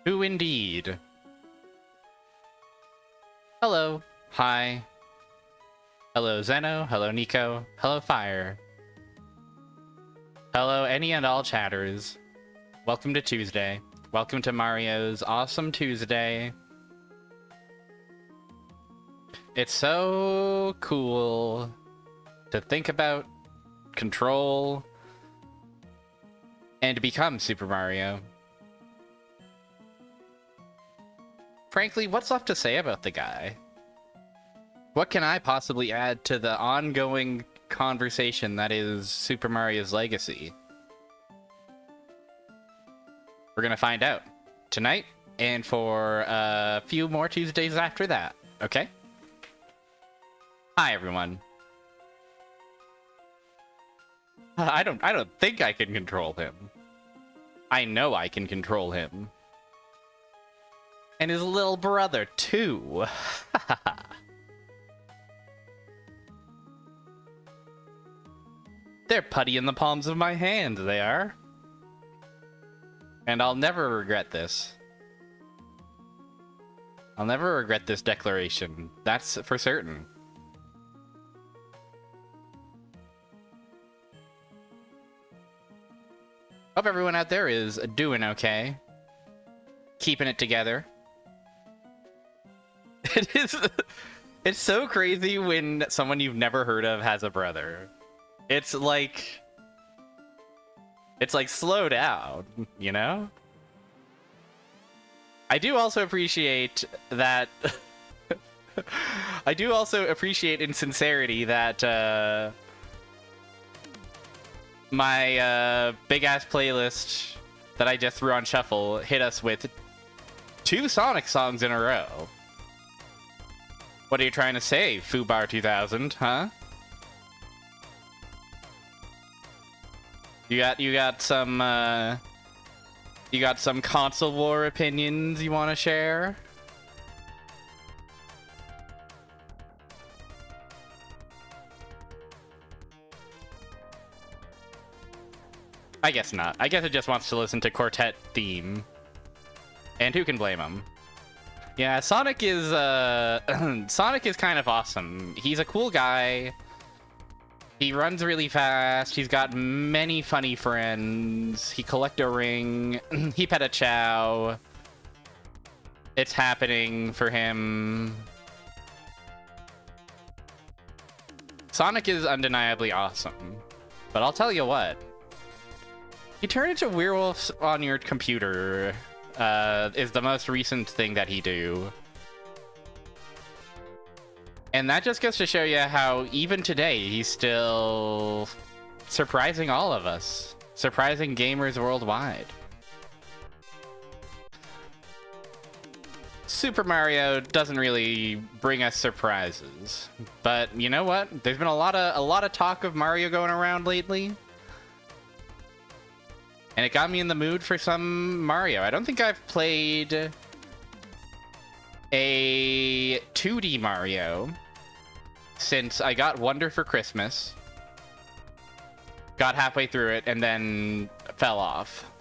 Who indeed? Hello. Hi. Hello, Zeno. Hello, Nico. Hello, Fire. Hello, any and all chatters. Welcome to Tuesday. Welcome to Mario's Awesome Tuesday. It's so cool to think about, control, and become Super Mario. Frankly, what's left to say about the guy? What can I possibly add to the ongoing conversation that is Super Mario's legacy? We're gonna find out tonight and for a few more Tuesdays after that, okay? Hi, everyone. I don't think I can control him. I know I can control him. And his little brother, too. They're putty in the palms of my hands, they are. And I'll never regret this. I'll never regret this declaration. That's for certain. Hope everyone out there is doing okay. Keeping it together. It's so crazy when someone you've never heard of has a brother. It's like slow down, you know? I do also appreciate that I do also appreciate in sincerity that my big ass playlist that I just threw on shuffle hit us with 2 Sonic songs in a row. What are you trying to say, Fubar 2000, huh? You got some console war opinions you want to share? I guess not. I guess it just wants to listen to Quartet theme. And who can blame him? Yeah, Sonic is Sonic is kind of awesome. He's a cool guy. He runs really fast. He's got many funny friends. He collect a ring. He pet a chow. It's happening for him. Sonic is undeniably awesome. But I'll tell you what. You turn into werewolves on your computer is the most recent thing that he do. And that just goes to show you how even today he's still surprising all of us. Surprising gamers worldwide. Super Mario doesn't really bring us surprises. But you know what? There's been a lot of talk of Mario going around lately. And it got me in the mood for some Mario. I don't think I've played a 2D Mario since I got Wonder for Christmas. Got halfway through it and then fell off.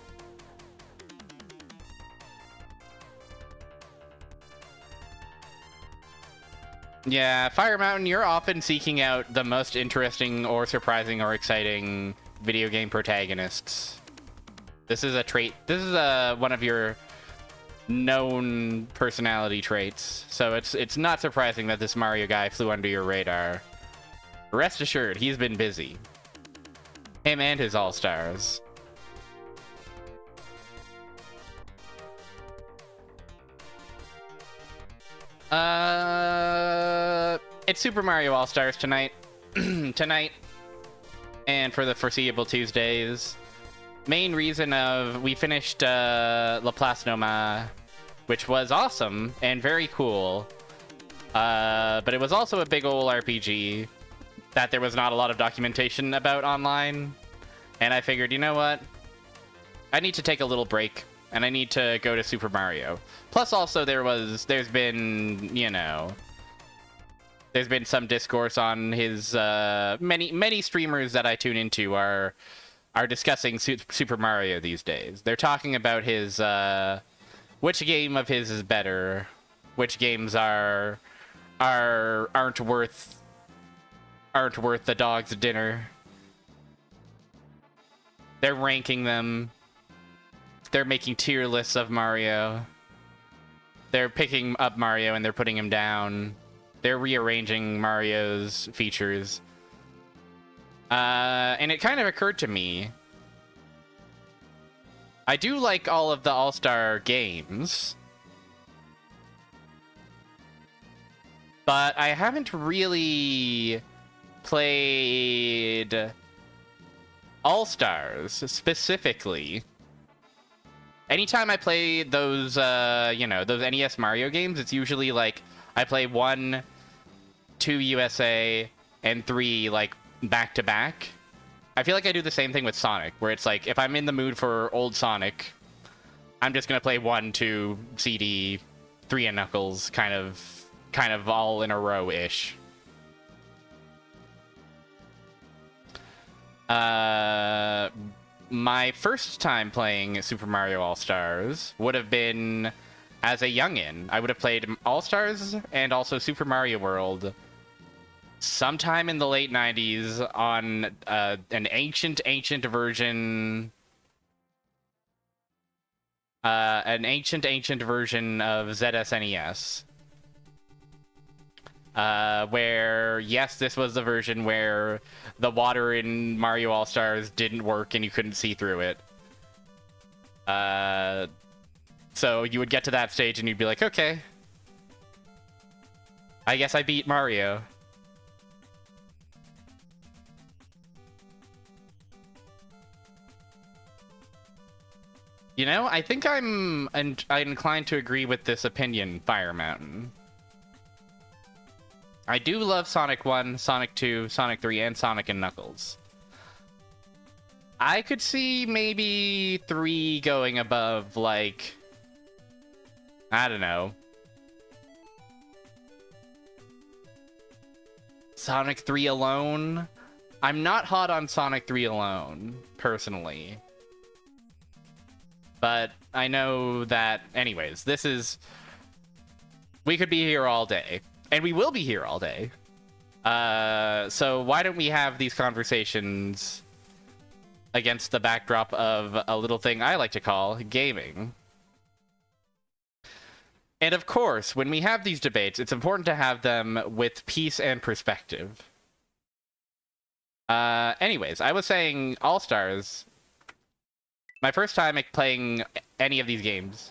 Yeah, Fire Mountain, you're often seeking out the most interesting or surprising or exciting video game protagonists. This is a trait. This is one of your known personality traits. So it's not surprising that this Mario guy flew under your radar. Rest assured, he's been busy. Him and his All-Stars. It's Super Mario All-Stars tonight. Tonight. And for the foreseeable Tuesdays. Main reason of we finished La Place Noma, which was awesome and very cool. But it was also a big ol' RPG that there was not a lot of documentation about online. And I figured, you know what? I need to take a little break and I need to go to Super Mario. Plus also there's been, you know, there's been some discourse on his many streamers that I tune into are discussing Super Mario these days. They're talking about his which game of his is better, which games aren't worth the dog's dinner. They're ranking them. They're making tier lists of Mario. They're picking up Mario and they're putting him down. They're rearranging Mario's features. And it kind of occurred to me, I do like all of the All-Star games, but I haven't really played All-Stars specifically. Anytime I play those, those NES Mario games, it's usually like I play 1, 2 USA, and 3 like back to back. I feel like I do the same thing with Sonic, where it's like if I'm in the mood for old Sonic, I'm just gonna play 1, 2, CD, 3 and Knuckles, kind of all in a row ish. My first time playing Super Mario All-Stars would have been as a youngin'. I would have played All-Stars and also Super Mario World sometime in the late 90s on an ancient version. An ancient version of ZSNES. Where, yes, this was the version where the water in Mario All-Stars didn't work and you couldn't see through it. So you would get to that stage and you'd be like, okay, I guess I beat Mario. You know, I think I'm inclined to agree with this opinion, Fire Mountain. I do love Sonic 1, Sonic 2, Sonic 3, and Sonic and Knuckles. I could see maybe 3 going above, like, I don't know, Sonic 3 alone? I'm not hot on Sonic 3 alone, personally. But I know that, anyways, we could be here all day. And we will be here all day. So why don't we have these conversations against the backdrop of a little thing I like to call gaming. And of course, when we have these debates, it's important to have them with peace and perspective. Anyways, I was saying All-Stars. My first time playing any of these games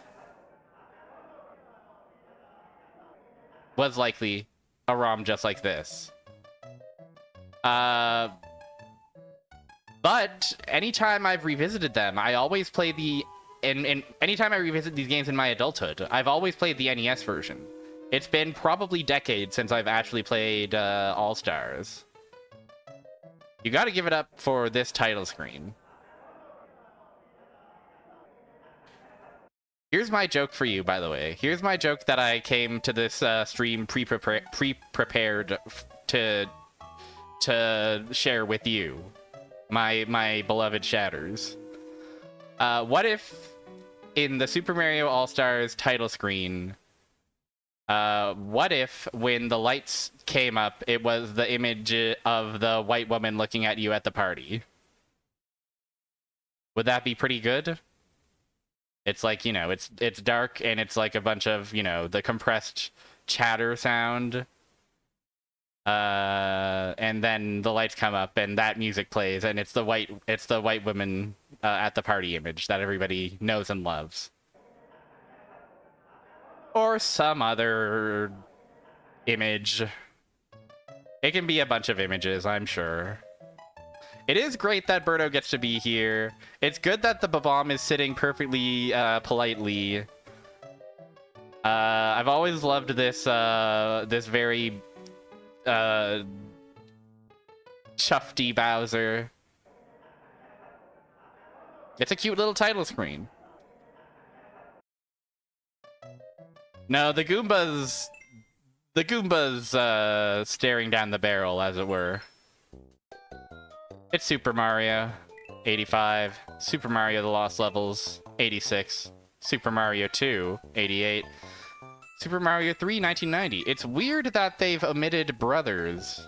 was likely a ROM just like this. But anytime I've revisited them, I always play and anytime I revisit these games in my adulthood, I've always played the NES version. It's been probably decades since I've actually played All-Stars. You gotta give it up for this title screen. Here's my joke for you, by the way. Here's my joke that I came to this stream pre-prepared to share with you, my beloved shatters. What if in the Super Mario All-Stars title screen, what if when the lights came up, it was the image of the white woman looking at you at the party? Would that be pretty good? It's like, you know, it's dark and it's like a bunch of, you know, the compressed chatter sound. And then the lights come up and that music plays and it's the white woman at the party image that everybody knows and loves. Or some other image. It can be a bunch of images, I'm sure. It is great that Birdo gets to be here. It's good that the Bob-omb is sitting perfectly politely. I've always loved this this very chufty Bowser. It's a cute little title screen. No, the Goomba's staring down the barrel, as it were. It's Super Mario 85, Super Mario The Lost Levels 86, Super Mario 2, 88. Super Mario 3, 1990. It's weird that they've omitted Brothers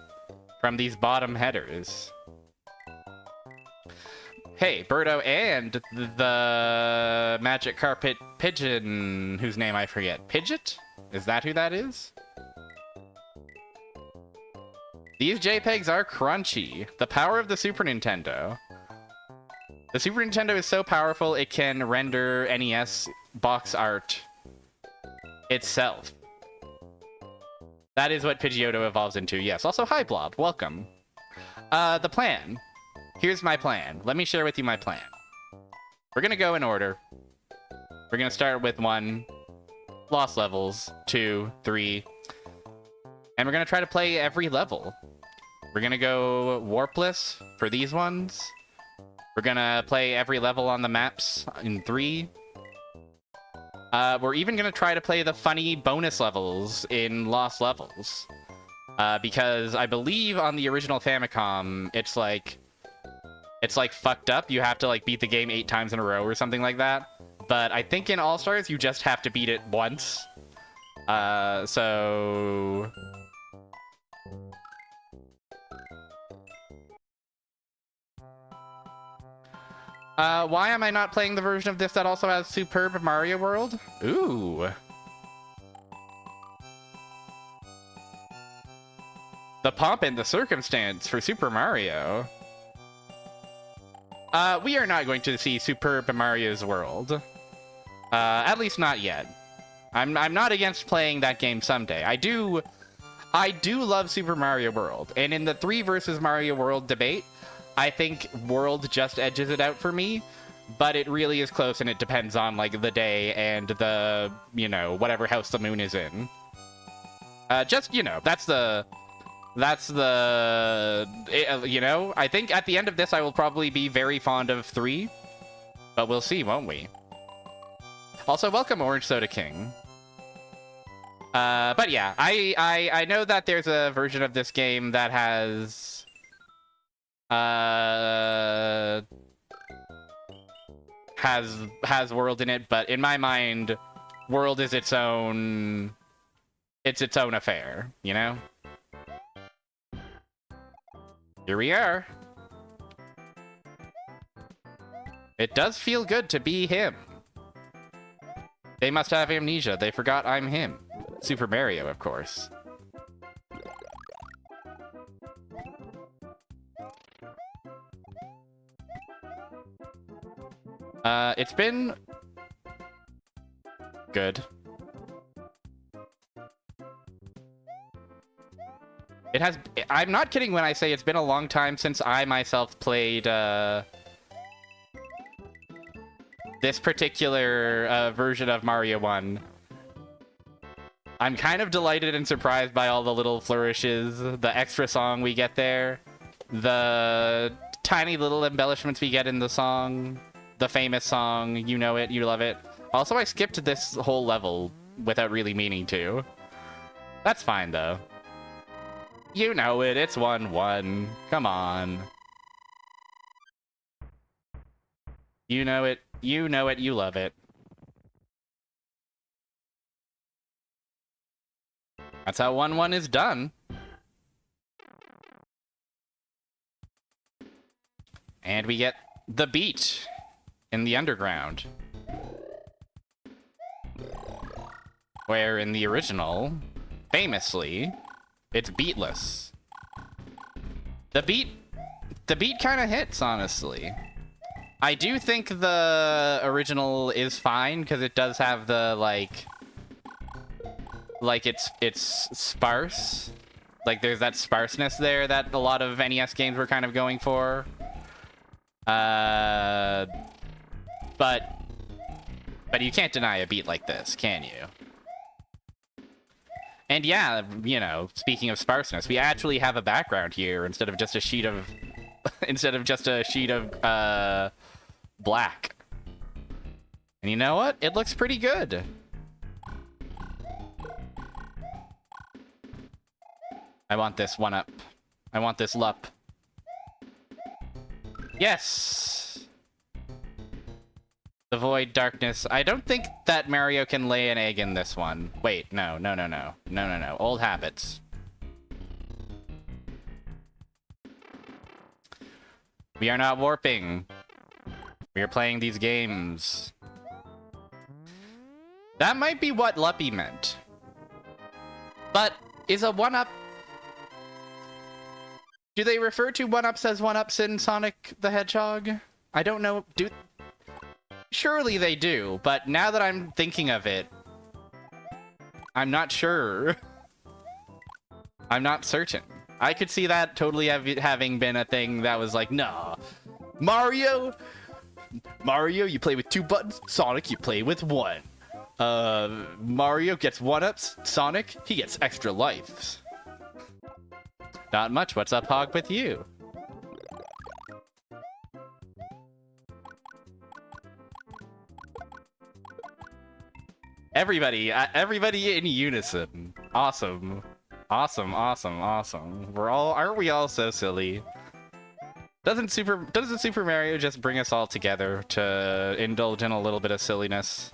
from these bottom headers. Hey, Birdo and the Magic Carpet Pigeon, whose name I forget. Pidgeot? Is that who that is? These JPEGs are crunchy. The power of the Super Nintendo. The Super Nintendo is so powerful it can render NES box art itself. That is what Pidgeotto evolves into, yes. Also, hi Blob, welcome. The plan. Here's my plan. Let me share with you my plan. We're gonna go in order. We're gonna start with 1, Lost Levels, 2, 3, and we're gonna try to play every level. We're gonna go warpless for these ones. We're gonna play every level on the maps in 3. We're even gonna try to play the funny bonus levels in Lost Levels. Because I believe on the original Famicom, it's like fucked up. You have to like beat the game 8 times in a row or something like that. But I think in All-Stars, you just have to beat it once. So... why am I not playing the version of this that also has Superb Mario World? Ooh. The pomp and the circumstance for Super Mario. We are not going to see Superb Mario's World. At least not yet. I'm not against playing that game someday. I do love Super Mario World, and in the 3 versus Mario World debate, I think World just edges it out for me, but it really is close, and it depends on, like, the day and the, you know, whatever house the moon is in. Just, you know, that's the, you know, I think at the end of this I will probably be very fond of 3, but we'll see, won't we? Also, welcome Orange Soda King. But yeah, I know that there's a version of this game that has World in it, but in my mind, World is its own affair, you know? Here we are. It does feel good to be him. They must have amnesia. They forgot I'm him. Super Mario, of course. It's been good. It has... I'm not kidding when I say it's been a long time since I myself played, this particular, version of Mario 1. I'm kind of delighted and surprised by all the little flourishes, the extra song we get there, the tiny little embellishments we get in the song, the famous song, you know it, you love it. Also, I skipped this whole level without really meaning to. That's fine, though. You know it, it's 1-1. Come on. You know it, you love it. That's how 1-1 is done. And we get the beat in the underground. Where in the original, famously, it's beatless. The beat kind of hits, honestly. I do think the original is fine, because it does have the, like it's sparse. Like, there's that sparseness there that a lot of NES games were kind of going for. But you can't deny a beat like this, can you? And yeah, you know, speaking of sparseness, we actually have a background here instead of just a sheet of black. And you know what? It looks pretty good. I want this one up. I want this lup. Yes! Avoid darkness. I don't think that Mario can lay an egg in this one. Wait, no. Old habits. We are not warping. We are playing these games. That might be what Luppy meant. But is a 1-up... Do they refer to 1-ups as 1-ups in Sonic the Hedgehog? I don't know. Surely they do, but now that I'm thinking of it, I'm not sure. I'm not certain. I could see that totally having been a thing that was like, nah, Mario, you play with 2 buttons. Sonic, you play with 1. Mario gets 1-ups. Sonic, he gets extra lives. Not much. What's up, Hog, with you? Everybody in unison. Awesome. Awesome. Aren't we all so silly? Doesn't Super Mario just bring us all together to indulge in a little bit of silliness?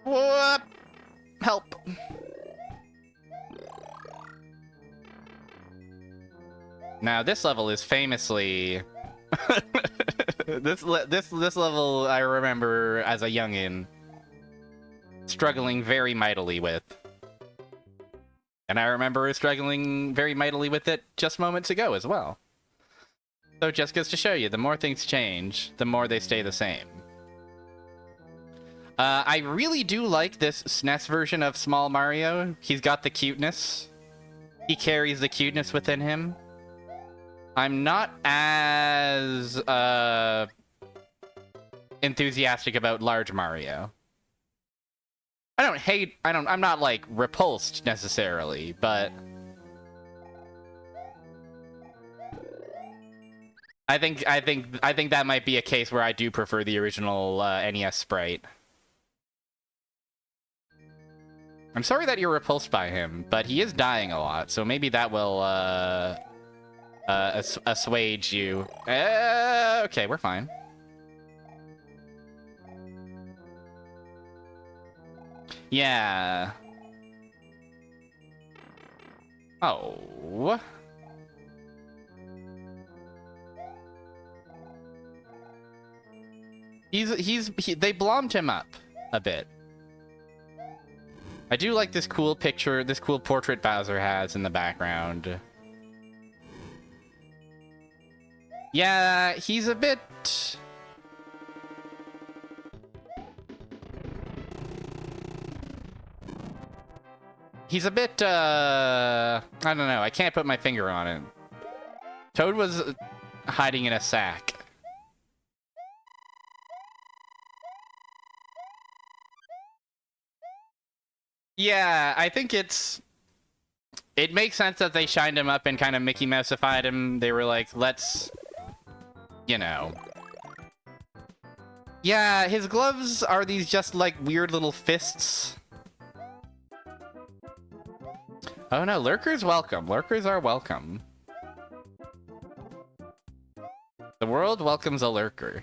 Whoop! Help! Now this level is famously this level I remember as a youngin struggling very mightily with. And I remember struggling very mightily with it just moments ago as well. So it just goes to show you, the more things change, the more they stay the same. I really do like this SNES version of Small Mario. He's got the cuteness. He carries the cuteness within him. I'm not as enthusiastic about Large Mario. I'm not like repulsed necessarily, but I think that might be a case where I do prefer the original NES sprite. I'm sorry that you're repulsed by him, but he is dying a lot, so maybe that will assuage you. Okay, we're fine. Yeah. Oh. They blommed him up a bit. I do like this cool picture, this cool portrait Bowser has in the background. Yeah, he's a bit... He's a bit, I don't know, I can't put my finger on it. Toad was hiding in a sack. Yeah, I think it makes sense that they shined him up and kind of Mickey Mouseified him. They were like, let's, you know. Yeah, his gloves are these just like weird little fists. Oh no, lurkers welcome. Lurkers are welcome. The world welcomes a lurker.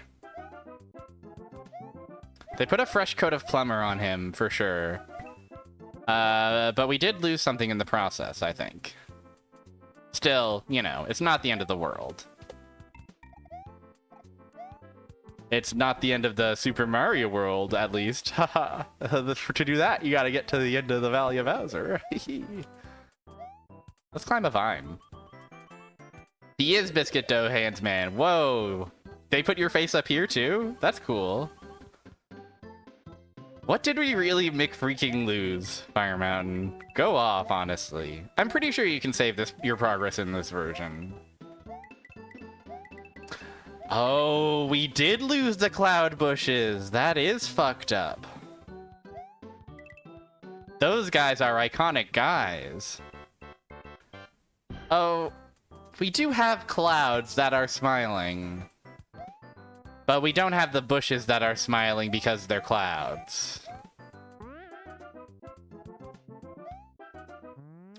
They put a fresh coat of plumber on him, for sure. But we did lose something in the process, I think. Still, you know, it's not the end of the world. It's not the end of the Super Mario world, at least. Haha. To do that, you gotta get to the end of the Valley of Bowser. Let's climb a vine. He is Biscuit Dough Hands Man. Whoa. They put your face up here, too? That's cool. What did we really McFreaking lose, Fire Mountain? Go off, honestly. I'm pretty sure you can save your progress in this version. Oh, we did lose the cloud bushes. That is fucked up. Those guys are iconic guys. Oh, we do have clouds that are smiling. But we don't have the bushes that are smiling because they're clouds.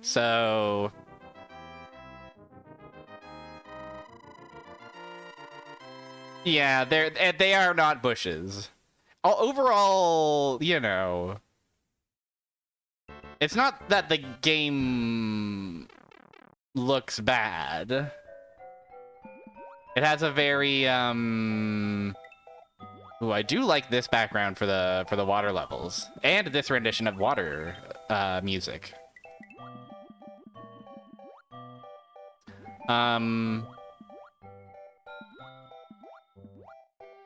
So... yeah, they are not bushes. Overall, you know... it's not that the game looks bad. It has a very, ooh, I do like this background for the water levels. And this rendition of water, music.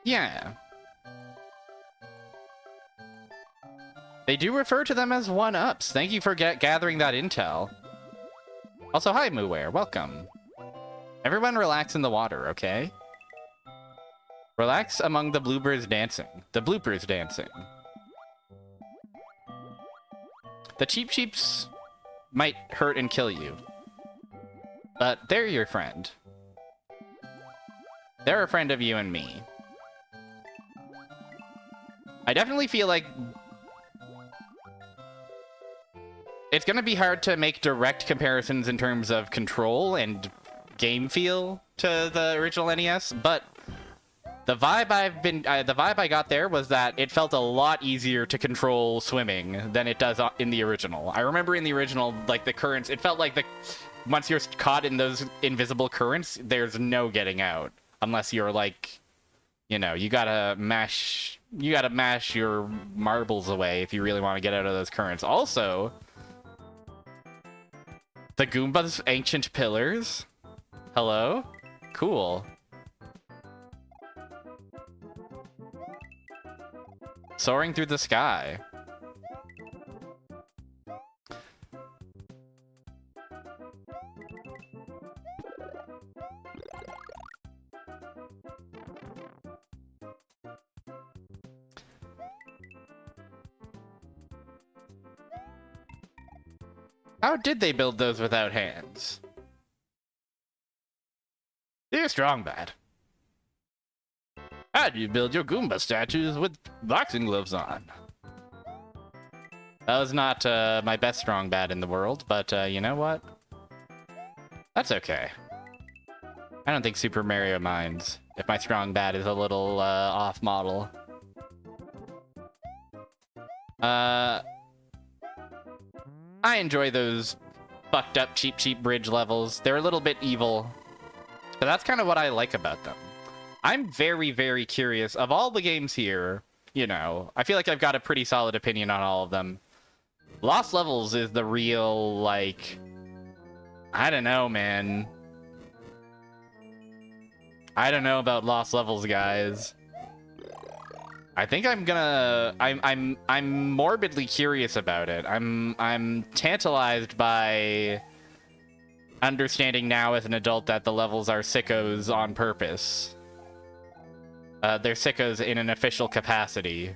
Yeah. They do refer to them as one-ups. Thank you for gathering that intel. Also, hi, Mooware. Welcome. Everyone relax in the water, okay? Relax among the bloopers dancing. The bloopers dancing. The Cheep Cheeps might hurt and kill you. But they're your friend. They're a friend of you and me. I definitely feel like it's gonna be hard to make direct comparisons in terms of control and game feel to the original NES, but the vibe I got there was that it felt a lot easier to control swimming than it does in the original. I remember in the original, like, the currents, it felt like once you're caught in those invisible currents, there's no getting out. Unless you're, like, you know, you gotta mash your marbles away if you really want to get out of those currents. Also, the Goomba's ancient pillars. Hello? Cool. Soaring through the sky. How did they build those without hands? Dear Strongbad, how do you build your Goomba statues with boxing gloves on? That was not my best Strongbad in the world, but you know what? That's okay. I don't think Super Mario minds if my Strongbad is a little off model. I enjoy those fucked up cheap bridge levels. They're a little bit evil, but that's kind of what I like about them. I'm very, very curious. Of all the games here, you know, I feel like I've got a pretty solid opinion on all of them. Lost Levels is the real, like... I don't know, man. I don't know about Lost Levels, guys. I think I'm gonna... I'm morbidly curious about it. I'm tantalized by understanding now as an adult that the levels are sickos on purpose. They're sickos in an official capacity.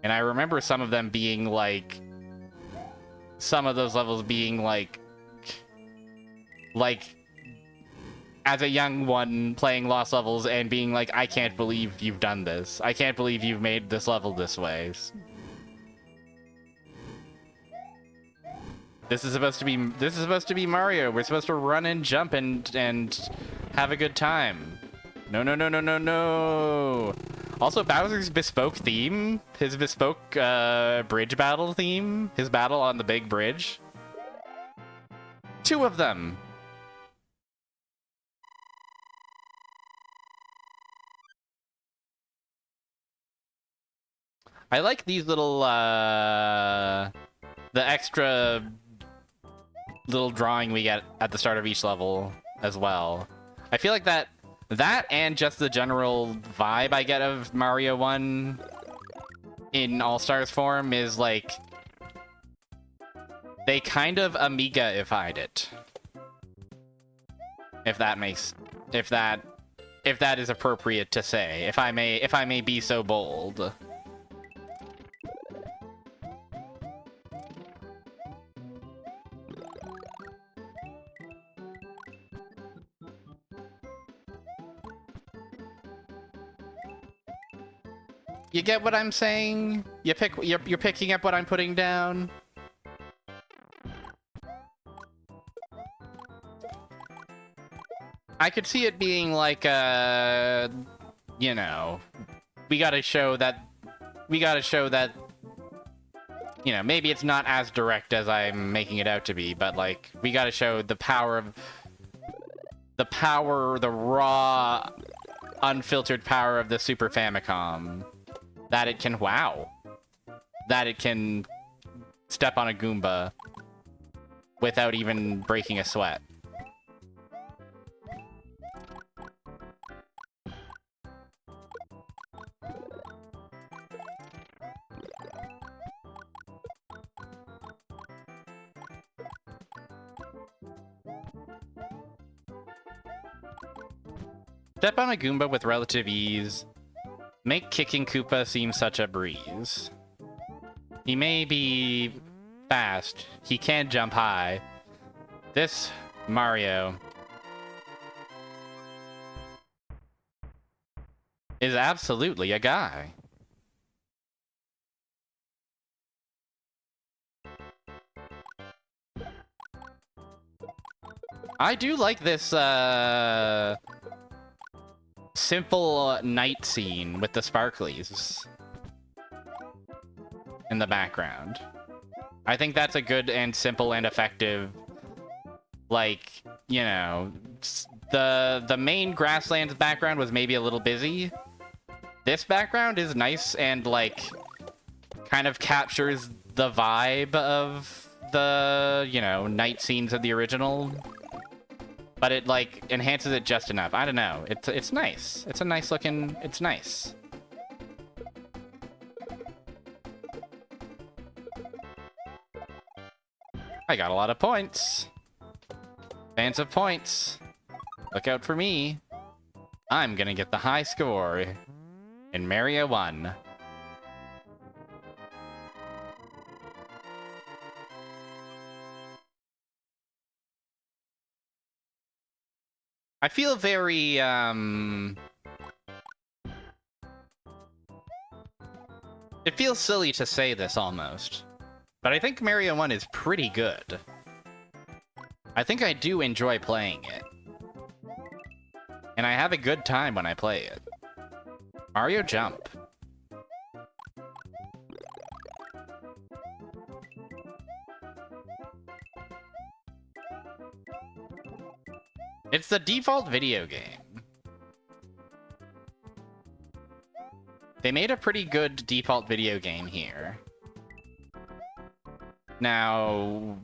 And I remember some of them being like... some of those levels being like... as a young one playing Lost Levels and being like, I can't believe you've done this. I can't believe you've made this level this way. This is supposed to be Mario. We're supposed to run and jump and have a good time. No, no, no, no, no, no. Also, Bowser's bespoke theme, his bespoke bridge battle theme, his battle on the big bridge. 2 of them. I like these little, the extra little drawing we get at the start of each level as well. I feel like that and just the general vibe I get of Mario 1 in All-Stars form is like, they kind of Amiga-ified it. If that is appropriate to say, if I may be so bold. You get what I'm saying? You're picking up what I'm putting down? I could see it being like you know, we gotta show that, you know, maybe it's not as direct as I'm making it out to be, but like, we gotta show the raw, unfiltered power of the Super Famicom. That it can, wow. That it can step on a Goomba without even breaking a sweat. Step on a Goomba with relative ease. Make kicking Koopa seem such a breeze. He may be fast. He can jump high. This Mario is absolutely a guy. I do like this simple night scene with the sparklies in the background. I think that's a good and simple and effective, like, you know, the main Grasslands background was maybe a little busy. This background is nice and, like, kind of captures the vibe of the, you know, night scenes of the original. But it, like, enhances it just enough. I don't know. It's nice. It's a nice looking... It's nice. I got a lot of points. Fans of points. Look out for me. I'm gonna get the high score in Mario 1. I feel very, it feels silly to say this almost, but I think Mario 1 is pretty good. I think I do enjoy playing it. And I have a good time when I play it. Mario Jump. It's the default video game. They made a pretty good default video game here. Now,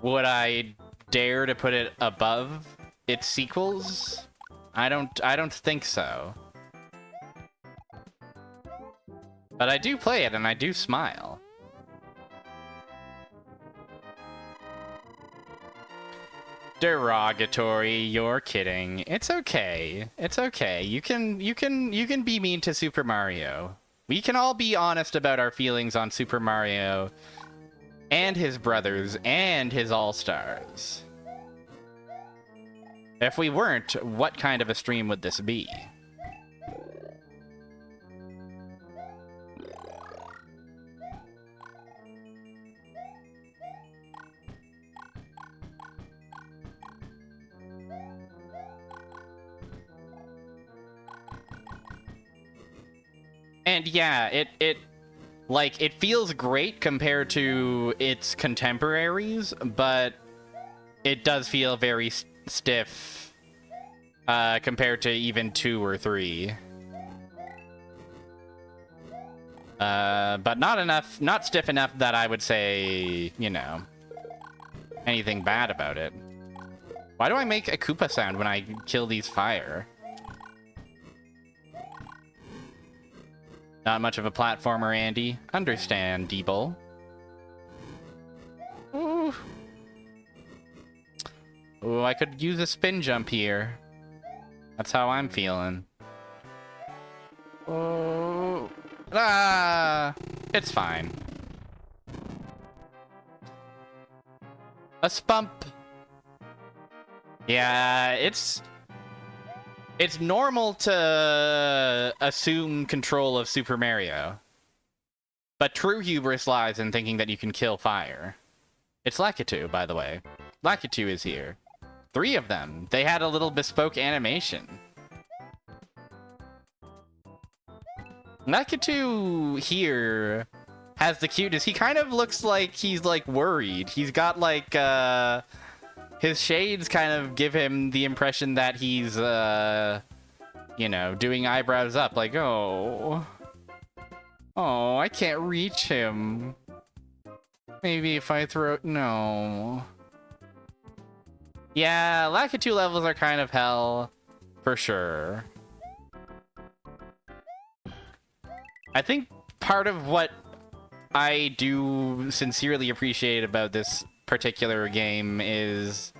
would I dare to put it above its sequels? I don't think so. But I do play it and I do smile. Derogatory, you're kidding. It's okay. It's okay. You can be mean to Super Mario. We can all be honest about our feelings on Super Mario and his brothers and his All-Stars. If we weren't, what kind of a stream would this be? And yeah, it feels great compared to its contemporaries, but it does feel very stiff compared to even 2 or 3. But not stiff enough that I would say, you know, anything bad about it. Why do I make a Koopa sound when I kill these fire? Not much of a platformer, Andy. Understandable. Ooh. Ooh, I could use a spin jump here. That's how I'm feeling. Oh. Ah! It's fine. A spump. Yeah, it's... It's normal to assume control of Super Mario. But true hubris lies in thinking that you can kill fire. It's Lakitu, by the way. Lakitu is here. 3 of them. They had a little bespoke animation. Lakitu here has the cuteness. He kind of looks like he's, like, worried. He's got, like, his shades kind of give him the impression that he's, you know, doing eyebrows up. Like, oh... Oh, I can't reach him. Maybe if I throw... No. Yeah, Lakitu levels are kind of hell. For sure. I think part of what I do sincerely appreciate about this particular game is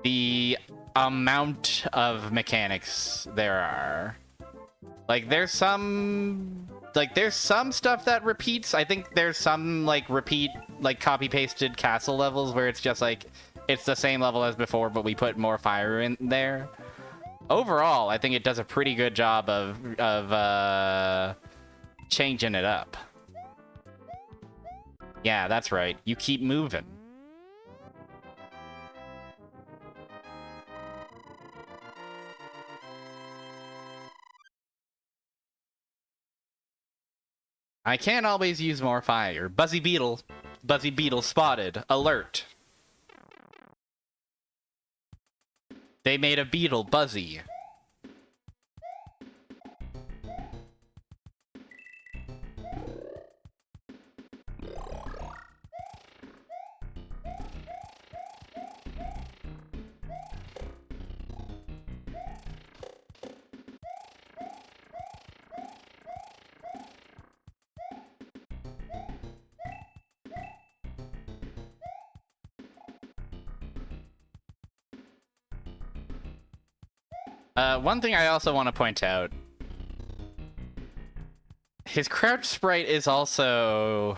the amount of mechanics there are. Like, there's some stuff that repeats. I think there's some, like, repeat, like, copy-pasted castle levels where it's just, like, it's the same level as before, but we put more fire in there. Overall, I think it does a pretty good job of changing it up. Yeah, that's right. You keep moving. I can't always use more fire. Buzzy Beetle. Buzzy Beetle spotted. Alert. They made a beetle Buzzy. One thing I also want to point out. His crouch sprite is also...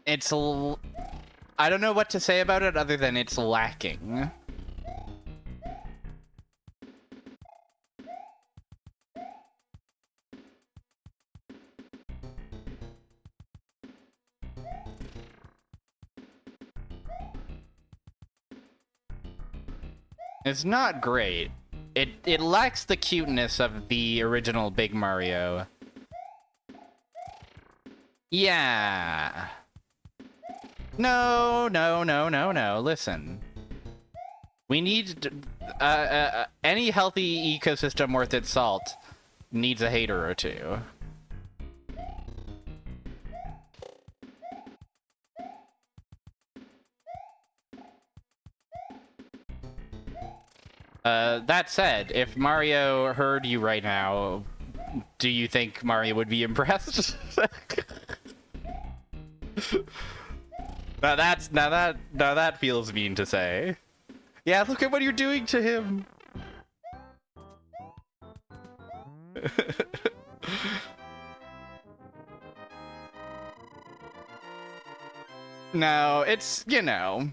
It's... I don't know what to say about it other than it's lacking. It's not great. It lacks the cuteness of the original Big Mario. Yeah. No, no, no, no, no. Listen. We need... any healthy ecosystem worth its salt needs a hater or two. That said, if Mario heard you right now, do you think Mario would be impressed? Now that feels mean to say. Yeah, look at what you're doing to him. No, it's, you know...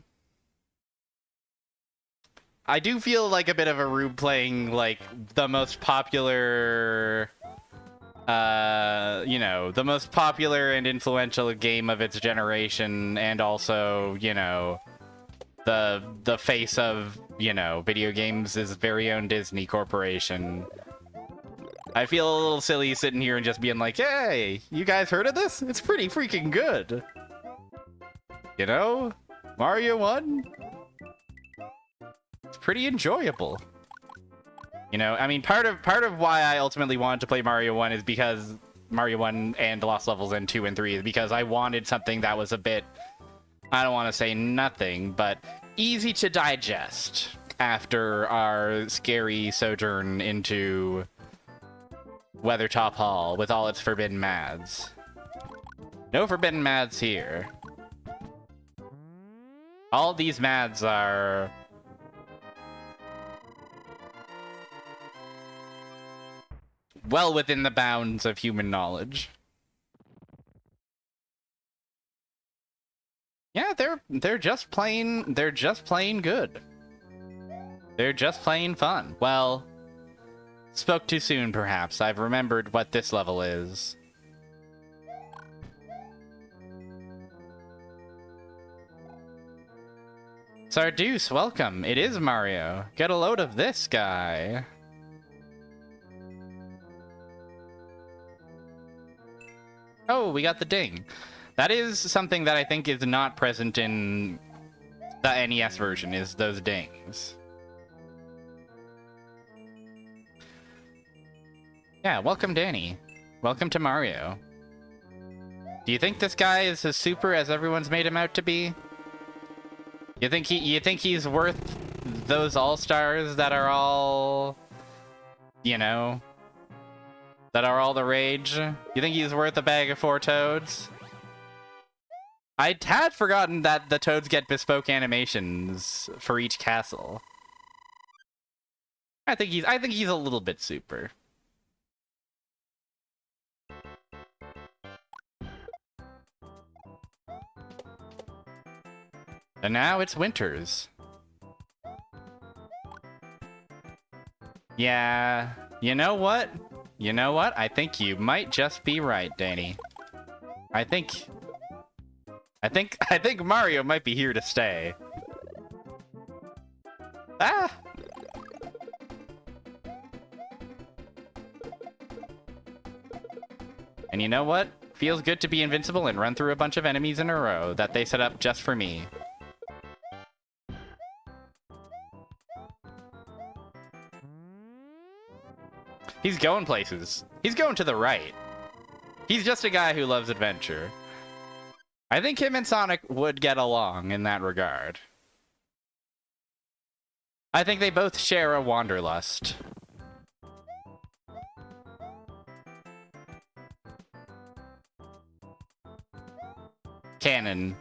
I do feel like a bit of a rube playing, like, the most popular... you know, the most popular and influential game of its generation, and also, you know, the face of, you know, video games' very own Disney Corporation. I feel a little silly sitting here and just being like, hey, you guys heard of this? It's pretty freaking good. You know? Mario 1? It's pretty enjoyable. You know, I mean, part of why I ultimately wanted to play Mario 1 is because Mario 1 and Lost Levels and 2 and 3 is because I wanted something that was a bit, I don't want to say nothing, but easy to digest after our scary sojourn into Weathertop Hall with all its forbidden mads. No forbidden mads here. All these mads are... well within the bounds of human knowledge. just plain good. They're just plain fun. Well, spoke too soon, perhaps. I've remembered what this level is. Sarduce, welcome. It is Mario. Get a load of this guy. Oh, we got the ding. That is something that I think is not present in the NES version, is those dings. Yeah, welcome, Danny. Welcome to Mario. Do you think this guy is as super as everyone's made him out to be? You think he's worth those all-stars that are all, you know, that are all the rage? You think he's worth a bag of 4 toads? I had forgotten that the toads get bespoke animations for each castle. I think he's a little bit super. And now it's Winters. Yeah, you know what? You know what? I think you might just be right, Danny. I think Mario might be here to stay. Ah! And you know what? Feels good to be invincible and run through a bunch of enemies in a row that they set up just for me. He's going places. He's going to the right. He's just a guy who loves adventure. I think him and Sonic would get along in that regard. I think they both share a wanderlust. Canon.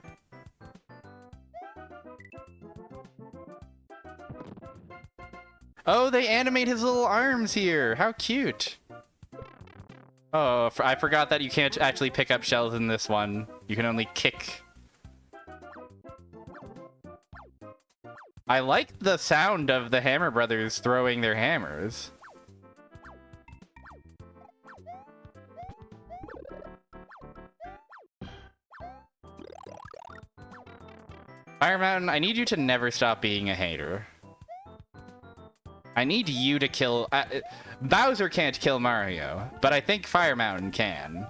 Oh, they animate his little arms here. How cute. Oh, I forgot that you can't actually pick up shells in this one. You can only kick. I like the sound of the Hammer Brothers throwing their hammers. Fire Mountain, I need you to never stop being a hater. I need you to kill... Bowser can't kill Mario, but I think Fire Mountain can.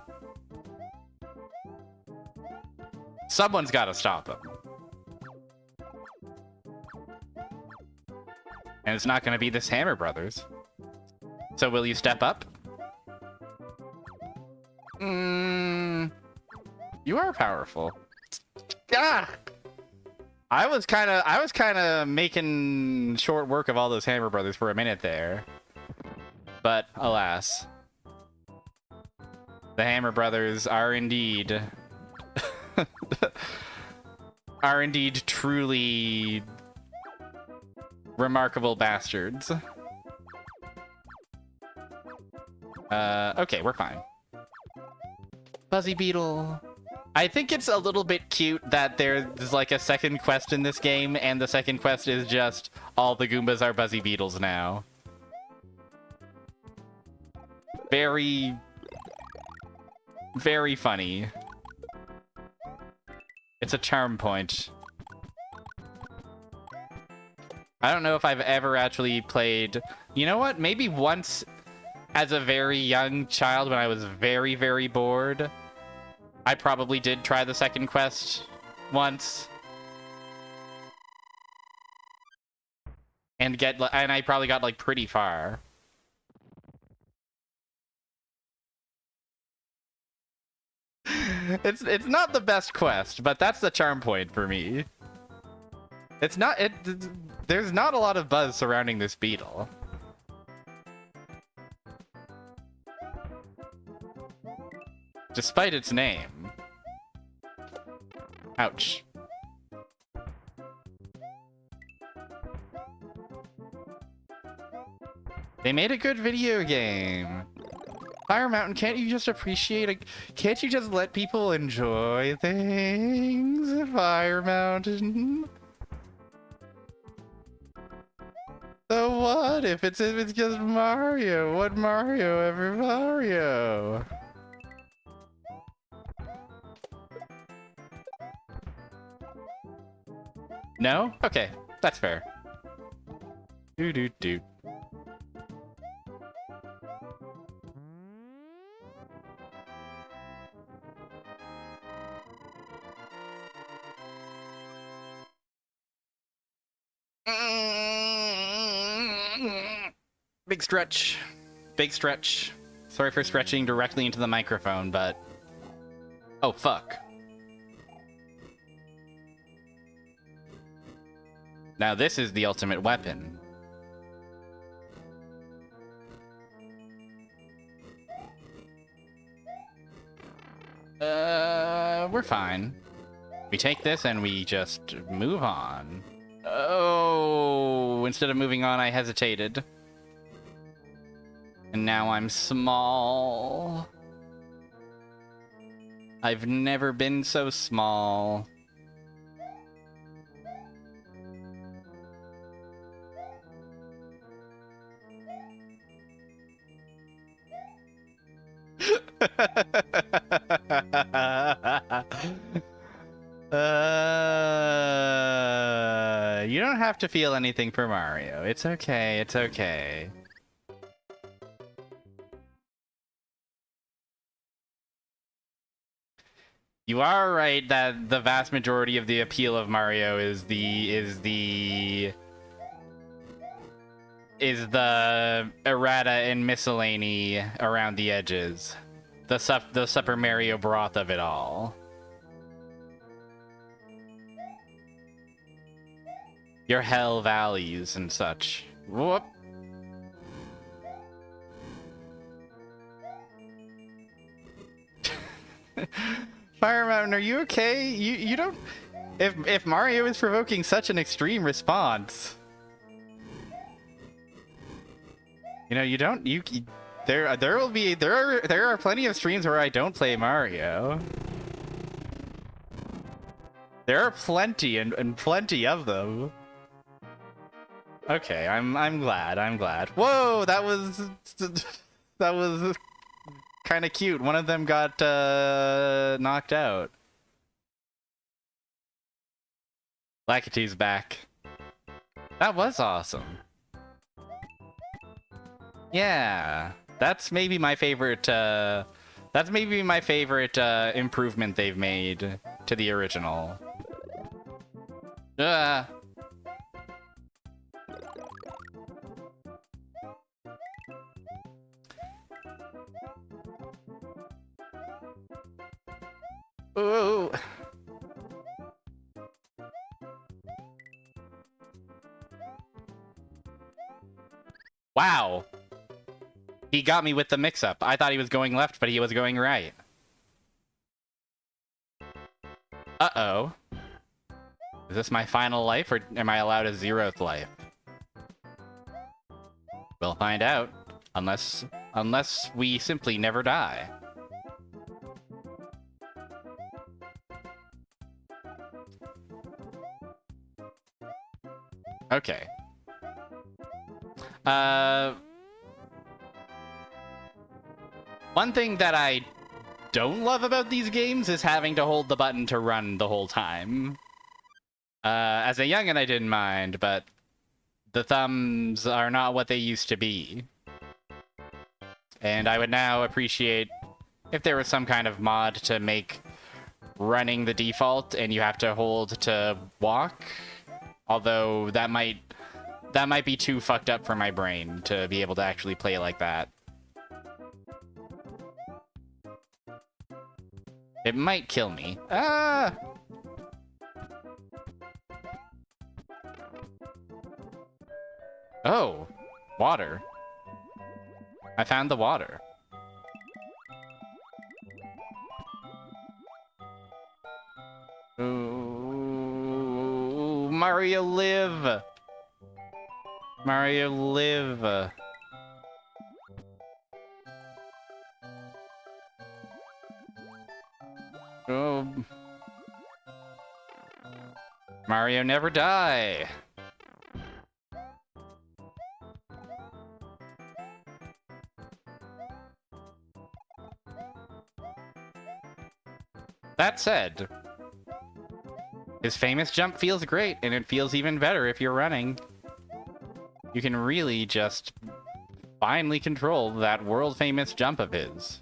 Someone's got to stop him. And it's not going to be this Hammer Brothers. So will you step up? You are powerful. Ah! I was kind of making short work of all those Hammer Brothers for a minute there. But alas. The Hammer Brothers are indeed truly remarkable bastards. Okay, we're fine. Buzzy Beetle. I think it's a little bit cute that there's like a second quest in this game, and the second quest is just all the Goombas are Buzzy Beetles now. Very, very funny. It's a charm point. I don't know if I've ever actually played... You know what? Maybe once as a very young child when I was very, very bored, I probably did try the second quest once. And I probably got like pretty far. It's not the best quest, but that's the charm point for me. There's not a lot of buzz surrounding this beetle. Despite its name. Ouch. They made a good video game. Fire Mountain, can't you just appreciate it? Can't you just let people enjoy things? Fire Mountain. So what if it's just Mario? What Mario ever Mario? No? Okay, that's fair. Do do do. Big stretch. Big stretch. Sorry for stretching directly into the microphone, but... Oh, fuck. Now this is the ultimate weapon. We're fine. We take this and we just move on. Oh, instead of moving on, I hesitated. And now I'm small. I've never been so small. You don't have to feel anything for Mario. It's okay, it's okay. You are right that the vast majority of the appeal of Mario is the errata and miscellany around the edges. The Super Mario broth of it all. Your hell valleys and such. Whoop. Fire Mountain, are you okay? You don't... If Mario is provoking such an extreme response... You know, you don't... There are plenty of streams where I don't play Mario. There are plenty and plenty of them. Okay, I'm glad. Whoa, that was kind of cute. One of them got knocked out. Lakitu's back. That was awesome. Yeah, that's maybe my favorite. Improvement they've made to the original. Ooh. Wow. He got me with the mix-up. I thought he was going left, but he was going right. Uh-oh. Is this my final life, or am I allowed a 0th life? We'll find out. Unless we simply never die. Okay. One thing that I don't love about these games is having to hold the button to run the whole time. As a youngin', I didn't mind, but the thumbs are not what they used to be. And I would now appreciate if there was some kind of mod to make running the default and you have to hold to walk. Although that might be too fucked up for my brain to be able to actually play like that. It might kill me. Ah! Oh, water. I found the water. Ooh, Mario live! Mario live! Oh. Mario never die. That said, his famous jump feels great, and it feels even better if you're running. You can really just finely control that world-famous jump of his.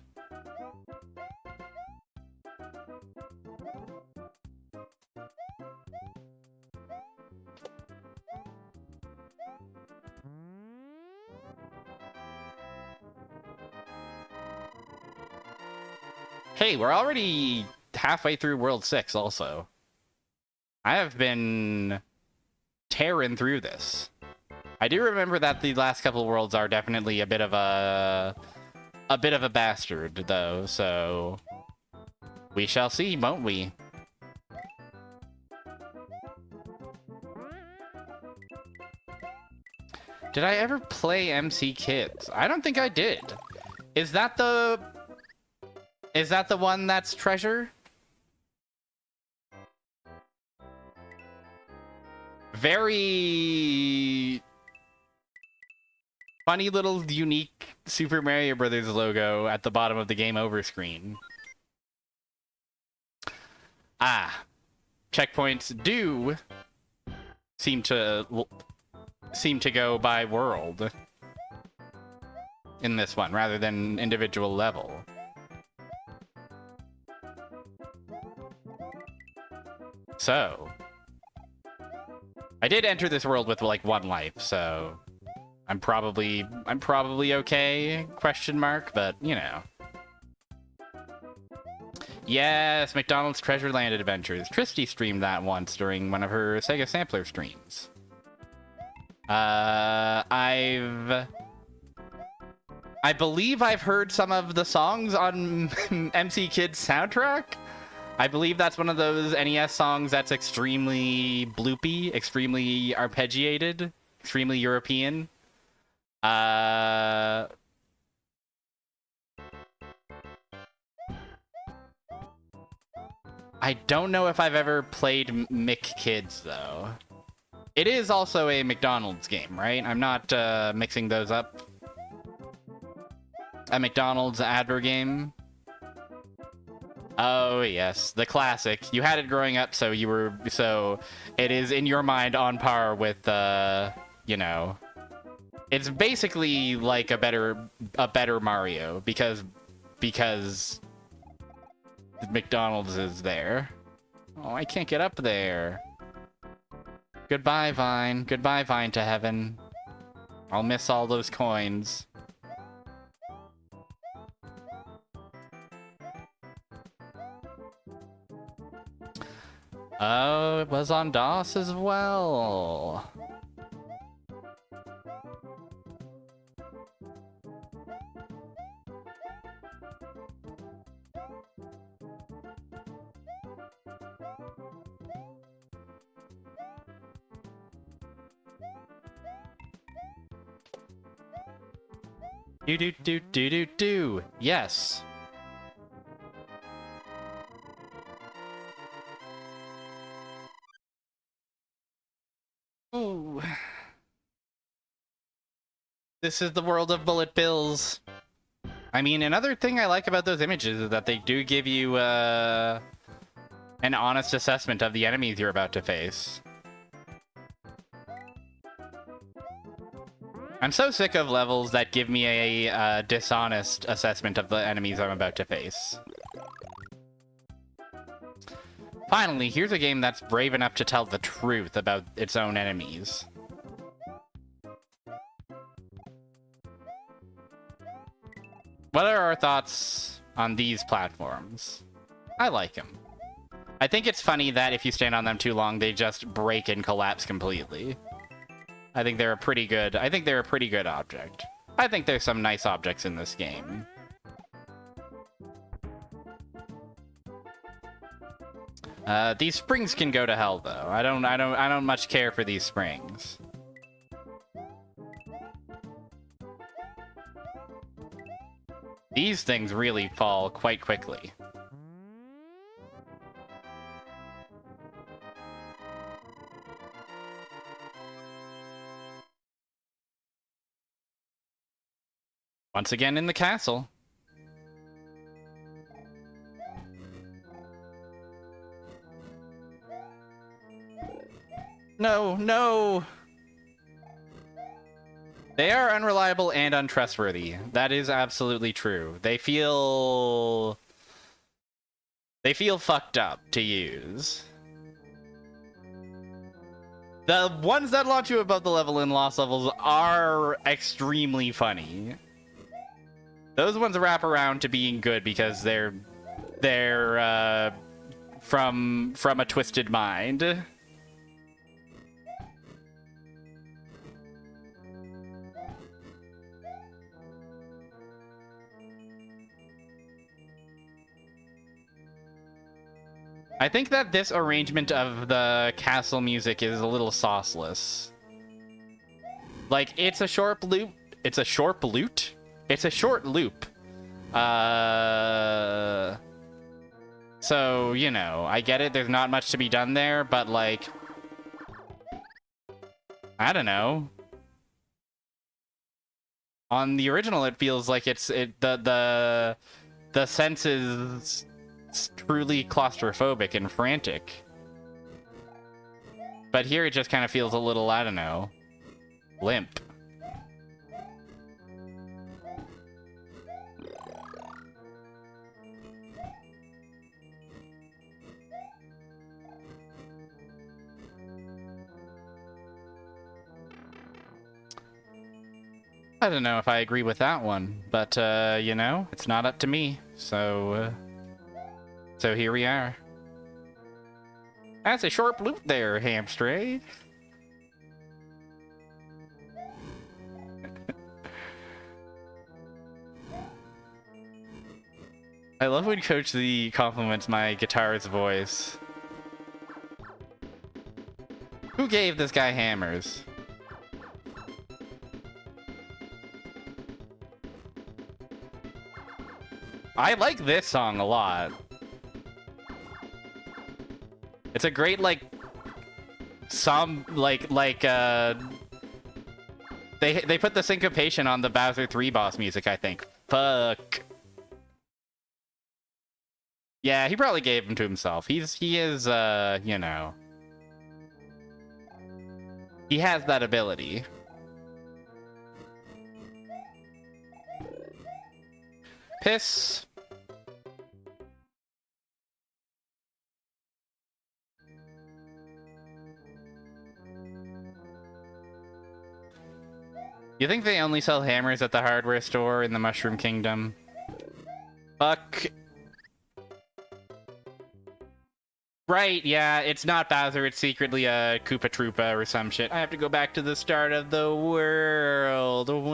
Hey, we're already halfway through World 6 also. I have been tearing through this. I do remember that the last couple of worlds are definitely a bit of a bastard, though, so we shall see, won't we? Did I ever play MC Kids? I don't think I did. Is that the one that's Treasure? Very funny little unique Super Mario Brothers logo at the bottom of the game over screen. Ah, checkpoints do seem to go by world in this one rather than individual level. So, I did enter this world with like 1 life, so I'm probably okay, question mark, but you know. Yes, McDonald's Treasure Land Adventures. Tristy streamed that once during one of her Sega Sampler streams. I believe I've heard some of the songs on MC Kids soundtrack. I believe that's one of those NES songs that's extremely bloopy, extremely arpeggiated, extremely European. I don't know if I've ever played McKids, though. It is also a McDonald's game, right? I'm not mixing those up. A McDonald's adver game. Oh, yes. The classic. You had it growing up, so it is in your mind on par with, you know... It's basically like a better Mario, because McDonald's is there. Oh, I can't get up there. Goodbye, Vine. Goodbye, Vine to heaven. I'll miss all those coins. Oh, it was on DOS as well. Do. Yes. Ooh. This is the world of bullet bills. I mean, another thing I like about those images is that they do give you an honest assessment of the enemies you're about to face. I'm so sick of levels that give me a dishonest assessment of the enemies I'm about to face. Finally, here's a game that's brave enough to tell the truth about its own enemies. What are our thoughts on these platforms? I like them. I think it's funny that if you stand on them too long, they just break and collapse completely. I think they're a pretty good object. I think there's some nice objects in this game. These springs can go to hell, though. I don't much care for these springs. These things really fall quite quickly. Once again in the castle. No, no! They are unreliable and untrustworthy. That is absolutely true. They feel fucked up to use. The ones that launch you above the level in Lost Levels are extremely funny. Those ones wrap around to being good because they're from a twisted mind. I think that this arrangement of the castle music is a little sauceless. Like, it's a short loop. It's a short loop. It's a short loop. So, you know, I get it. There's not much to be done there, but like, I don't know. On the original, it feels like the sense is truly claustrophobic and frantic. But here it just kind of feels a little, I don't know, limp. I don't know if I agree with that one, but, you know, it's not up to me, so here we are. That's a sharp loop there, Hamstray. I love when Coach Z compliments my guitar's voice. Who gave this guy hammers? I like this song a lot. It's a great, like, they put the syncopation on the Bowser 3 boss music, I think. Fuck. Yeah, he probably gave them to himself. He is, you know. He has that ability. Piss. You think they only sell hammers at the hardware store in the Mushroom Kingdom? Fuck. Right, yeah, it's not Bowser, it's secretly a Koopa Troopa or some shit. I have to go back to the start of the world. Wah.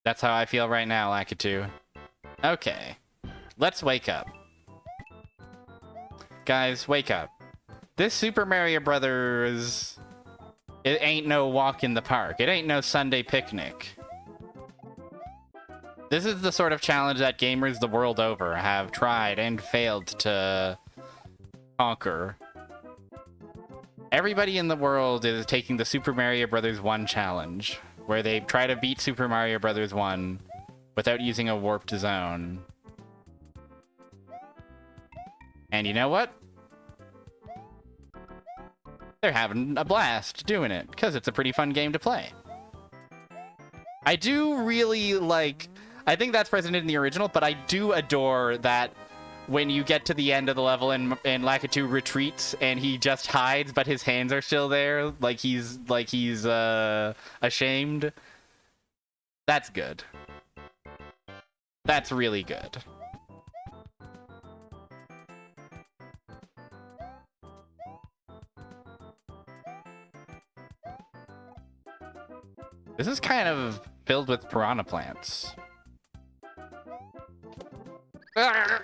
That's how I feel right now, Lakitu. Okay. Let's wake up. Guys, wake up. This Super Mario Brothers... It ain't no walk in the park. It ain't no Sunday picnic. This is the sort of challenge that gamers the world over have tried and failed to conquer. Everybody in the world is taking the Super Mario Brothers 1 challenge, where they try to beat Super Mario Brothers 1 without using a warped zone. And you know what? They're having a blast doing it, because it's a pretty fun game to play. I do really like... I think that's present in the original, but I do adore that when you get to the end of the level and Lakitu retreats and he just hides, but his hands are still there, like he's ashamed. That's good. That's really good. This is kind of filled with piranha plants. Arrgh.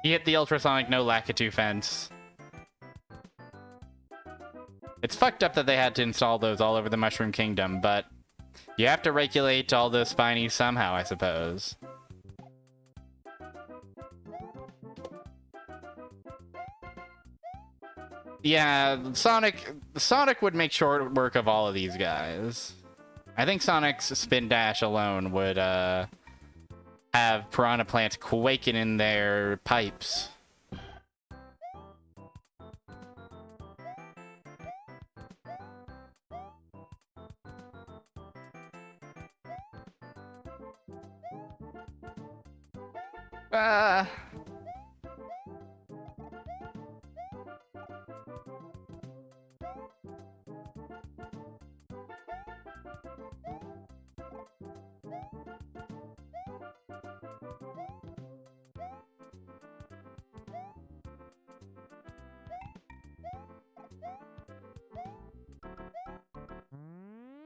He hit the ultrasonic no Lakitu fence. It's fucked up that they had to install those all over the Mushroom Kingdom, but You have to regulate all the spinies somehow, I suppose. Yeah, Sonic would make short work of all of these guys. I think Sonic's spin dash alone would have piranha plants quaking in their pipes.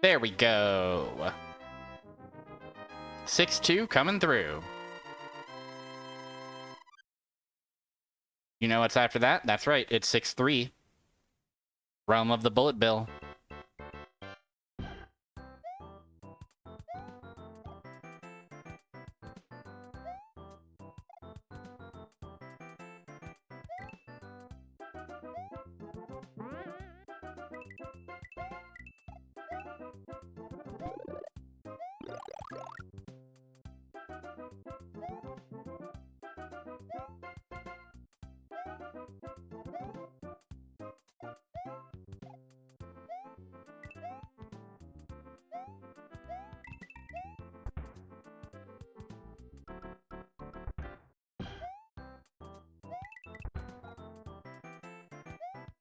There we go. 6-2 coming through. You know what's after that? That's right, it's 6-3. Realm of the Bullet Bill.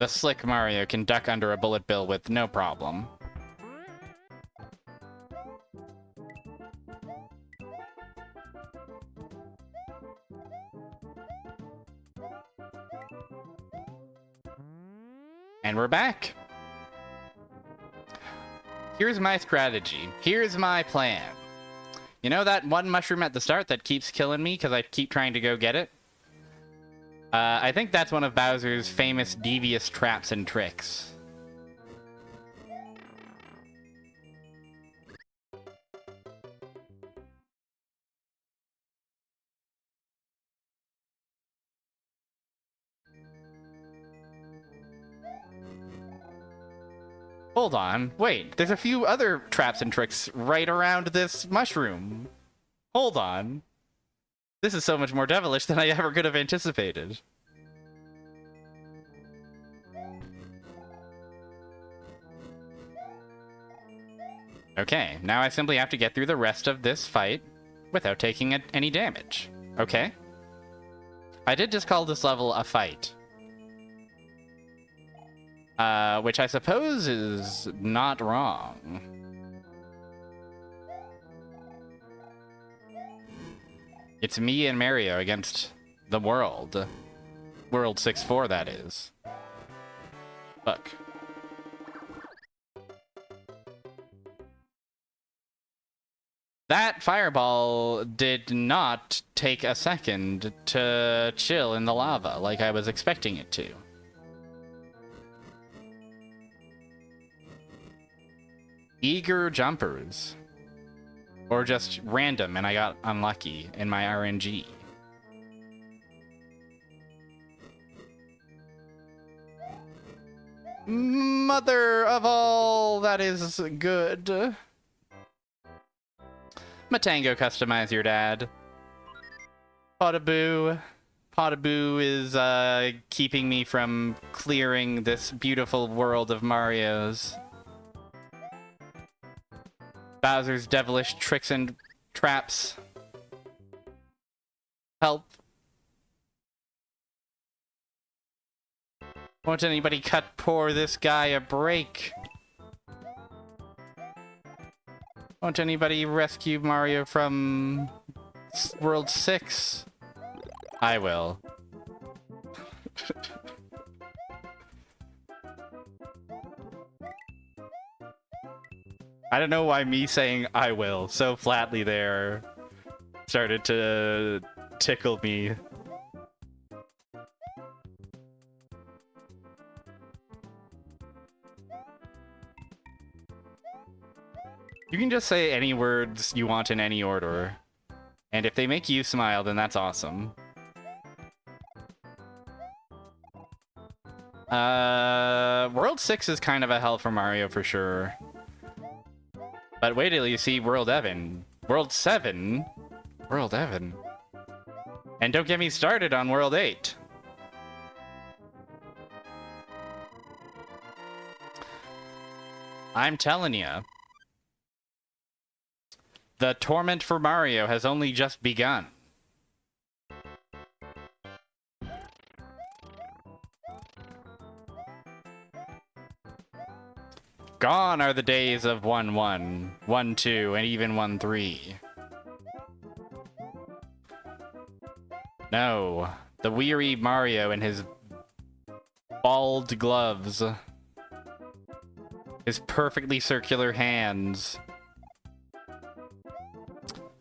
The slick Mario can duck under a bullet bill with no problem. And we're back. Here's my strategy. Here's my plan. You know that one mushroom at the start that keeps killing me because I keep trying to go get it? I think that's one of Bowser's famous devious traps and tricks. Hold on, wait, there's a few other traps and tricks right around this mushroom. Hold on. This is so much more devilish than I ever could have anticipated. Okay, now I simply have to get through the rest of this fight without taking any damage. Okay? I did just call this level a fight. Which I suppose is not wrong. It's me and Mario against the world. World 6-4, that is. Look. That fireball did not take a second to chill in the lava like I was expecting it to. Eager jumpers. Or just random and I got unlucky in my RNG. Mother of all that is good. Matango, customize your dad. Potaboo. Potaboo is keeping me from clearing this beautiful world of Mario's. Bowser's devilish tricks and traps. Help. Won't anybody cut poor this guy a break? Won't anybody rescue Mario from World 6? I will. I don't know why me saying I will so flatly there started to tickle me. You can just say any words you want in any order. And if they make you smile, then that's awesome. World 6 is kind of a hell for Mario for sure. But wait till you see World Evan. World 7? World Evan. And don't get me started on World 8. I'm telling you. The torment for Mario has only just begun. Gone are the days of 1-1, 1-2, and even 1-3. No, the weary Mario and his bald gloves, his perfectly circular hands,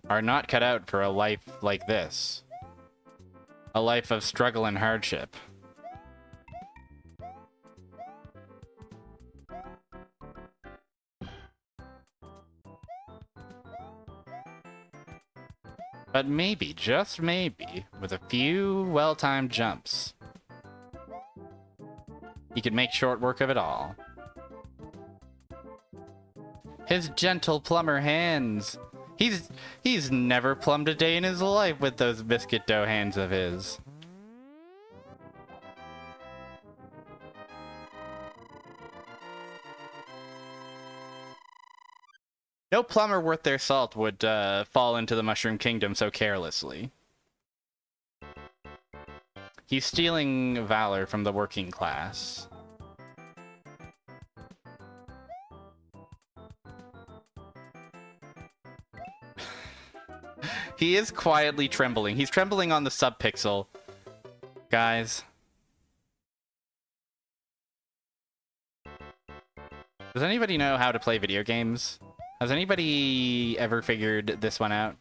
are not cut out for a life like this. A life of struggle and hardship. But maybe, just maybe, with a few well-timed jumps, he could make short work of it all. His gentle plumber hands. He's never plumbed a day in his life with those biscuit dough hands of his. No plumber worth their salt would fall into the Mushroom Kingdom so carelessly. He's stealing valor from the working class. He is quietly trembling. He's trembling on the sub-pixel. Guys. Does anybody know how to play video games? Has anybody ever figured this one out?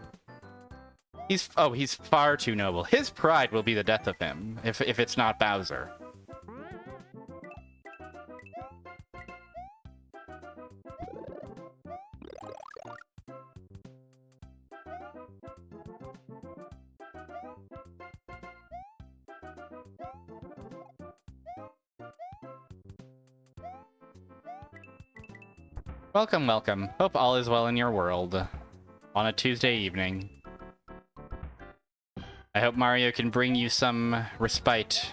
He's far too noble. His pride will be the death of him, if it's not Bowser. Welcome, welcome. Hope all is well in your world. On a Tuesday evening. I hope Mario can bring you some respite.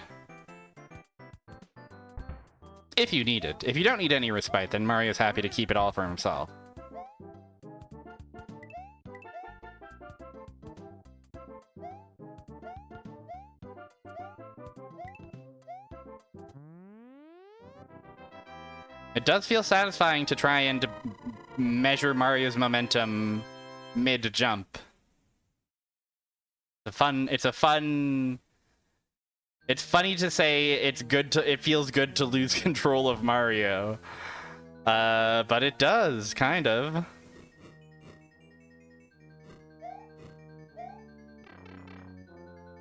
If you need it. If you don't need any respite, then Mario's happy to keep it all for himself. It does feel satisfying to try and measure Mario's momentum mid-jump. It's funny to say it feels good to lose control of Mario. But it does, kind of.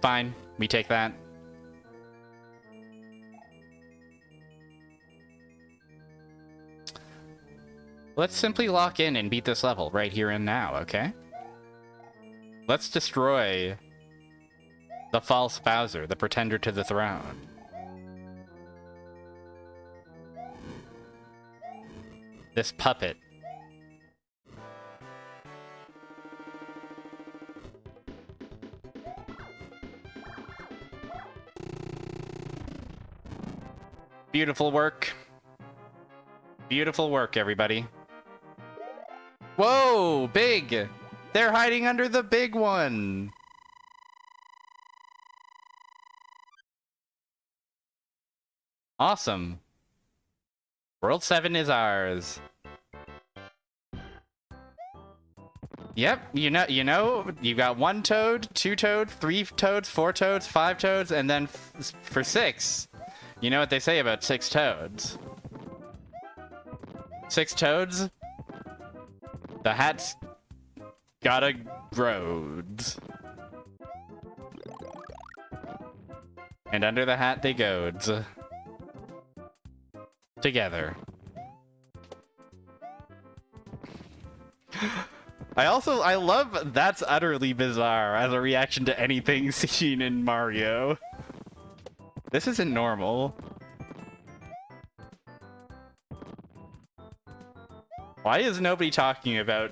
Fine, we take that. Let's simply lock in and beat this level right here and now, okay? Let's destroy the false Bowser, the pretender to the throne. This puppet. Beautiful work. Beautiful work, everybody. Whoa, big! They're hiding under the big one! Awesome. World 7 is ours. Yep, you know, you got 1 toad, 2 toads, 3 toads, 4 toads, 5 toads, and then for 6, you know what they say about 6 toads. 6 toads? The hat's gotta roads. And under the hat they goads. Together. I love "that's utterly bizarre" as a reaction to anything seen in Mario. This isn't normal. Why is nobody talking about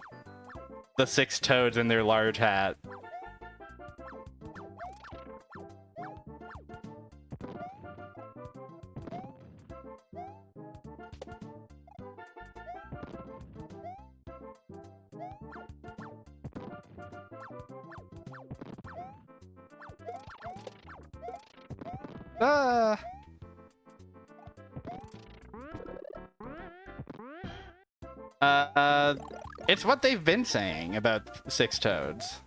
the 6 toads in their large hat? It's what they've been saying about 6 toads.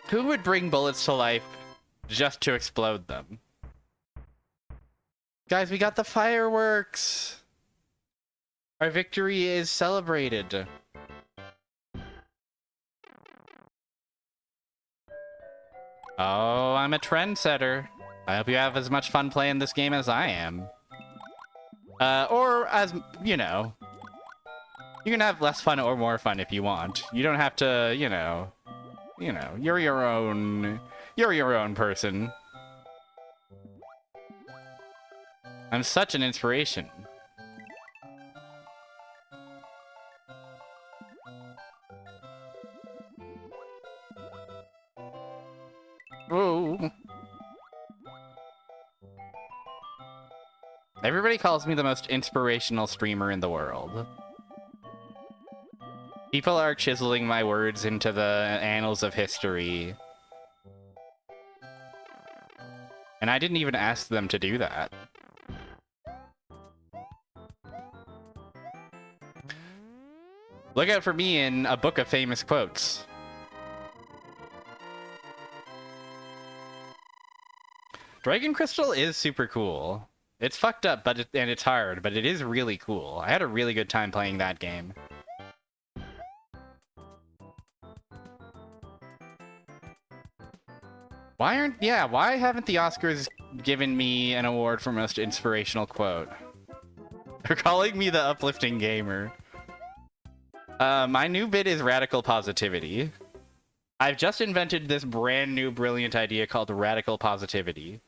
Who would bring bullets to life just to explode them? Guys, we got the fireworks! Our victory is celebrated. Oh, I'm a trendsetter. I hope you have as much fun playing this game as I am. Or as, you know, you can have less fun or more fun if you want. You don't have to, you know, you're your own person. I'm such an inspiration. Whoa. Everybody calls me the most inspirational streamer in the world. People are chiseling my words into the annals of history. And I didn't even ask them to do that. Look out for me in a book of famous quotes. Dragon Crystal is super cool. It's fucked up, and it's hard, but it is really cool. I had a really good time playing that game. Why haven't the Oscars given me an award for most inspirational quote? They're calling me the uplifting gamer. My new bit is radical positivity. I've just invented this brand new brilliant idea called radical positivity.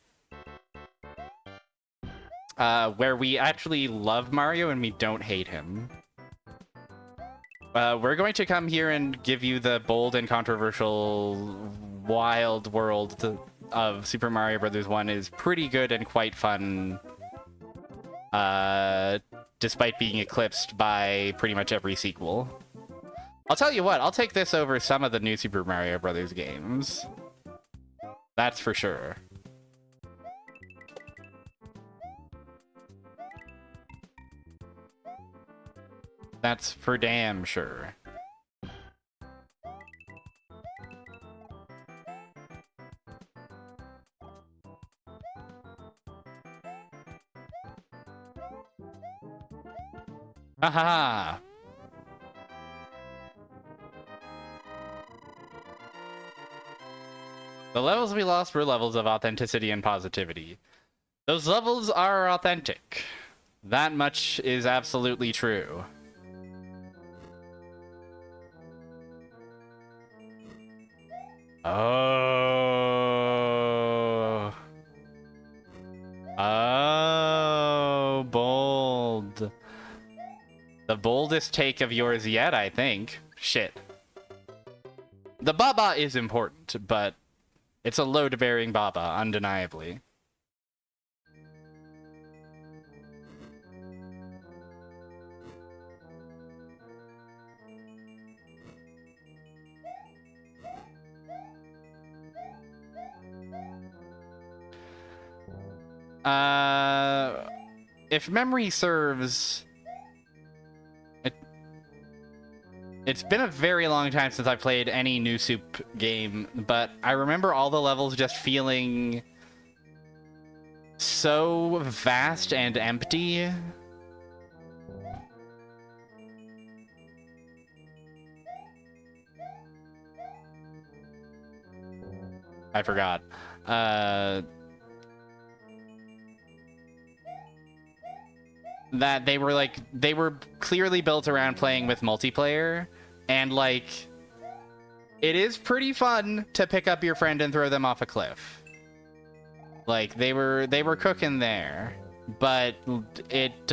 Where we actually love Mario and we don't hate him. We're going to come here and give you the bold and controversial wild world of Super Mario Bros. 1 is pretty good and quite fun. Despite being eclipsed by pretty much every sequel. I'll tell you what, I'll take this over some of the new Super Mario Bros. Games. That's for sure. That's for damn sure. Haha! The levels we lost were levels of authenticity and positivity. Those levels are authentic. That much is absolutely true. Oh. Oh, bold. The boldest take of yours yet, I think. Shit. The Baba is important, but it's a load-bearing Baba, undeniably. If memory serves, it's been a very long time since I played any new Soup game, but I remember all the levels just feeling so vast and empty. I forgot. That they were clearly built around playing with multiplayer, and like it is pretty fun to pick up your friend and throw them off a cliff. Like they were cooking there, but it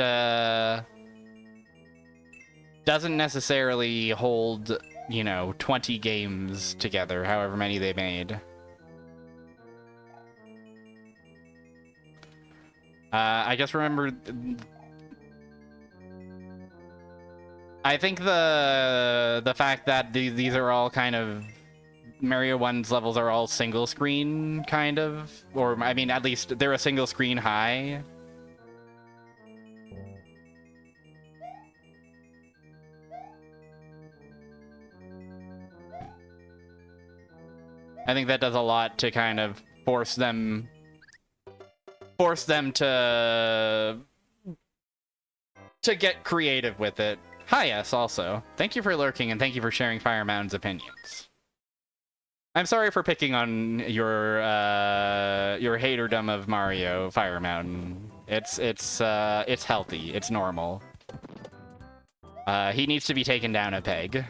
doesn't necessarily hold, you know, 20 games together, however many they made. I just remember, I think the fact that these are all kind of, Mario 1's levels are all single screen, kind of, or I mean, at least they're a single screen high. I think that does a lot to kind of force them to get creative with it. Hi, yes, also. Thank you for lurking, and thank you for sharing Fire Mountain's opinions. I'm sorry for picking on your haterdom of Mario, Fire Mountain. It's healthy. It's normal. He needs to be taken down a peg.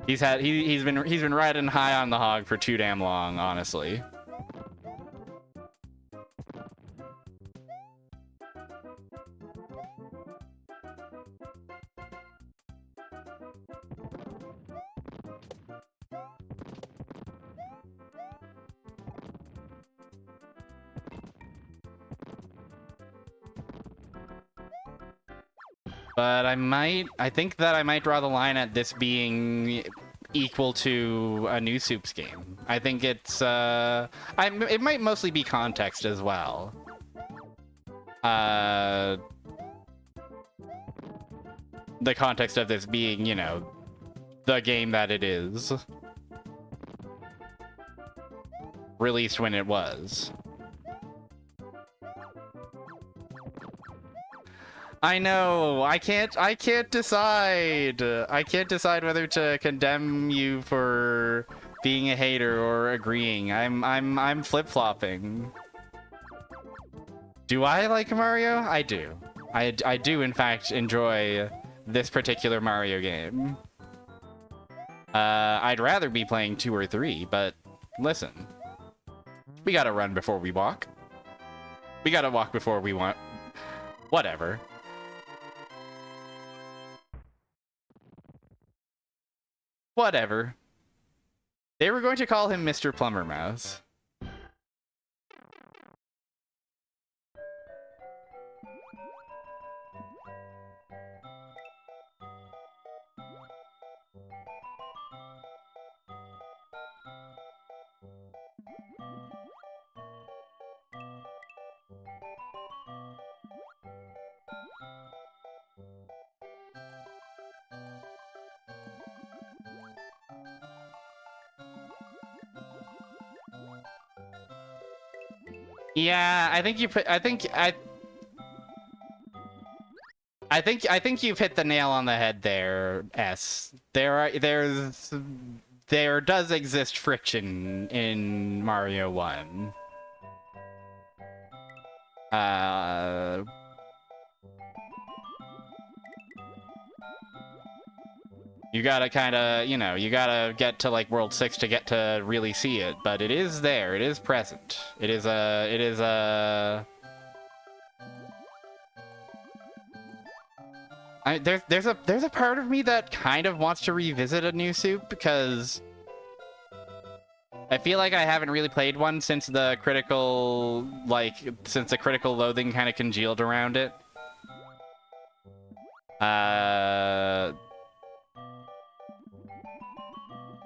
He's been riding high on the hog for too damn long, honestly. But I think that I might draw the line at this being equal to a New Soups game. I think it's, it might mostly be context as well. The context of this being, you know, the game that it is. Released when it was. I know. I can't decide. I can't decide whether to condemn you for being a hater or agreeing. I'm flip-flopping. Do I like Mario? I do. I do in fact enjoy this particular Mario game. I'd rather be playing 2 or 3, but listen. We gotta run before we walk. We gotta walk before we want. Whatever. Whatever. They were going to call him Mr. Plumber Mouse. Yeah, I think you've hit the nail on the head there, S. There does exist friction in Mario 1. You gotta kinda, you know, you gotta get to like World 6 to get to really see it, but it is there, it is present. There's a part of me that kind of wants to revisit a New Soup because I feel like I haven't really played one since the critical loathing kind of congealed around it.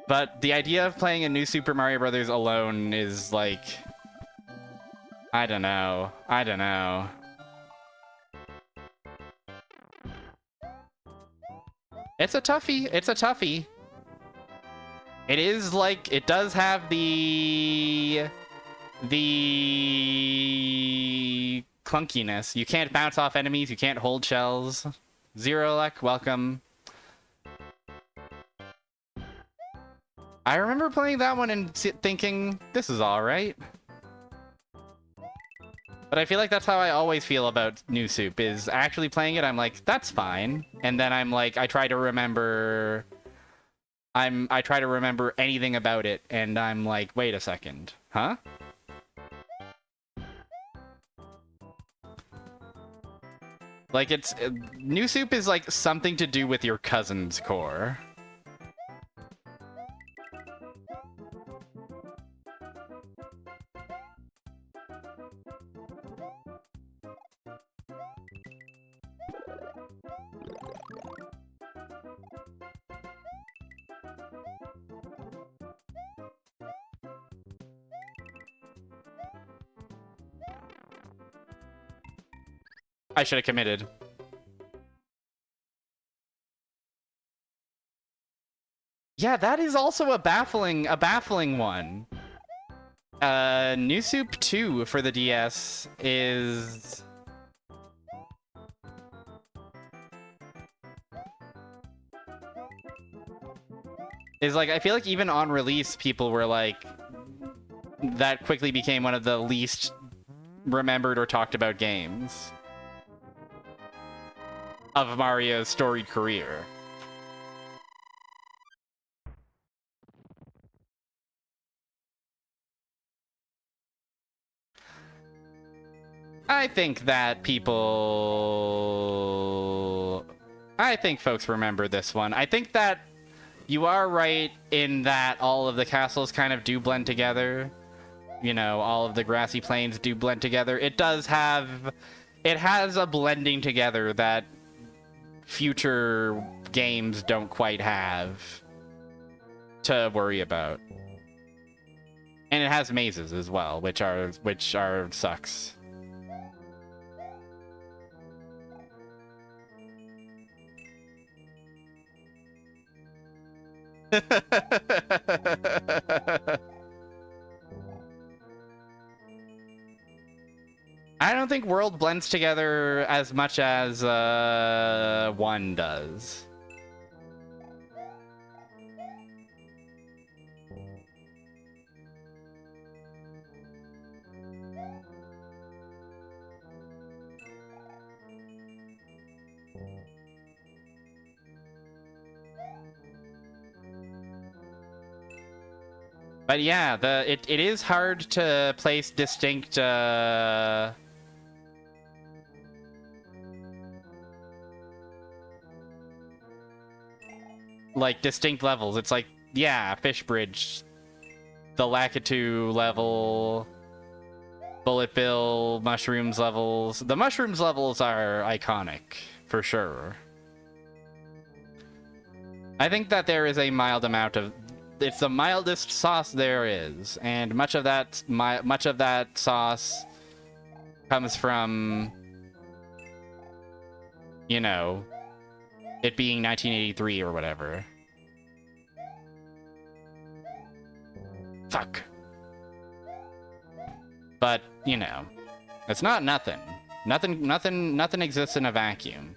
But the idea of playing a New Super Mario Bros. Alone is like, I don't know. It's a toughie. It is like, it does have the clunkiness. You can't bounce off enemies, you can't hold shells. Zero Luck, welcome. I remember playing that one and thinking, this is alright. But I feel like that's how I always feel about New Soup, is actually playing it, I'm like, that's fine. And then I'm like, I try to remember... I try to remember anything about it, and I'm like, wait a second. Huh? Like, it's... New Soup is like something to do with your cousin's core. I should have committed. Yeah, that is also a baffling one. New Soup 2 for the DS is... like, I feel like even on release, people were like... That quickly became one of the least remembered or talked about games of Mario's storied career. I think that people... I think folks remember this one. I think that you are right in that all of the castles kind of do blend together. You know, all of the grassy plains do blend together. It does have... It has a blending together that future games don't quite have to worry about. And it has mazes as well, which are sucks. I don't think World blends together as much as 1 does. But yeah, it is hard to place distinct like distinct levels. It's like, yeah, Fish Bridge, the Lakitu level, Bullet Bill, Mushrooms levels. The Mushrooms levels are iconic, for sure. I think that there is a mild amount of... It's the mildest sauce there is, and much of that sauce comes from, you know, it being 1983 or whatever. Fuck. But, you know, it's not nothing. Nothing exists in a vacuum.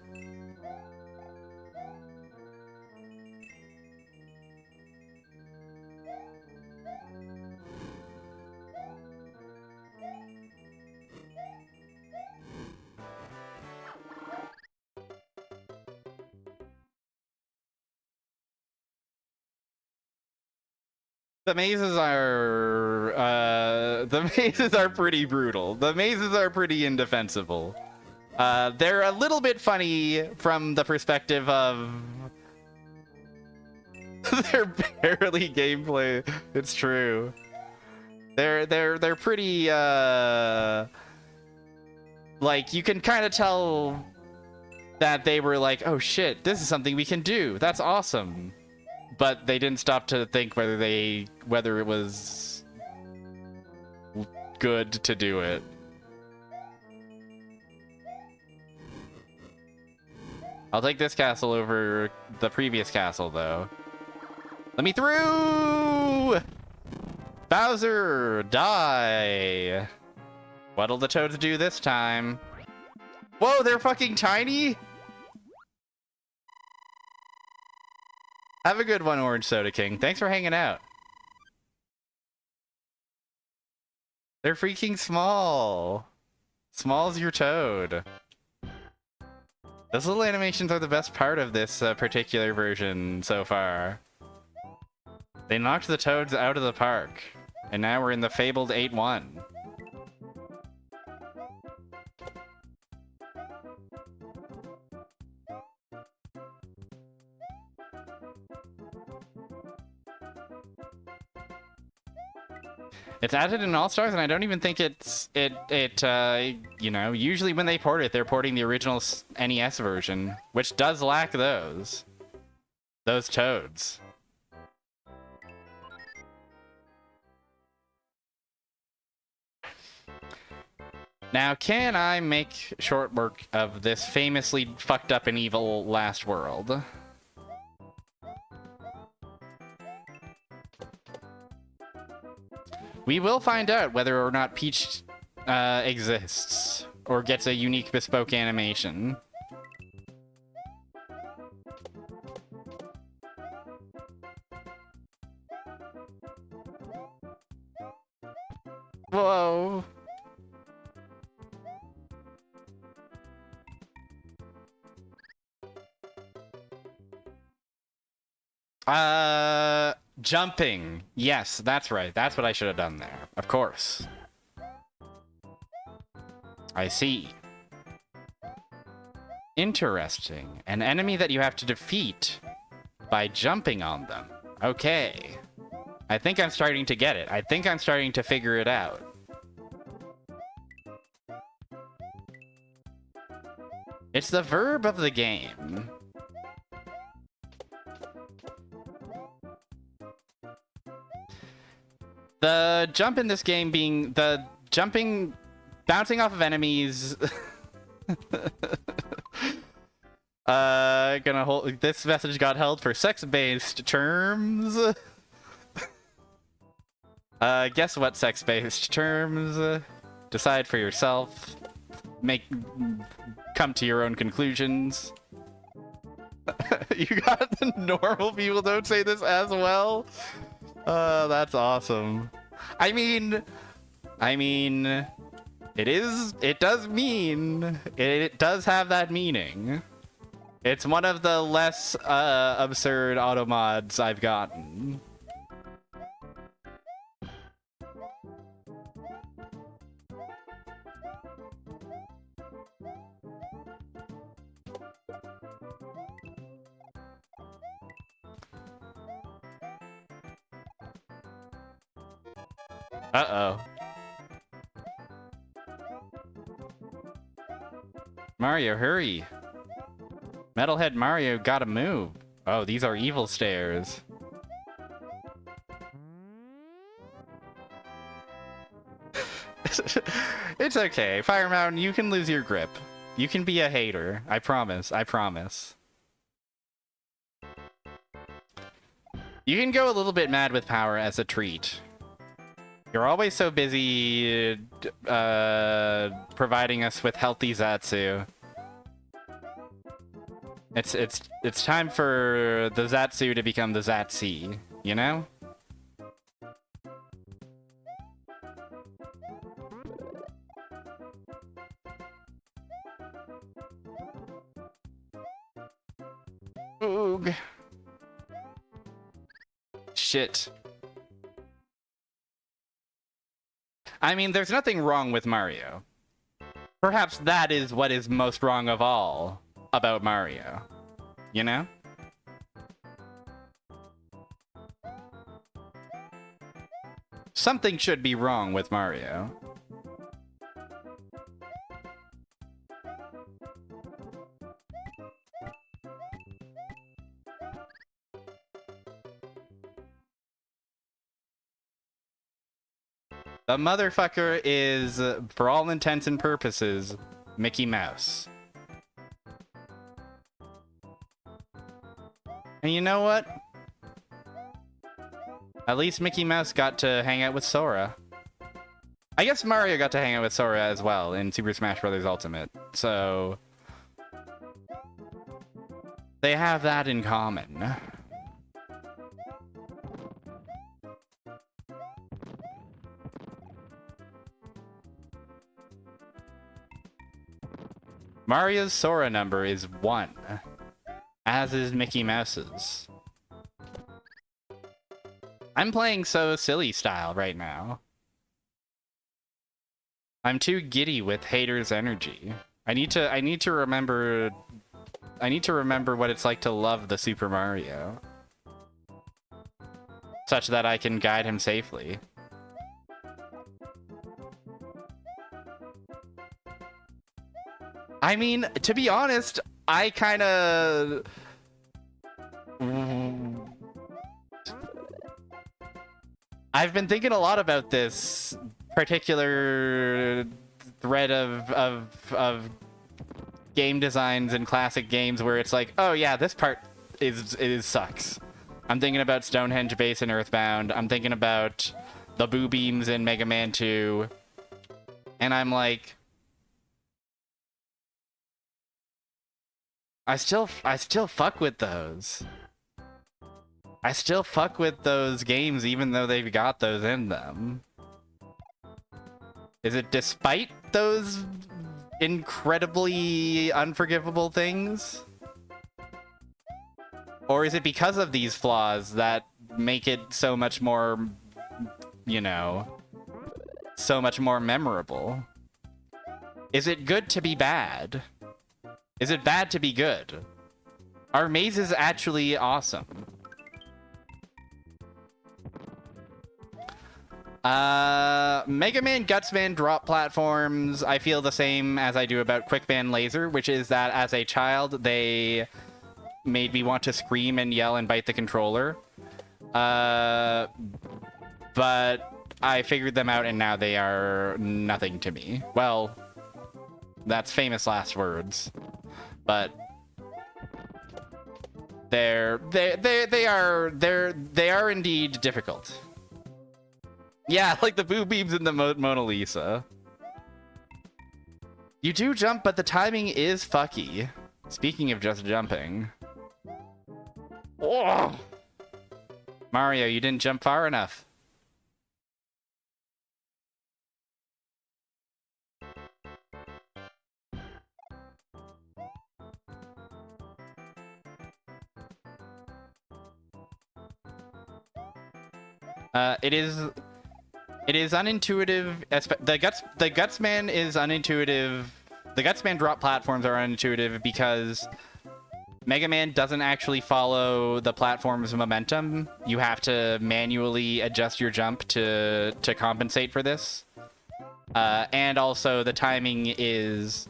The mazes are pretty brutal. The mazes are pretty indefensible. They're a little bit funny from the perspective of they're barely gameplay. It's true. They're pretty like, you can kind of tell that they were like, oh shit, this is something we can do. That's awesome. But they didn't stop to think whether it was good to do it. I'll take this castle over the previous castle, though. Let me through! Bowser, die! What'll the Toads do this time? Whoa, they're fucking tiny? Have a good one, Orange Soda King. Thanks for hanging out. They're freaking small. Small's your toad. Those little animations are the best part of this particular version so far. They knocked the toads out of the park, and now we're in the fabled 8-1. It's added in All-Stars, and I don't even think you know, usually when they port it, they're porting the original NES version, which does lack those toads. Now, can I make short work of this famously fucked up and evil last world? We will find out whether or not Peach exists or gets a unique bespoke animation. Whoa. Jumping. Yes, that's right. That's what I should have done there. Of course. I see. Interesting. An enemy that you have to defeat by jumping on them. Okay. I think I'm starting to get it. I think I'm starting to figure it out. It's the verb of the game. The jump in this game being the jumping, bouncing off of enemies. Gonna hold. This message got held for sex-based terms. Guess what sex-based terms? Decide for yourself. Come to your own conclusions. You got the normal people don't say this as well. That's awesome. I mean, it does mean, it does have that meaning. It's one of the less, absurd auto mods I've gotten. Uh-oh. Mario, hurry. Metalhead Mario gotta move. Oh, these are evil stairs. It's okay. Fire Mountain, you can lose your grip. You can be a hater. I promise. I promise. You can go a little bit mad with power as a treat. You're always so busy providing us with healthy Zatsu. It's time for the Zatsu to become the Zatsi, you know? Oog. Shit. I mean, there's nothing wrong with Mario. Perhaps that is what is most wrong of all about Mario. You know? Something should be wrong with Mario. The motherfucker is, for all intents and purposes, Mickey Mouse. And you know what? At least Mickey Mouse got to hang out with Sora. I guess Mario got to hang out with Sora as well in Super Smash Bros. Ultimate, so they have that in common. Mario's Sora number is 1, as is Mickey Mouse's. I'm playing so silly style right now. I'm too giddy with haters' energy. I need to remember what it's like to love the Super Mario, such that I can guide him safely. I mean, to be honest, I kind of... I've been thinking a lot about this particular thread of game designs and classic games where it's like, oh yeah, this part is sucks. I'm thinking about Stonehenge Base in Earthbound. I'm thinking about the Boo Beams in Mega Man 2. And I'm like, I still fuck with those. I still fuck with those games even though they've got those in them. Is it despite those incredibly unforgivable things? Or is it because of these flaws that make it so much more, you know, so much more memorable? Is it good to be bad? Is it bad to be good? Are mazes actually awesome? Mega Man, Gutsman drop platforms, I feel the same as I do about Quickman Laser, which is that as a child, they made me want to scream and yell and bite the controller. But I figured them out and now they are nothing to me. Well, that's famous last words. But they are indeed difficult. Yeah, like the Boo Beams in the Mona Lisa. You do jump, but the timing is fucky. Speaking of just jumping. Oh! Mario, you didn't jump far enough. It is unintuitive. The Gutsman is unintuitive. The Gutsman drop platforms are unintuitive because Mega Man doesn't actually follow the platform's momentum. You have to manually adjust your jump to compensate for this. And also the timing is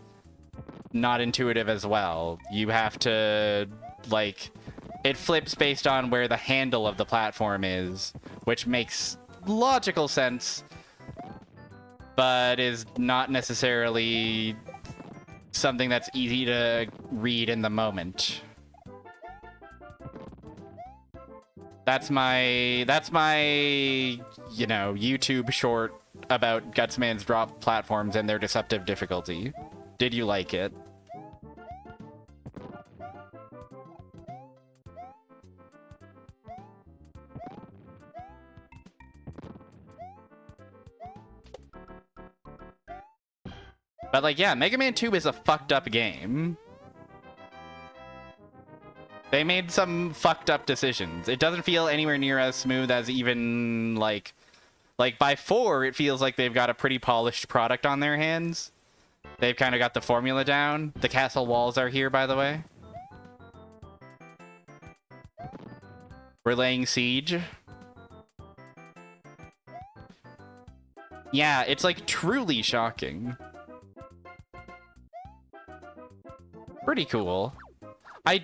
not intuitive as well. You have to, like, it flips based on where the handle of the platform is, which makes logical sense, but is not necessarily something that's easy to read in the moment. That's my, you know, YouTube short about Gutsman's drop platforms and their deceptive difficulty. Did you like it? But, like, yeah, Mega Man 2 is a fucked up game. They made some fucked up decisions. It doesn't feel anywhere near as smooth as even, like by 4, it feels like they've got a pretty polished product on their hands. They've kind of got the formula down. The castle walls are here, by the way. We're laying siege. Yeah, it's, like, truly shocking. Pretty cool. I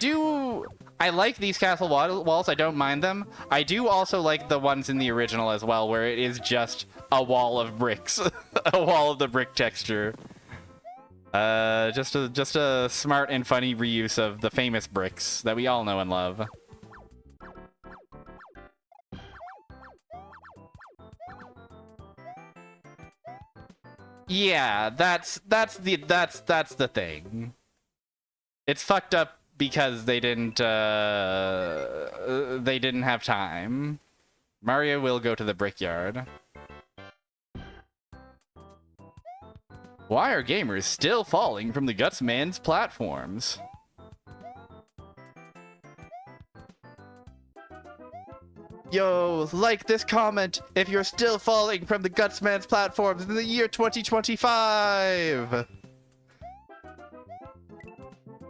like these castle walls. I don't mind them. I do also like the ones in the original as well, where it is just a wall of bricks. A wall of the brick texture. Just a smart and funny reuse of the famous bricks that we all know and love. Yeah, that's the thing. It's fucked up because they didn't have time. Mario will go to the brickyard. Why are gamers still falling from the Gutsman's platforms? Yo, like this comment if you're still falling from the Gutsman's platforms in the year 2025!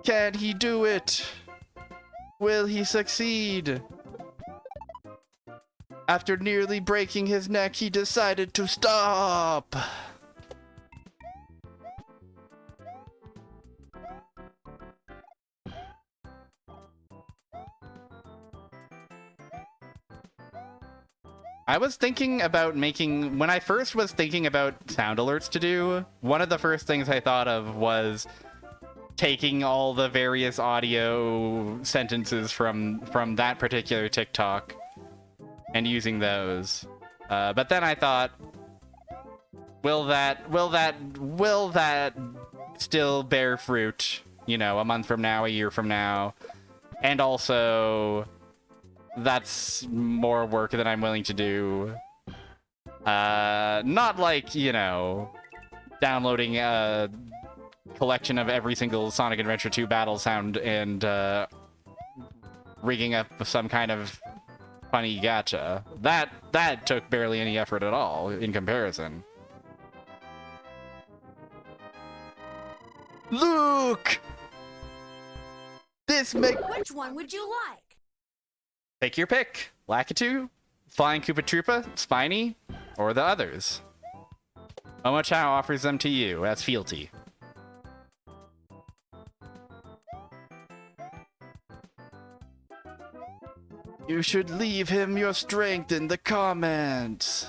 Can he do it? Will he succeed? After nearly breaking his neck, he decided to stop! I was thinking about making, when I first was thinking about sound alerts to do, one of the first things I thought of was taking all the various audio sentences from that particular TikTok and using those. But then I thought, will that still bear fruit, you know, a month from now, a year from now? And also, that's more work than I'm willing to do. Not like, you know, downloading a collection of every single Sonic Adventure 2 battle sound and rigging up some kind of funny gacha. That took barely any effort at all in comparison. Look! Which one would you like? Take your pick. Lakitu, Flying Koopa Troopa, Spiny, or the others. Omochao offers them to you as fealty. You should leave him your strength in the comments.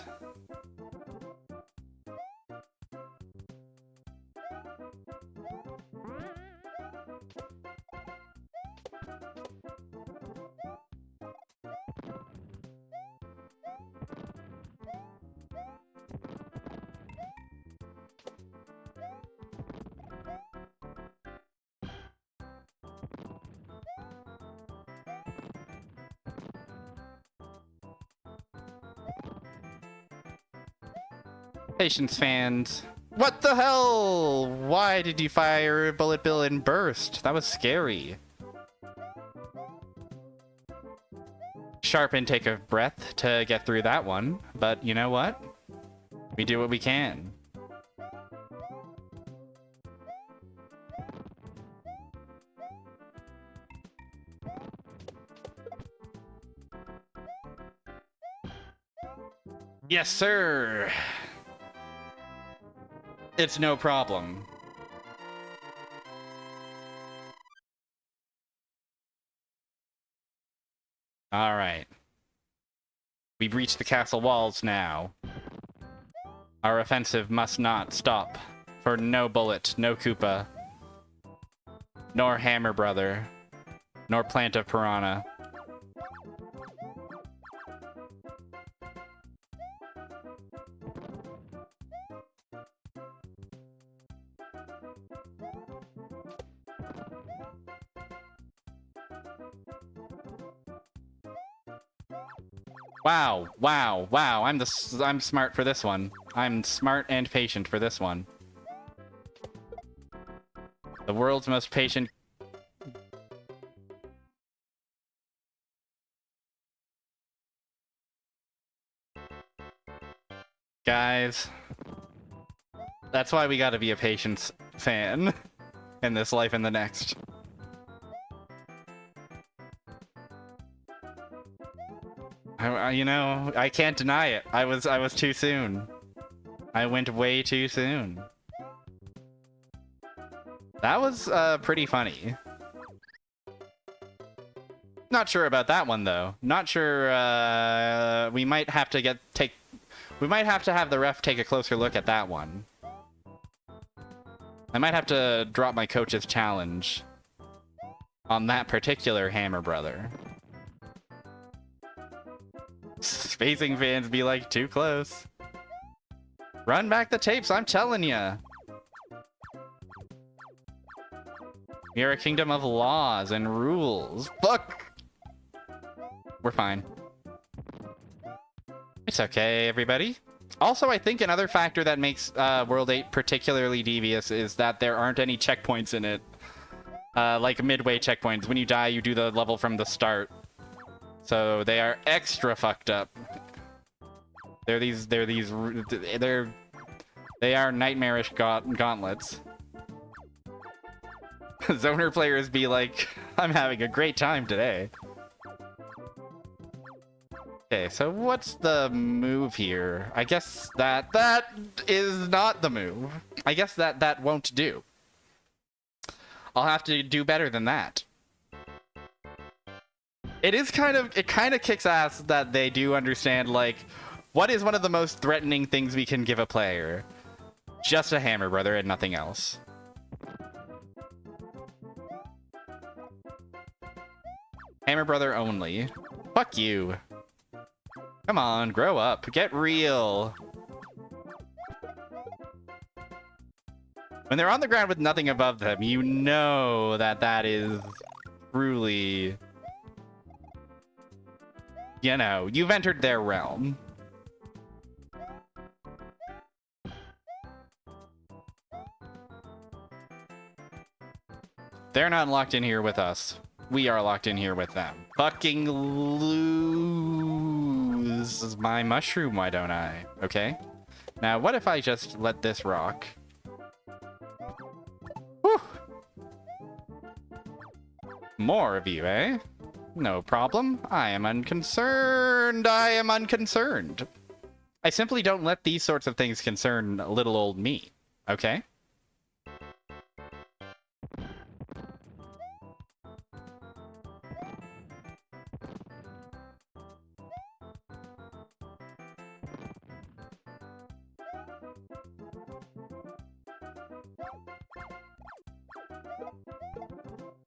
Patience fans. What the hell? Why did you fire Bullet Bill in burst? That was scary. Sharp intake of breath to get through that one, but you know what? We do what we can. Yes, sir. It's no problem. All right. We breach the castle walls now. Our offensive must not stop. For no Bullet, no Koopa, nor Hammer Brother, nor Plant of Piranha. Wow, wow, wow. I'm smart for this one. I'm smart and patient for this one. The world's most patient. Guys, that's why we gotta be a Patience fan in this life and the next. You know, I can't deny it. I was too soon. I went way too soon. That was pretty funny. Not sure about that one though. Not sure. We might have to we might have to have the ref take a closer look at that one. I might have to drop my coach's challenge on that particular Hammer Brother. Spacing fans be like, too close. Run back the tapes, I'm telling ya. We are a kingdom of laws and rules. Fuck! We're fine. It's okay, everybody. Also, I think another factor that makes World 8 particularly devious is that there aren't any checkpoints in it. Like midway checkpoints. When you die, you do the level from the start. So they are extra fucked up. They are nightmarish gauntlets. Zoner players be like, I'm having a great time today. Okay, so what's the move here? I guess that is not the move. I guess that won't do. I'll have to do better than that. It kind of kicks ass that they do understand, like, what is one of the most threatening things we can give a player? Just a hammer, brother, and nothing else. Hammer brother only. Fuck you. Come on, grow up. Get real. When they're on the ground with nothing above them, you know that is truly... You know, you've entered their realm. They're not locked in here with us. We are locked in here with them. Fucking lose my mushroom, why don't I? Okay. Now, what if I just let this rock? Whew. More of you, eh? No problem. I am unconcerned. I am unconcerned. I simply don't let these sorts of things concern little old me. Okay?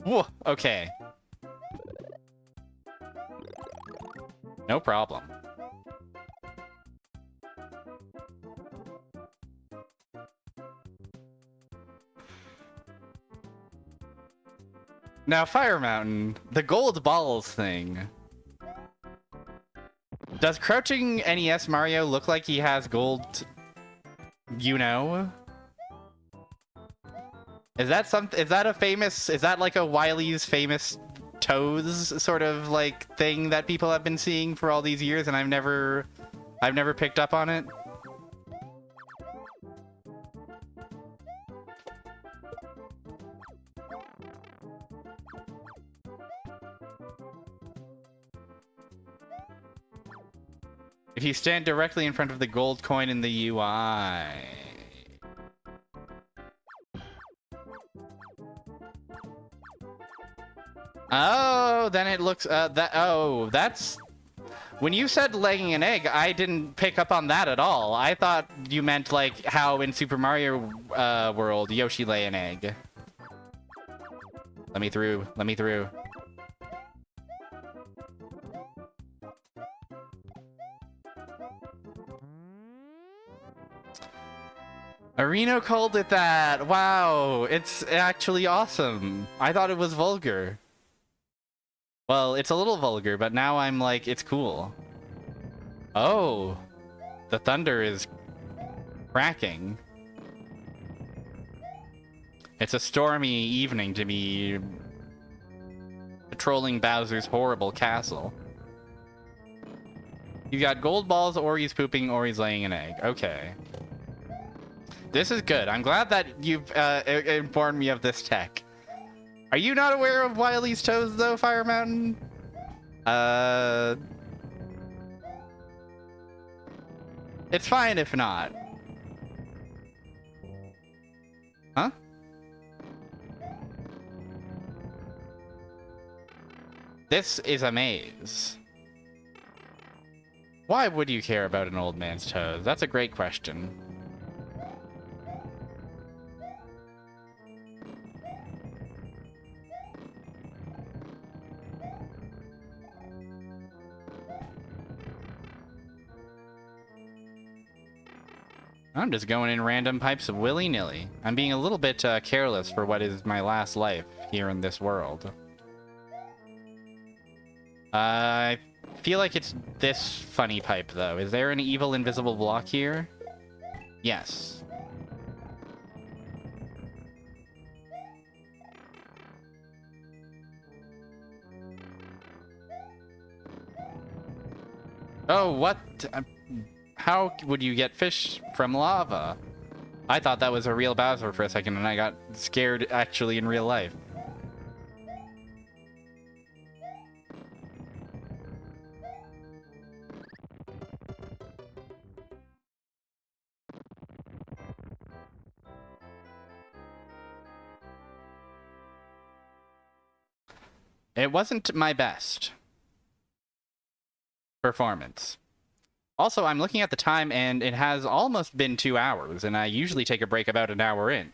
Whoa, okay. No problem. Now, Fire Mountain, the gold balls thing. Does crouching NES Mario look like he has gold, you know? Is that like a Wily's famous Toes sort of like thing that people have been seeing for all these years and I've never picked up on it? If you stand directly in front of the gold coin in the UI. Oh, then it looks, that's... When you said laying an egg, I didn't pick up on that at all. I thought you meant, like, how in Super Mario World, Yoshi lay an egg. Let me through. Let me through. Areno called it that. Wow, it's actually awesome. I thought it was vulgar. Well, it's a little vulgar, but now I'm like, it's cool. Oh, the thunder is cracking. It's a stormy evening to be patrolling Bowser's horrible castle. You got gold balls, or he's pooping, or he's laying an egg. Okay. This is good. I'm glad that you've informed me of this tech. Are you not aware of Wily's Toes, though, Fire Mountain? It's fine if not. Huh? This is a maze. Why would you care about an old man's toes? That's a great question. I'm just going in random pipes willy-nilly. I'm being a little bit careless for what is my last life here in this world. I feel like it's this funny pipe, though. Is there an evil invisible block here? Yes. Oh, what? How would you get fish from lava? I thought that was a real Bowser for a second, and I got scared actually in real life. It wasn't my best performance. Also, I'm looking at the time, and it has almost been 2 hours, and I usually take a break about an hour in.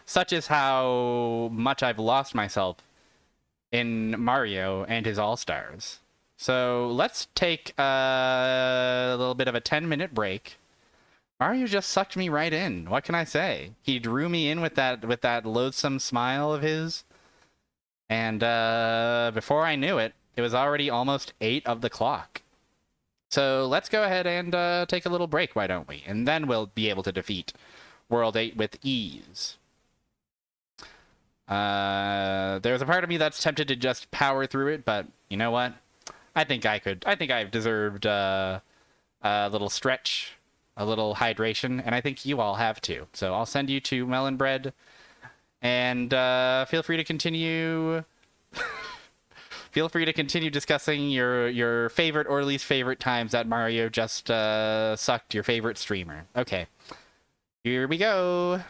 Such is how much I've lost myself in Mario and his All-Stars. So let's take a little bit of a 10-minute break. Mario just sucked me right in. What can I say? He drew me in with that loathsome smile of his. And before I knew it, it was already almost 8 of the clock. So let's go ahead and take a little break, why don't we? And then we'll be able to defeat World 8 with ease. There's a part of me that's tempted to just power through it, but you know what? I think I could. I think I've deserved a little stretch, a little hydration, and I think you all have too. So I'll send you to Melon Bread, and feel free to continue... Feel free to continue discussing your favorite or least favorite times that Mario just sucked your favorite streamer. Okay. Here we go.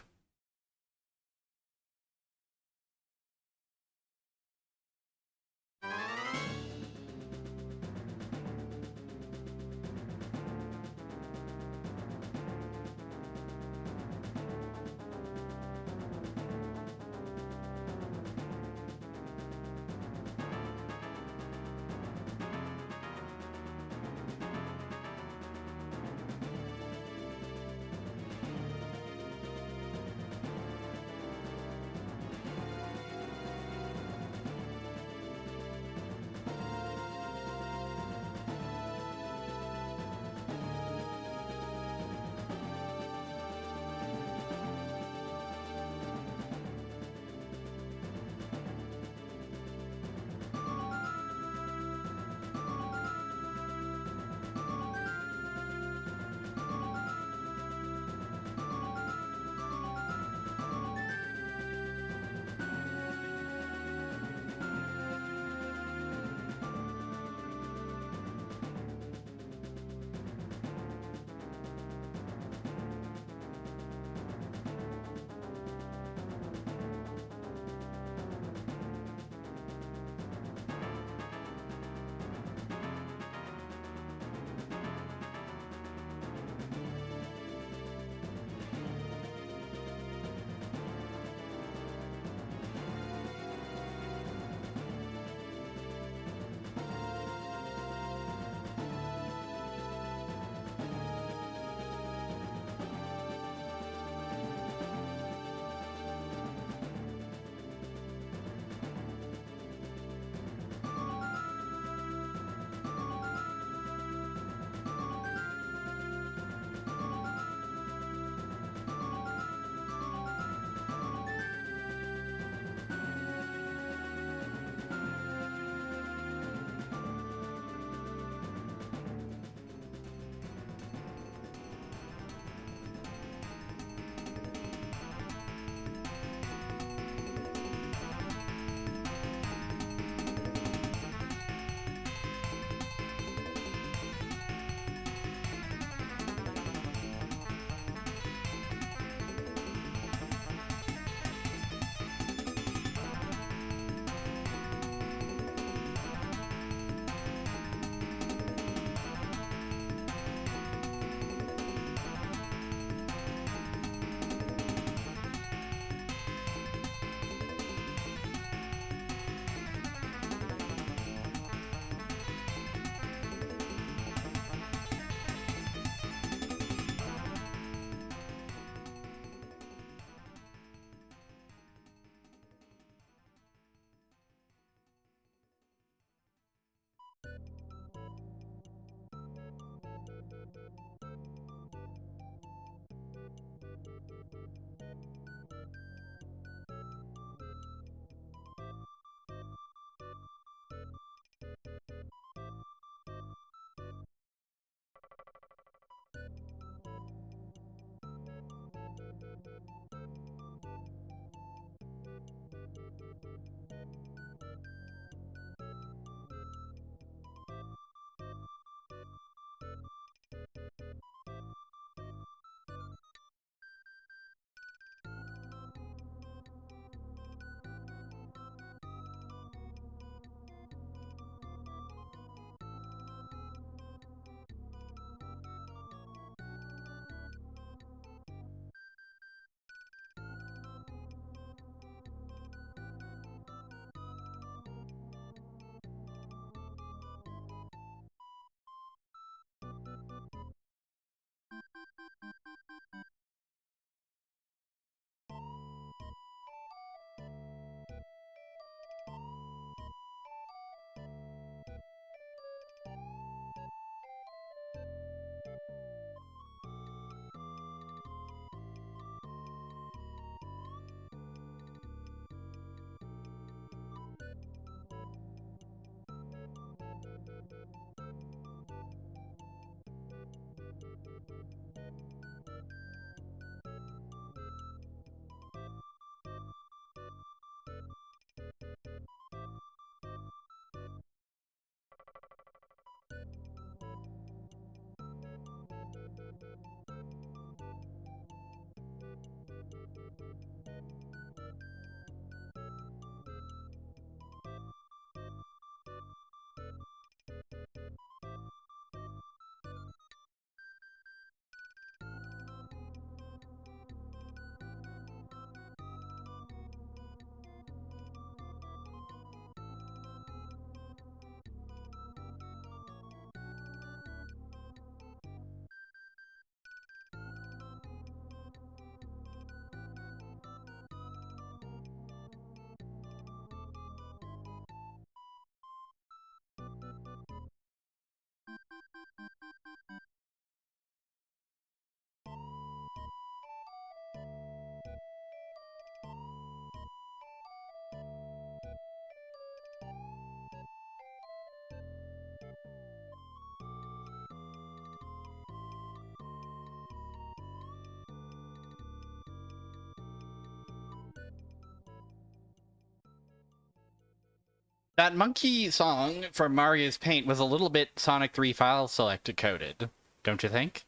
That monkey song for Mario's Paint was a little bit Sonic 3 file select coded, don't you think?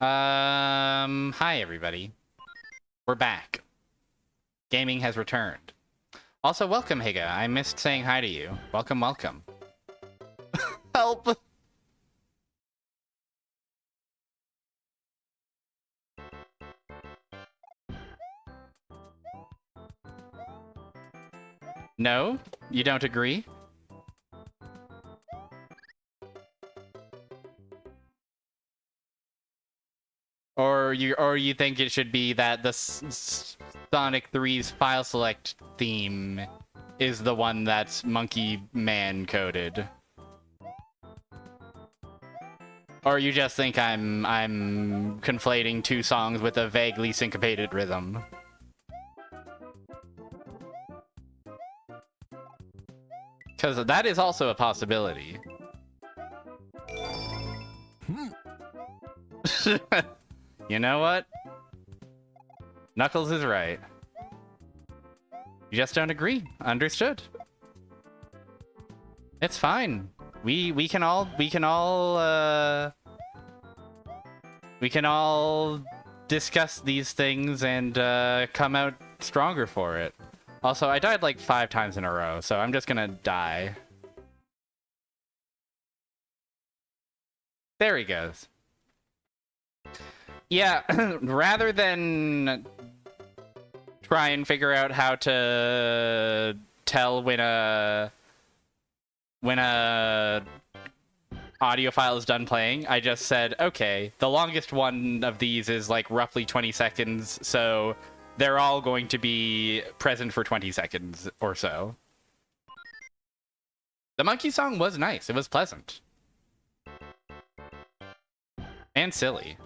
Hi everybody. We're back. Gaming has returned. Also, welcome, Higa. I missed saying hi to you. Welcome, welcome. Help! No? You don't agree? Or you think it should be that the Sonic 3's file select theme is the one that's Monkey Man coded? Or you just think I'm conflating two songs with a vaguely syncopated rhythm? Because that is also a possibility. You know what? Knuckles is right. You just don't agree. Understood. It's fine. We can all discuss these things and come out stronger for it. Also, I died like 5 times in a row, so I'm just gonna die. There he goes. Yeah, rather than try and figure out how to tell when a audio file is done playing, I just said, okay, the longest one of these is like roughly 20 seconds, so they're all going to be present for 20 seconds or so. The monkey song was nice. It was pleasant. And silly.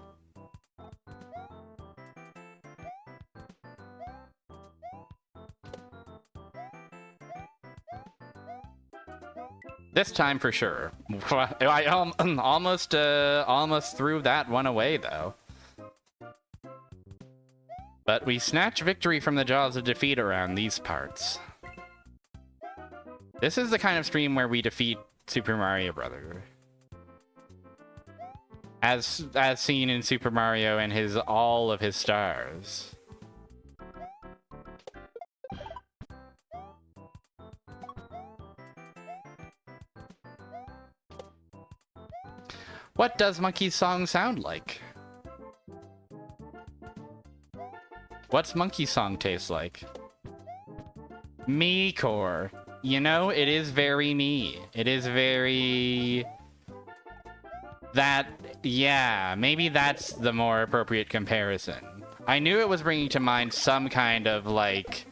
This time for sure. I almost threw that one away, though. But we snatch victory from the jaws of defeat around these parts. This is the kind of stream where we defeat Super Mario Brother. As seen in Super Mario and all of his stars. What does Monkey's song sound like? What's Monkey's song taste like? Me-core. You know, it is very me. It is very... That... Yeah, maybe that's the more appropriate comparison. I knew it was bringing to mind some kind of, like...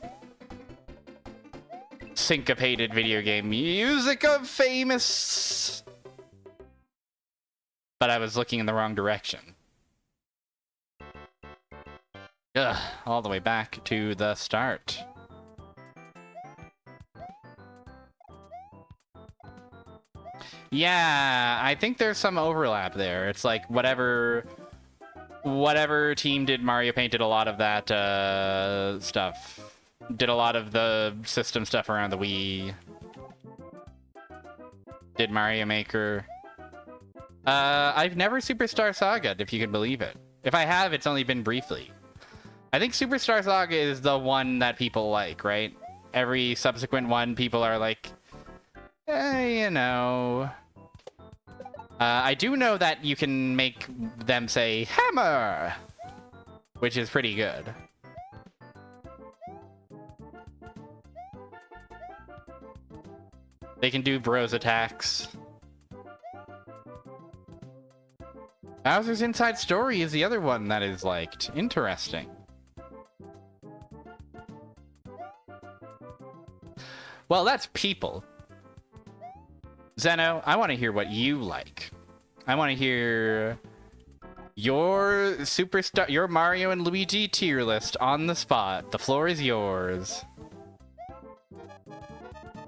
syncopated video game music of famous... But I was looking in the wrong direction. Ugh, all the way back to the start. Yeah, I think there's some overlap there. It's like whatever team did Mario Paint did a lot of that stuff. Did a lot of the system stuff around the Wii. Did Mario Maker. I've never Superstar Saga, if you can believe it. If I have, it's only been briefly. I think Superstar Saga is the one that people like, right? Every subsequent one, people are like, you know. I do know that you can make them say, hammer! Which is pretty good. They can do bros attacks. Bowser's Inside Story is the other one that is liked. Interesting. Well, that's people. Zeno, I want to hear what you like. I want to hear your your Mario and Luigi tier list on the spot. The floor is yours.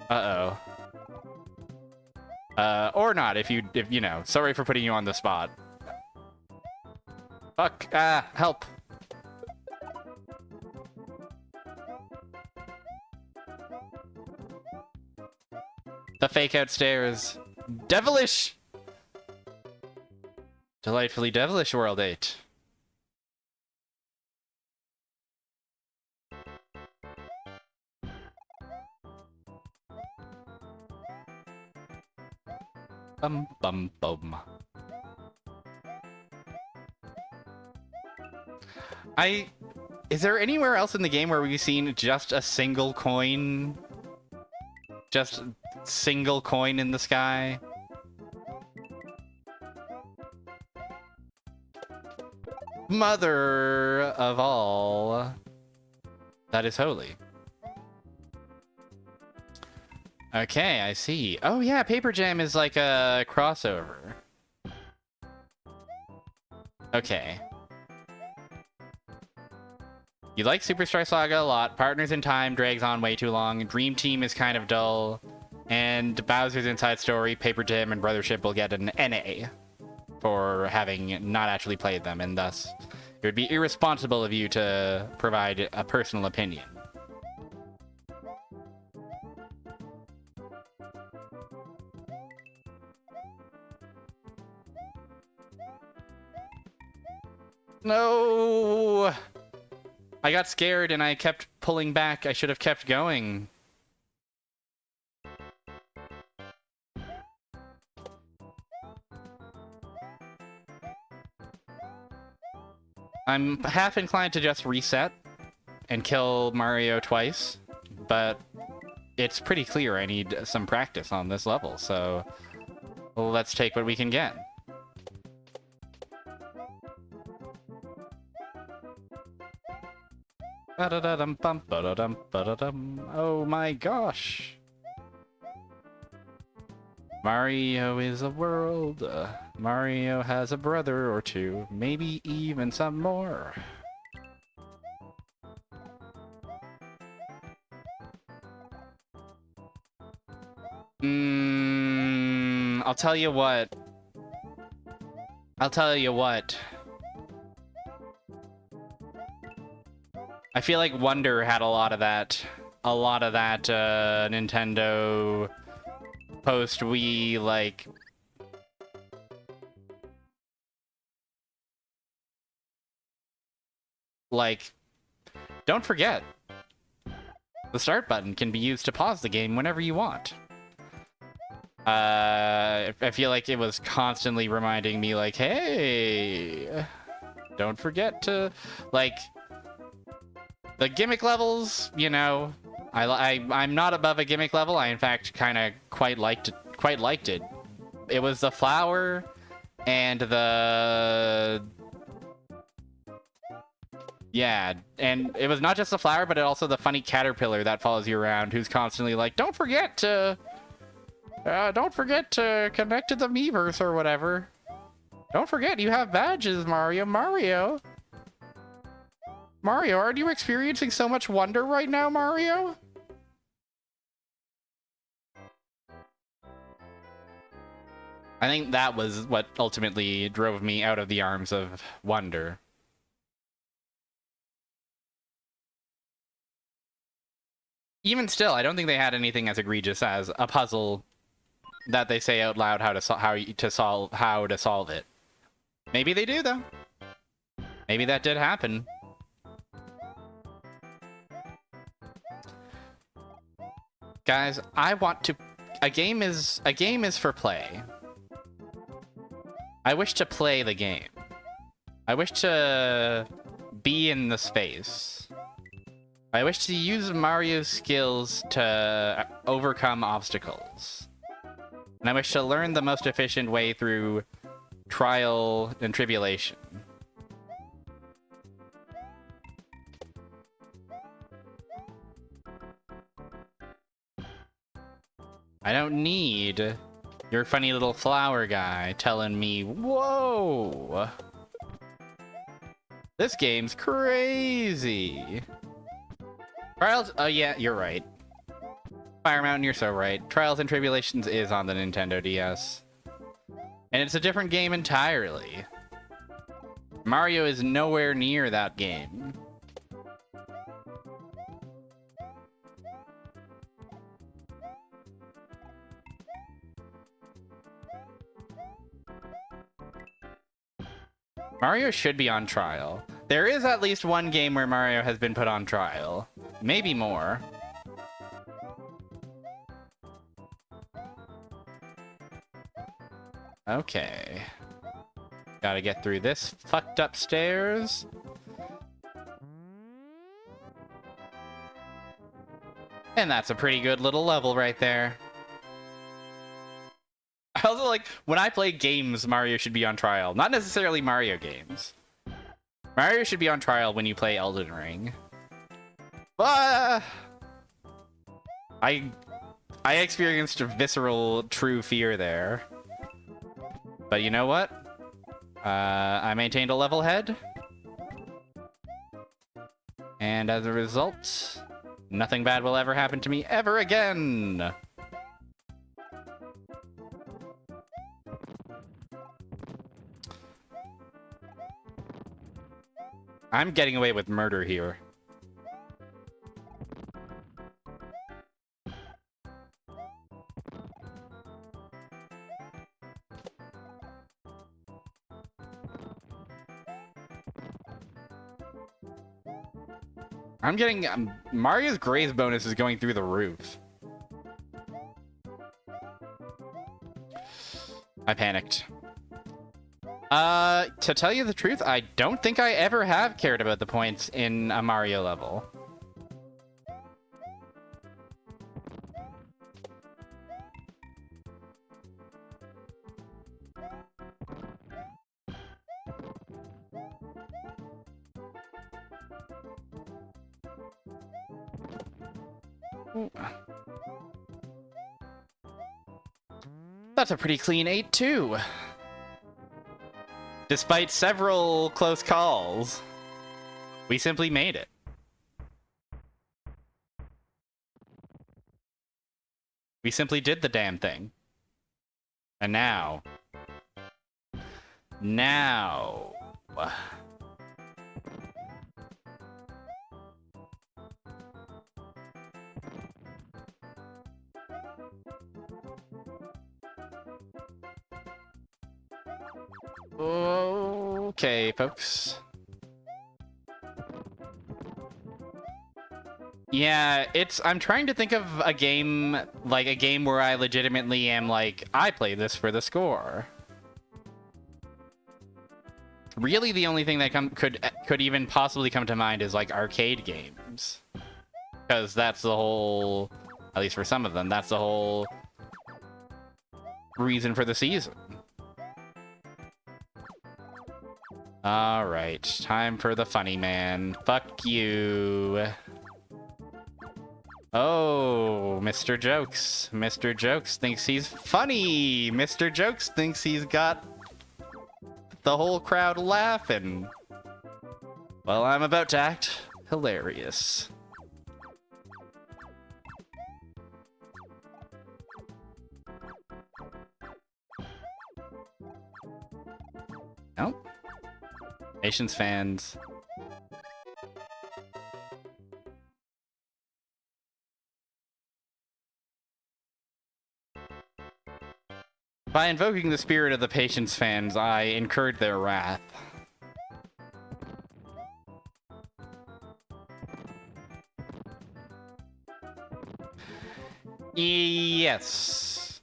Uh-oh. Or not, if you know. Sorry for putting you on the spot. Fuck, help. The fake out stairs. Devilish! Delightfully devilish, World 8. Bum bum bum. Is there anywhere else in the game where we've seen just a single coin? Just single coin in the sky? Mother of all that is holy. Okay, I see. Oh yeah, Paper Jam is like a crossover. Okay. You like Super Star Saga a lot. Partners in Time drags on way too long. Dream Team is kind of dull. And Bowser's Inside Story, Paper Jam, and Brothership will get an NA for having not actually played them, and thus it would be irresponsible of you to provide a personal opinion. No! I got scared and I kept pulling back. I should have kept going. I'm half inclined to just reset and kill Mario twice, but it's pretty clear I need some practice on this level, so let's take what we can get. Oh my gosh. Mario is a world. Mario has a brother or two, maybe even some more. I'll tell you what. I feel like Wonder had a lot of that Nintendo post Wii, like, don't forget, the start button can be used to pause the game whenever you want. I feel like it was constantly reminding me, like, hey, don't forget to, like, the gimmick levels, you know, I'm not above a gimmick level. I, in fact, kind of quite liked it. It was the flower and the... Yeah, and it was not just the flower, but also the funny caterpillar that follows you around, who's constantly like, don't forget to connect to the Miiverse or whatever. Don't forget, you have badges, Mario. Mario, aren't you experiencing so much wonder right now, Mario? I think that was what ultimately drove me out of the arms of Wonder. Even still, I don't think they had anything as egregious as a puzzle that they say out loud how to solve it. Maybe they do, though. Maybe that did happen. Guys, I want to... A game is for play. I wish to play the game. I wish to be in the space. I wish to use Mario's skills to overcome obstacles. And I wish to learn the most efficient way through trial and tribulation. I don't need your funny little flower guy telling me, whoa, this game's crazy. Trials, oh yeah, you're right. Fire Mountain, you're so right. Trials and Tribulations is on the Nintendo DS. And it's a different game entirely. Mario is nowhere near that game. Mario should be on trial. There is at least one game where Mario has been put on trial. Maybe more. Okay. Gotta get through this fucked up stairs. And that's a pretty good little level right there. I also like, when I play games, Mario should be on trial. Not necessarily Mario games. Mario should be on trial when you play Elden Ring. I experienced a visceral, true fear there. But you know what? I maintained a level head. And as a result, nothing bad will ever happen to me ever again. I'm getting away with murder here. I'm getting... Mario's Graze bonus is going through the roof. I panicked. To tell you the truth, I don't think I ever have cared about the points in a Mario level. That's a pretty clean 8 too. Despite several close calls, we simply made it. We simply did the damn thing. And now... Okay, folks. Yeah, I'm trying to think of a game, like a game where I legitimately am like, I play this for the score. Really, the only thing that could even possibly come to mind is like arcade games. Because that's the whole, at least for some of them, that's the whole reason for the season. Alright, time for the funny man. Fuck you. Oh, Mr. Jokes. Mr. Jokes thinks he's funny. Mr. Jokes thinks he's got the whole crowd laughing. Well, I'm about to act hilarious. Nope. Patience fans. By invoking the spirit of the Patience fans, I incurred their wrath. Yes.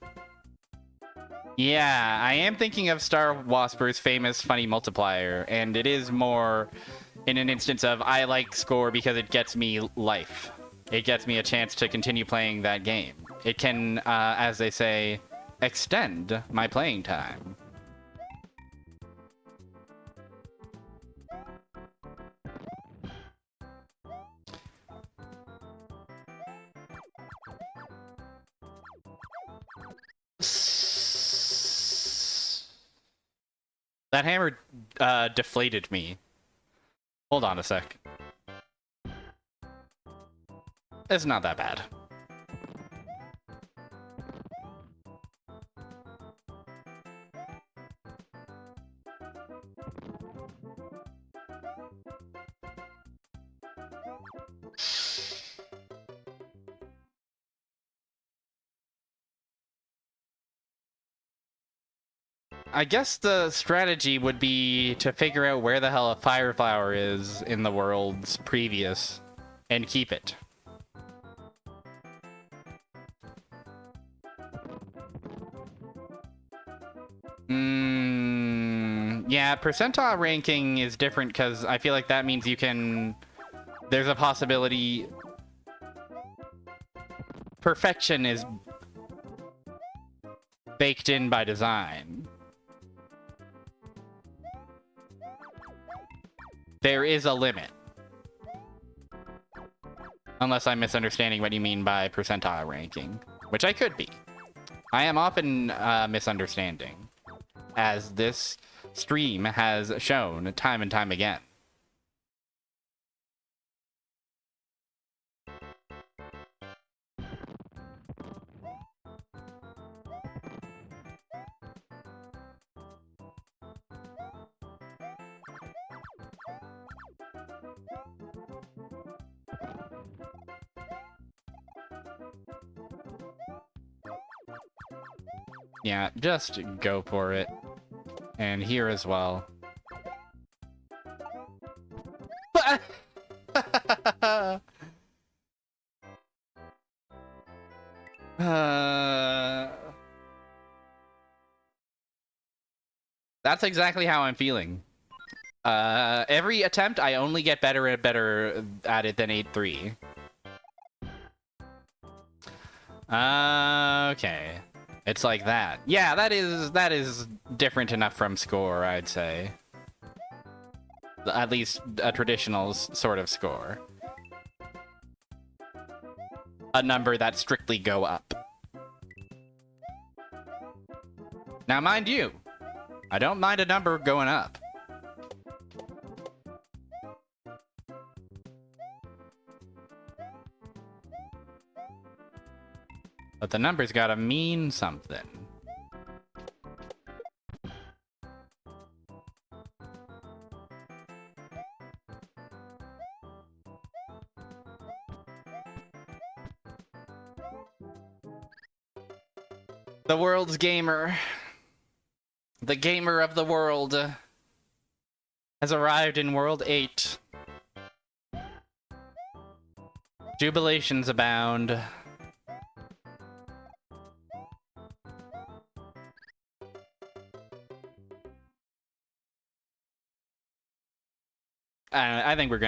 Yeah, I am thinking of Star Wasper's famous funny multiplier, and it is more in an instance of I like score because it gets me life. It gets me a chance to continue playing that game. It can, as they say, extend my playing time. That hammer deflated me. Hold on a sec. It's not that bad. I guess the strategy would be to figure out where the hell a fire flower is in the worlds previous and keep it. Yeah, percentile ranking is different because I feel like that means you can... There's a possibility... Perfection is baked in by design. There is a limit. Unless I'm misunderstanding what you mean by percentile ranking, which I could be. I am often misunderstanding, as this stream has shown time and time again. Yeah, just go for it. And here as well. That's exactly how I'm feeling. Every attempt, I only get better and better at it than 8-3. Okay. It's like that. Yeah, that is different enough from score, I'd say. At least a traditional sort of score. A number that strictly go up. Now, mind you, I don't mind a number going up. But the number's gotta mean something. The world's gamer. The gamer of the world has arrived in World 8. Jubilations abound. I think we're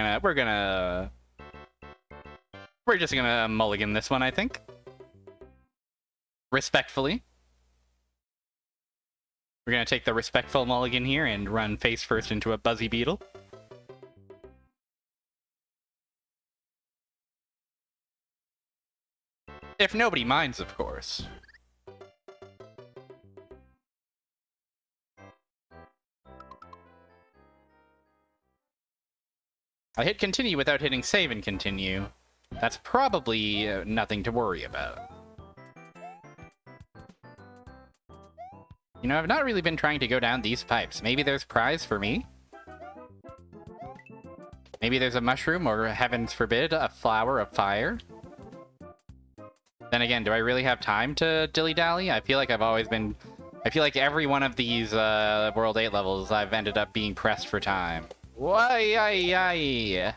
just gonna mulligan this one, I think. Respectfully. We're gonna take the respectful mulligan here and run face first into a Buzzy Beetle. If nobody minds, of course. I hit continue without hitting save and continue. That's probably nothing to worry about. You know, I've not really been trying to go down these pipes. Maybe there's prize for me? Maybe there's a mushroom, or heavens forbid, a flower of fire? Then again, do I really have time to dilly-dally? I feel like I've always been... I feel like every one of these World 8 levels, I've ended up being pressed for time. Why, ay.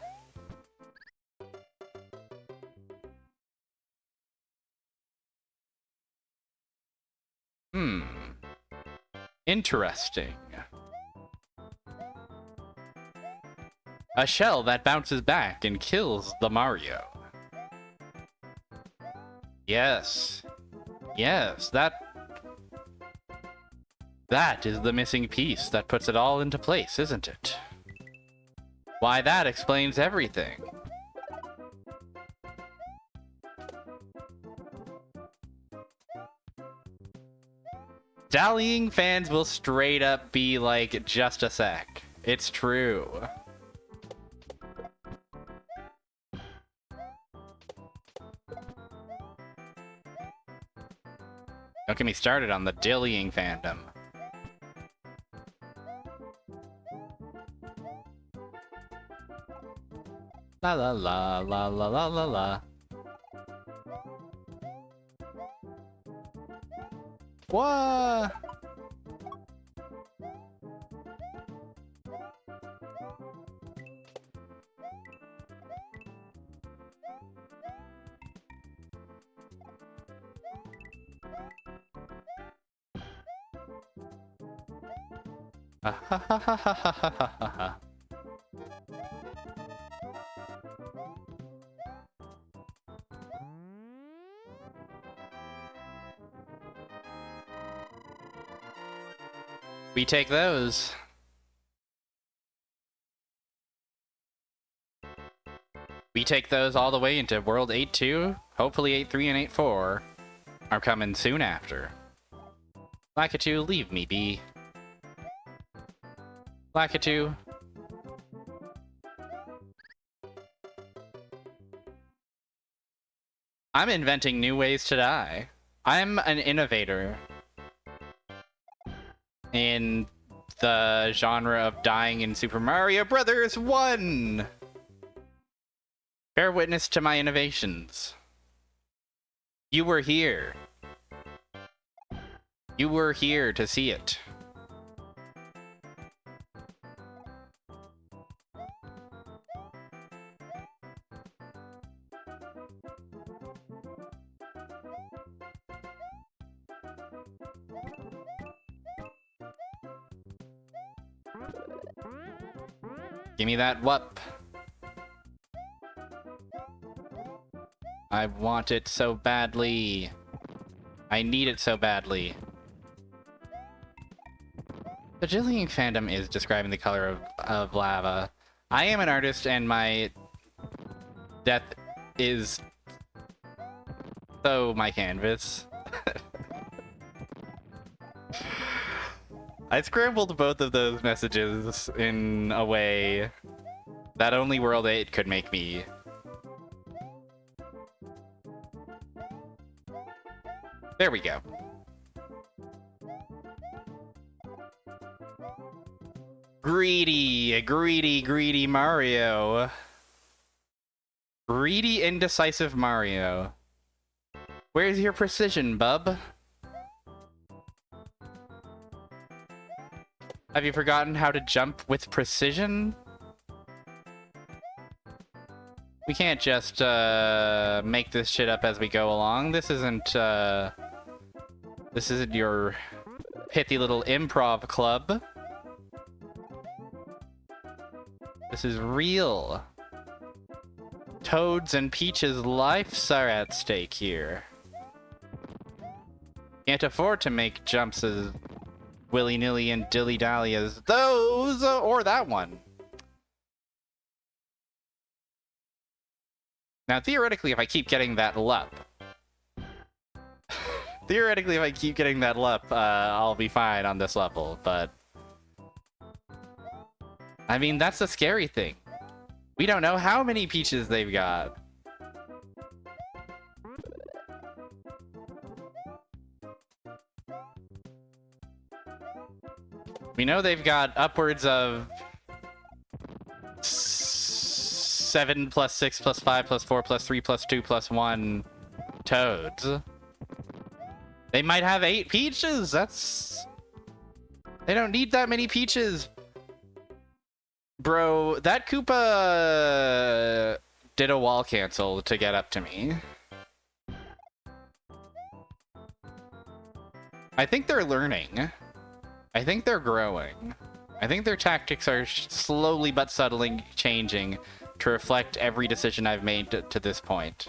Interesting. A shell that bounces back and kills the Mario. Yes. Yes, that is the missing piece that puts it all into place, isn't it? Why, that explains everything. Dallying fans will straight up be like, just a sec. It's true. Don't get me started on the dillying fandom. La la la la la la la la. What? We take those. We take those all the way into World 8-2. Hopefully 8-3 and 8-4 are coming soon after. Lakitu, leave me be. Lakitu. I'm inventing new ways to die. I'm an innovator in the genre of dying in Super Mario Brothers 1. Bear witness to my innovations. You were here. You were here to see it. Give me that whup. I want it so badly. I need it so badly. The Jillian fandom is describing the color of lava. I am an artist and my death is so my canvas. I scrambled both of those messages in a way that only World 8 could make me. There we go. Greedy, greedy, greedy Mario. Greedy, indecisive Mario. Where's your precision, bub? Have you forgotten how to jump with precision? We can't just make this shit up as we go along. This isn't your pithy little improv club. This is real. Toads and Peach's lives are at stake here. Can't afford to make jumps as willy-nilly and dilly-dally as those, or that one. Now, theoretically, if I keep getting that LUP, I'll be fine on this level, but I mean, that's the scary thing. We don't know how many Peaches they've got. We know they've got upwards of 7 plus 6 plus 5 plus 4 plus 3 plus 2 plus 1 Toads. They might have 8 Peaches. They don't need that many Peaches. Bro, that Koopa did a wall cancel to get up to me. I think they're learning. I think they're growing. I think their tactics are slowly but subtly changing to reflect every decision I've made to this point.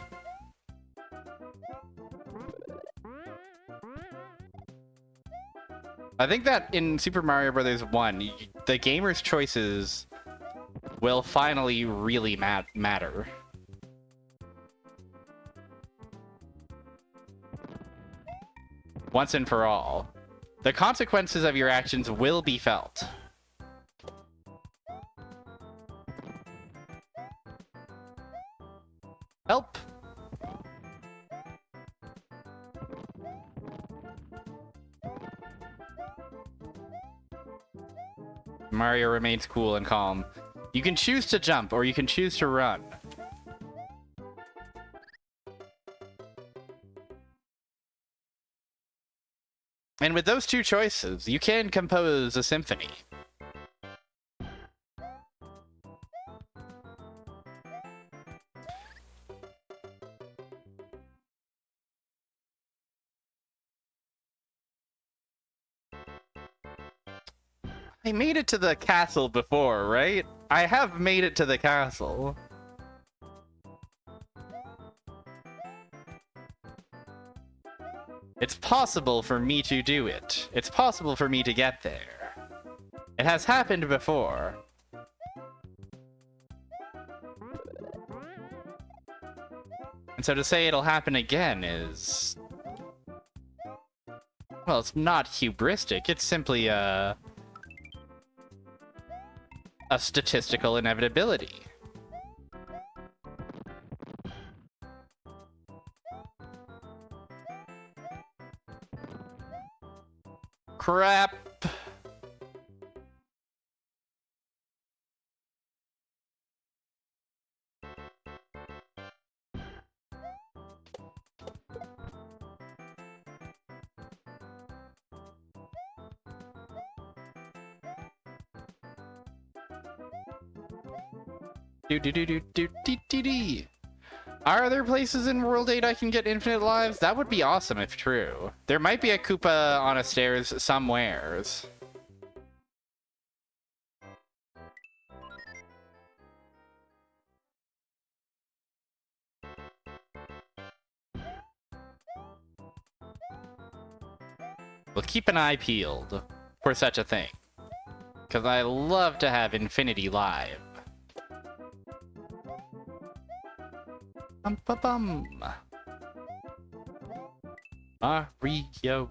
I think that in Super Mario Bros. 1, the gamer's choices will finally really matter. Once and for all. The consequences of your actions will be felt. Help! Mario remains cool and calm. You can choose to jump, or you can choose to run. And with those two choices, you can compose a symphony. I made it to the castle before, right? I have made it to the castle. It's possible for me to do it. It's possible for me to get there. It has happened before. And so to say it'll happen again is... well, it's not hubristic. It's simply a statistical inevitability. Crap. Do. Are there places in World 8 I can get infinite lives? That would be awesome if true. There might be a Koopa on a stairs somewheres. We'll keep an eye peeled for such a thing. Because I love to have infinity live. Bum. Mario.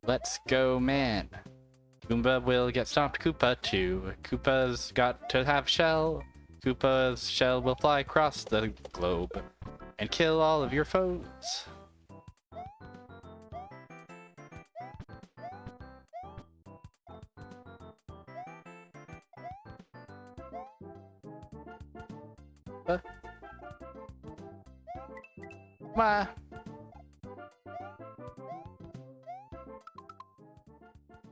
Let's go, man. Goomba will get stomped. Koopa too. Koopa's got to have shell. Koopa's shell will fly across the globe and kill all of your foes. Why?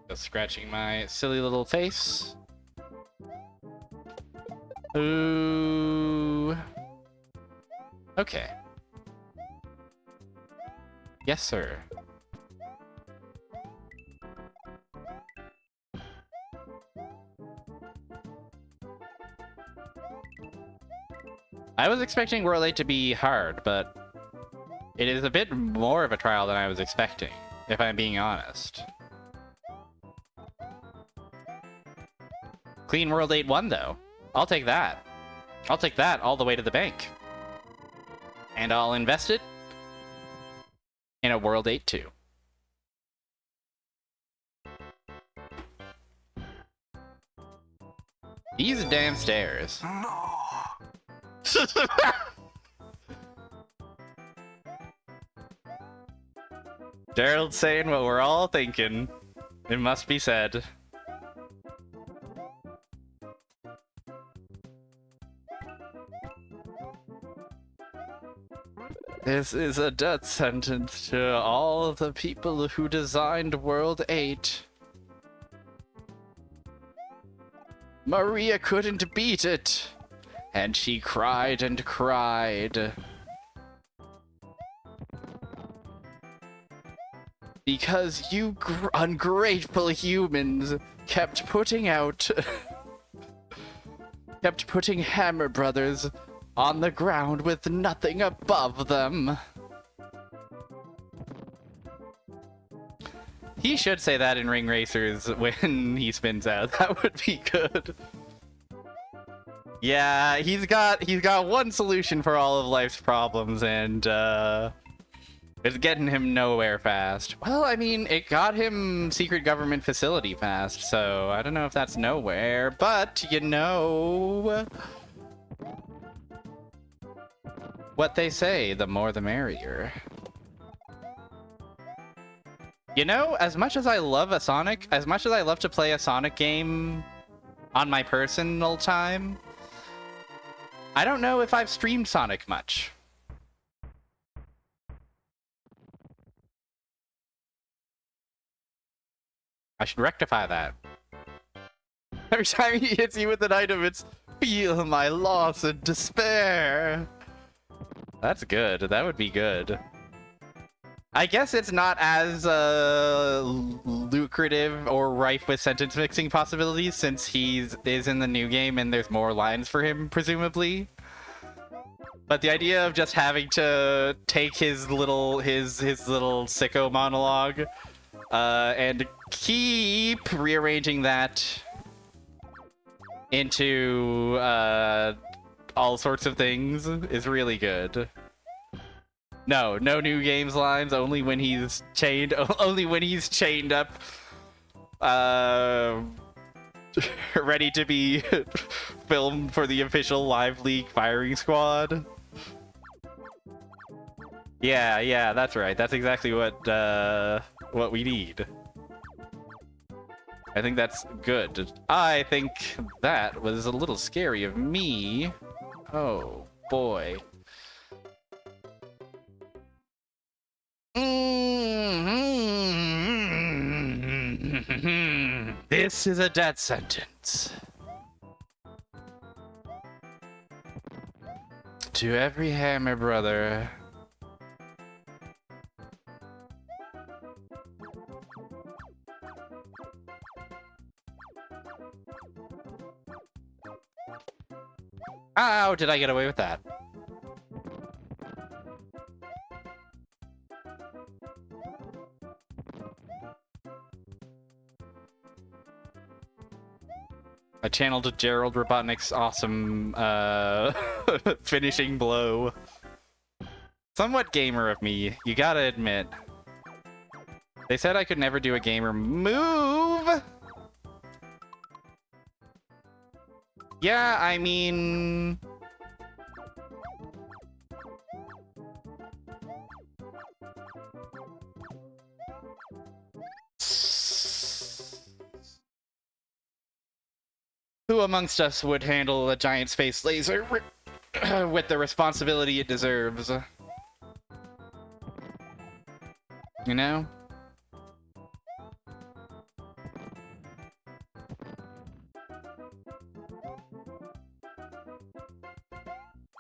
Just scratching my silly little face. Ooh. Okay. Yes, sir. I was expecting World 8 to be hard, but it is a bit more of a trial than I was expecting, if I'm being honest. Clean World 8 1, though. I'll take that. I'll take that all the way to the bank. And I'll invest it in a World 8 2. These damn stairs. No. Gerald's saying what we're all thinking. It must be said. This is a death sentence to all the people who designed World 8. Maria couldn't beat it, and she cried and cried. Because you ungrateful humans kept putting Hammer Brothers on the ground with nothing above them. He should say that in Ring Racers when he spins out. That would be good. Yeah, he's got one solution for all of life's problems, and it's getting him nowhere fast. Well, I mean, it got him secret government facility fast, so I don't know if that's nowhere, but you know what they say, the more the merrier. You know, as much as I love a Sonic, as much as I love to play a Sonic game on my personal time, I don't know if I've streamed Sonic much. I should rectify that. Every time he hits you with an item, it's feel my loss and despair. That's good. That would be good. I guess it's not as lucrative or rife with sentence mixing possibilities since is in the new game and there's more lines for him, presumably. But the idea of just having to take his little sicko monologue and keep rearranging that into all sorts of things is really good. No new games lines, only when he's chained up, ready to be filmed for the official Live League firing squad. Yeah, that's right. That's exactly what we need. I think that's good. I think that was a little scary of me. Oh, boy. This is a death sentence. To every Hammer brother. How did I get away with that? I channeled Gerald Robotnik's awesome finishing blow. Somewhat gamer of me, you gotta admit. They said I could never do a gamer move. Yeah, I mean... Who amongst us would handle a giant space laser with the responsibility it deserves? You know?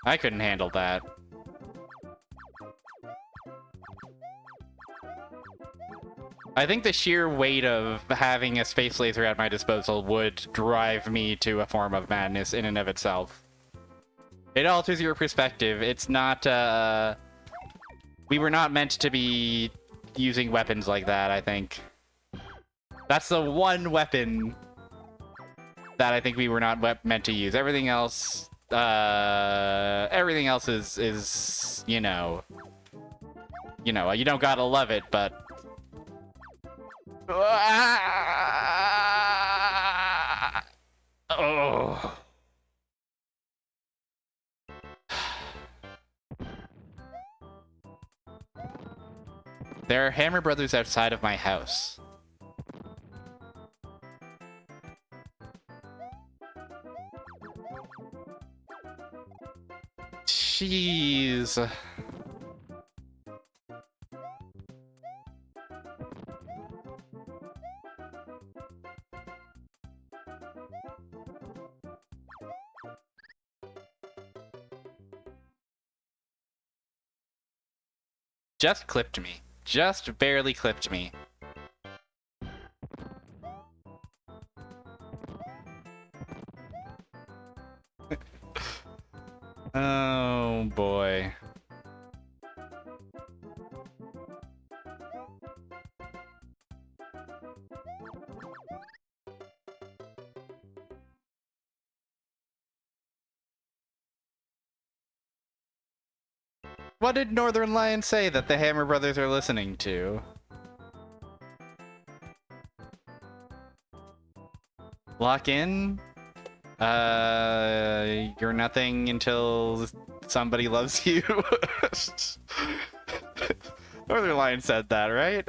I couldn't handle that. I think the sheer weight of having a space laser at my disposal would drive me to a form of madness in and of itself. It alters your perspective. It's not, we were not meant to be using weapons like that, I think. That's the one weapon that I think we were not meant to use. Everything else is, you know, you don't gotta love it, but... Oh. There are Hammer Brothers outside of my house. Jeez. Just clipped me. Just barely clipped me. Oh boy. What did Northern Lion say that the Hammer Brothers are listening to? Lock in? You're nothing until somebody loves you. Northern Lion said that, right?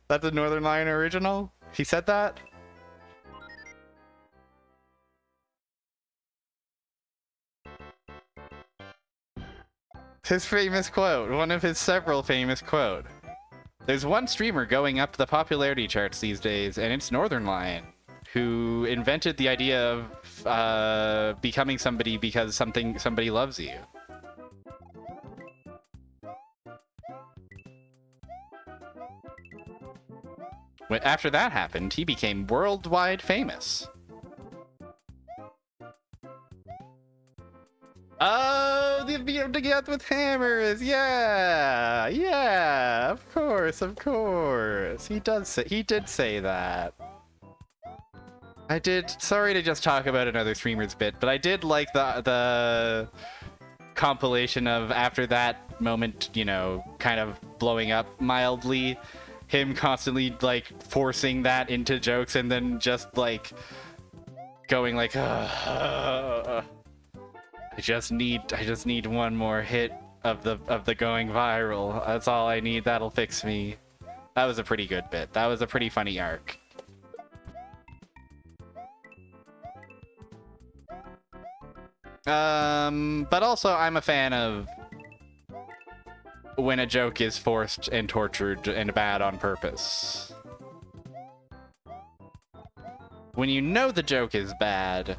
That's a Northern Lion original? He said that? His famous quote, one of his several famous quotes. There's one streamer going up the popularity charts these days, and it's Northern Lion. who invented the idea of becoming somebody because somebody loves you. After that happened, he became worldwide famous. Oh, the ability to get with hammers. Yeah, yeah, of course, of course. He did say that. I did. Sorry to just talk about another streamer's bit, but I did like the compilation of after that moment, you know, kind of blowing up mildly, him constantly like forcing that into jokes and then just like going like, I just need one more hit of the going viral. That's all I need. That'll fix me. That was a pretty good bit. That was a pretty funny arc. But also I'm a fan of when a joke is forced and tortured and bad on purpose. When you know the joke is bad,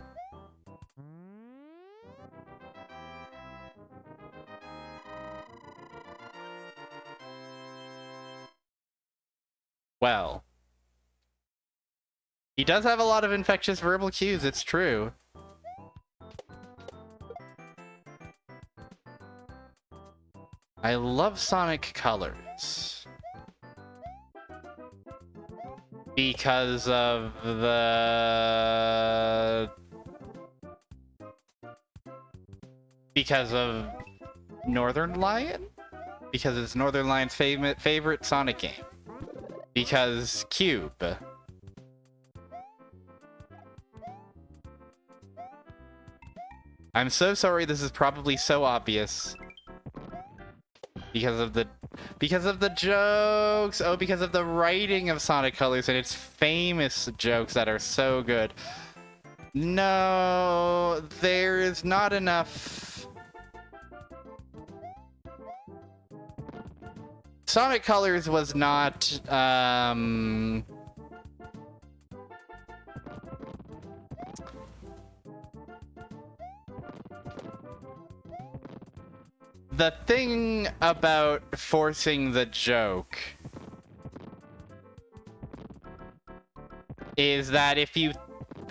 well, he does have a lot of infectious verbal cues, it's true. I love Sonic Colors because of Northern Lion? Because it's Northern Lion's favorite Sonic game. Because Cube. I'm so sorry, this is probably so obvious. Because of the jokes. Oh, because of the writing of Sonic Colors and its famous jokes that are so good. No, there is not enough. Sonic Colors was not, the thing about forcing the joke is that if you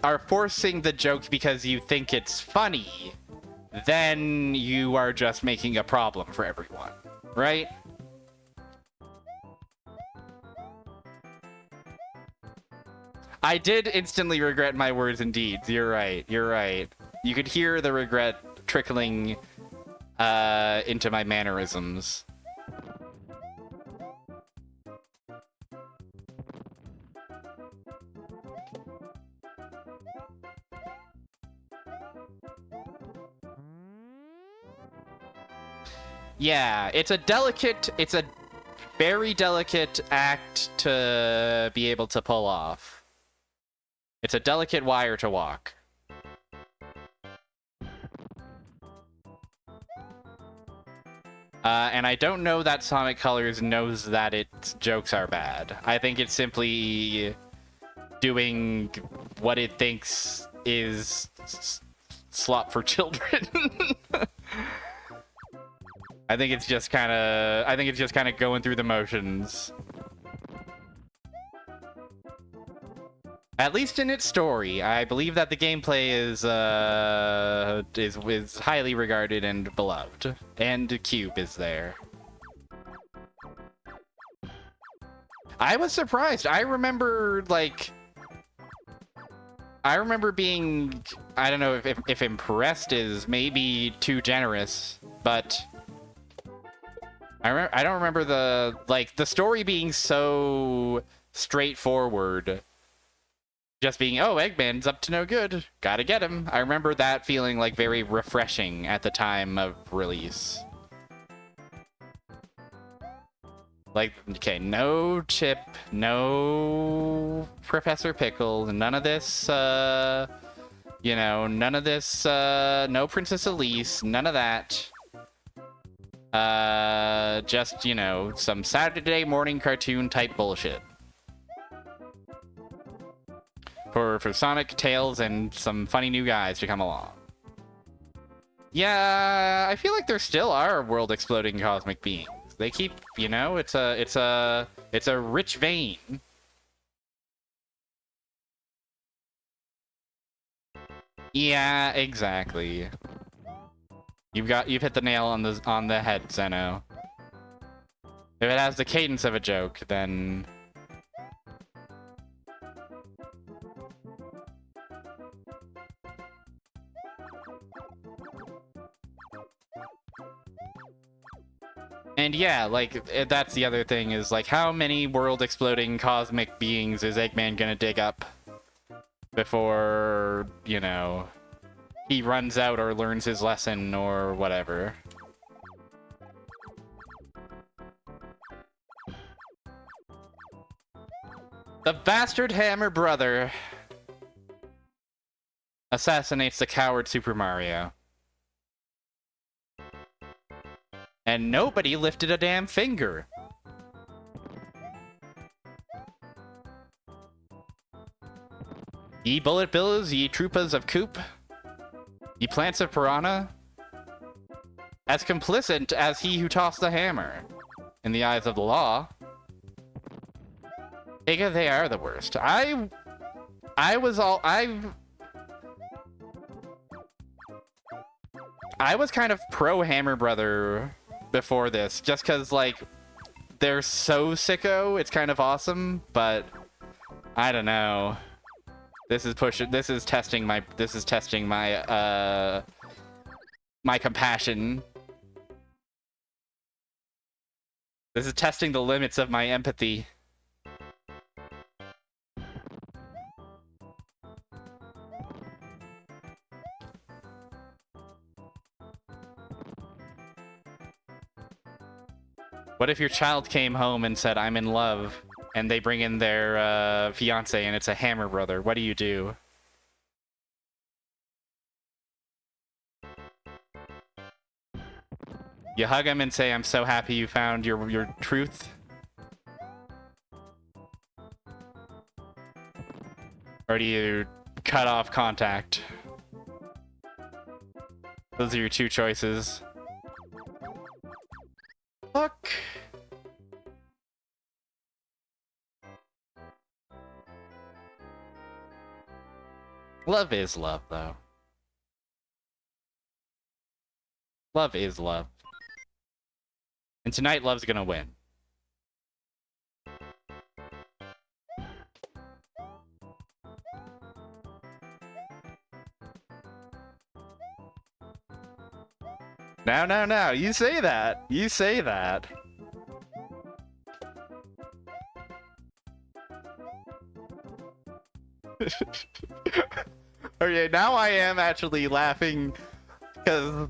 are forcing the joke because you think it's funny, then you are just making a problem for everyone, right? I did instantly regret my words and deeds. You're right. You're right. You could hear the regret trickling into my mannerisms. Yeah, it's a very delicate act to be able to pull off. It's a delicate wire to walk. And I don't know that Sonic Colors knows that its jokes are bad. I think it's simply doing what it thinks is slop for children. I think it's just kind of going through the motions. At least in its story, I believe that the gameplay is highly regarded and beloved, and Cube is there. I was surprised. I remember being, I don't know if impressed is maybe too generous, but I don't remember the story being so straightforward. Just being, oh, Eggman's up to no good. Gotta get him. I remember that feeling like very refreshing at the time of release. Like, okay, no Chip, no Professor Pickle, none of this, you know, none of this, no Princess Elise, none of that. Just, you know, some Saturday morning cartoon type bullshit. For Sonic, Tails, and some funny new guys to come along. Yeah, I feel like there still are world-exploding cosmic beings. They keep, you know, it's a rich vein. Yeah, exactly. You've hit the nail on the head, Zeno. If it has the cadence of a joke, then and yeah, like, that's the other thing is, like, how many world-exploding cosmic beings is Eggman gonna dig up before, you know, he runs out or learns his lesson or whatever? The bastard Hammer brother assassinates the coward Super Mario. And nobody lifted a damn finger. Ye bullet bills, ye troopas of Coop, ye plants of Piranha, as complicit as he who tossed the hammer, in the eyes of the law. Sega, they are the worst. I was kind of pro Hammer Brother before this, just because, like, they're so sicko, it's kind of awesome, but I don't know. This is testing my my compassion. This is testing the limits of my empathy. What if your child came home and said, "I'm in love," and they bring in their fiance and it's a Hammer Brother? What do you do? You hug him and say, "I'm so happy you found your truth"? Or do you cut off contact? Those are your two choices. Fuck. Love is love, though. Love is love. And tonight, love's gonna win. No. You say that. You say that. Okay, now I am actually laughing because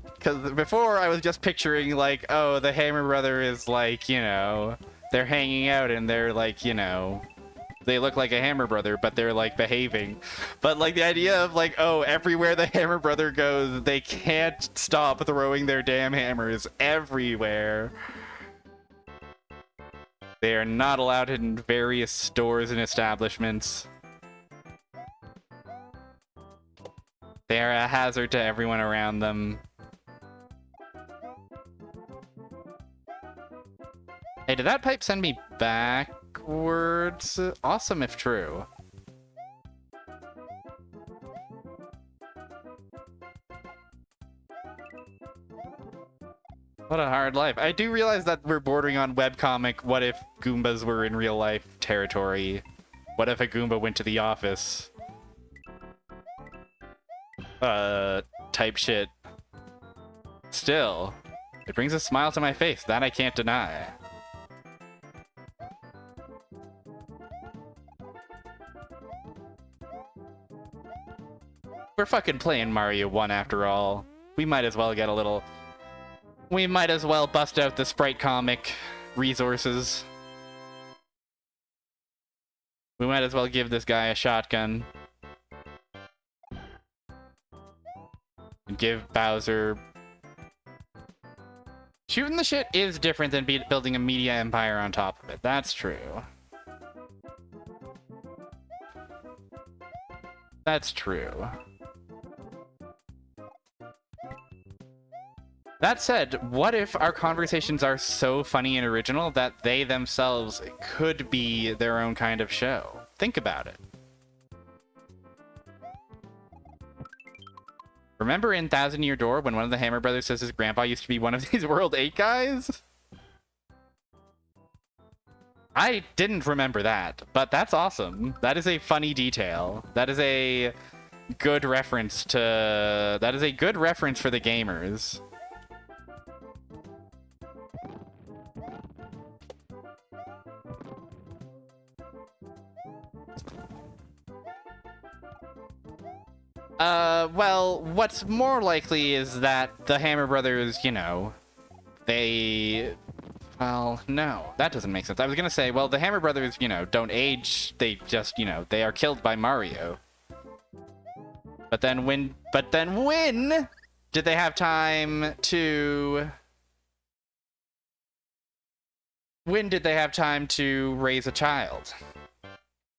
before I was just picturing, like, oh, the Hammer Brother is, like, you know, they're hanging out and they're, like, you know, they look like a Hammer Brother, but they're, like, behaving. But, like, the idea of, like, oh, everywhere the Hammer Brother goes, they can't stop throwing their damn hammers everywhere. They are not allowed in various stores and establishments. They are a hazard to everyone around them. Hey, did that pipe send me backwards? Awesome if true. What a hard life. I do realize that we're bordering on webcomic what if Goombas were in real life territory. What if a Goomba went to the office? Type shit. Still, it brings a smile to my face, that I can't deny. We're fucking playing Mario 1 after all. We might as well get a little... We might as well bust out the sprite comic resources. We might as well give this guy a shotgun. And give Bowser... Shooting the shit is different than building a media empire on top of it. That's true. That's true. That said, what if our conversations are so funny and original that they themselves could be their own kind of show? Think about it. Remember in Thousand Year Door when one of the Hammer Brothers says his grandpa used to be one of these World 8 guys? I didn't remember that, but that's awesome. That is a funny detail. That is a good reference to... That is a good reference for the gamers. Well, what's more likely is that the Hammer Brothers, you know, they... Well, no, that doesn't make sense. I was gonna say, well, the Hammer Brothers, you know, don't age. They just, you know, they are killed by Mario. But then when did they have time to... When did they have time to raise a child?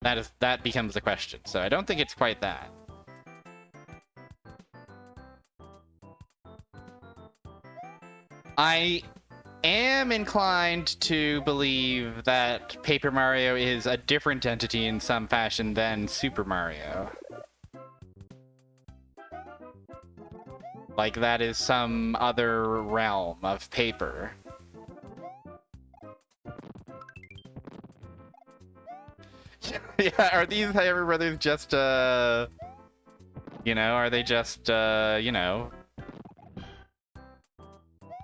That becomes the question. So I don't think it's quite that. I am inclined to believe that Paper Mario is a different entity in some fashion than Super Mario. Like that is some other realm of paper. Yeah, are these Hammer Brothers just, you know, are they just, you know,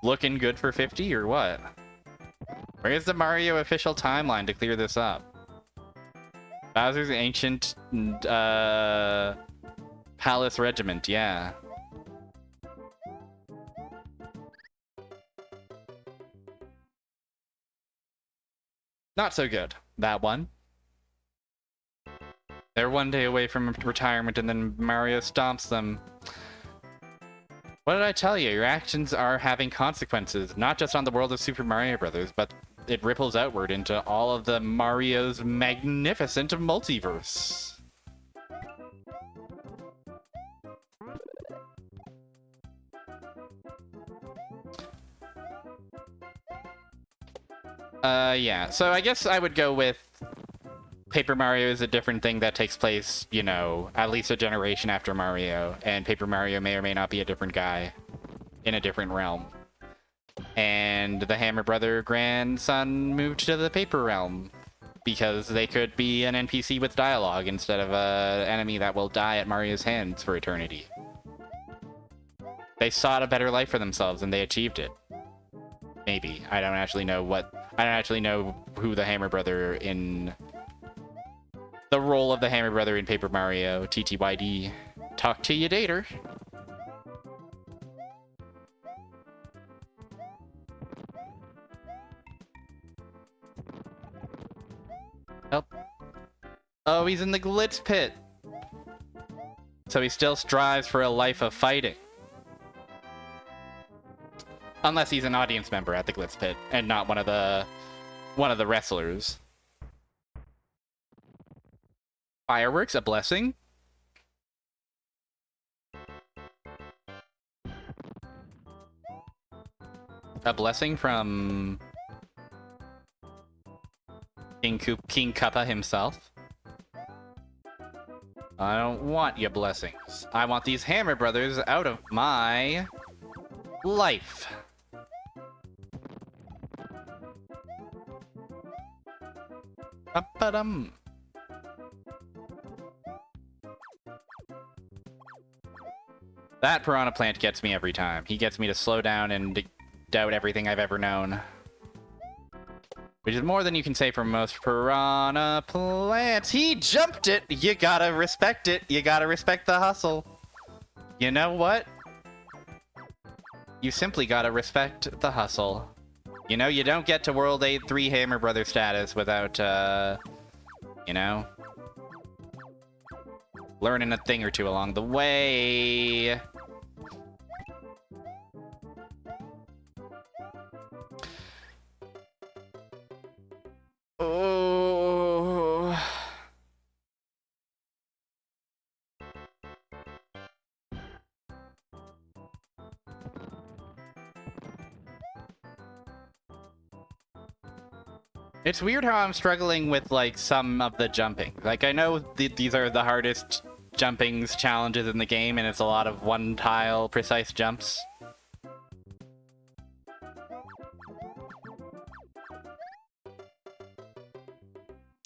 looking good for 50 or what? Where's the Mario official timeline to clear this up? Bowser's Ancient Palace Regiment, yeah. Not so good, that one. They're one day away from retirement and then Mario stomps them. What did I tell you? Your actions are having consequences, not just on the world of Super Mario Bros., but it ripples outward into all of the Mario's magnificent multiverse. Yeah, so I guess I would go with Paper Mario is a different thing that takes place, you know, at least a generation after Mario, and Paper Mario may or may not be a different guy in a different realm. And the Hammer Brother grandson moved to the Paper realm because they could be an NPC with dialogue instead of an enemy that will die at Mario's hands for eternity. They sought a better life for themselves and they achieved it. Maybe. I don't actually know who the Hammer Brother in... The role of the Hammer Brother in Paper Mario, TTYD. Talk to you later. Help. Oh, he's in the Glitz Pit. So he still strives for a life of fighting. Unless he's an audience member at the Glitz Pit and not one of the wrestlers. Fireworks, a blessing? A blessing from King Koopa himself? I don't want your blessings. I want these Hammer Brothers out of my life. Ba-ba-dum. That Piranha Plant gets me every time. He gets me to slow down and doubt everything I've ever known. Which is more than you can say for most Piranha Plants. He jumped it! You gotta respect it. You gotta respect the hustle. You know what? You simply gotta respect the hustle. You know, you don't get to World 8-3 Hammer Brother status without, you know, learning a thing or two along the way. Oh. It's weird how I'm struggling with, like, some of the jumping. Like, I know these are the hardest jumpings challenges in the game, and it's a lot of one-tile precise jumps.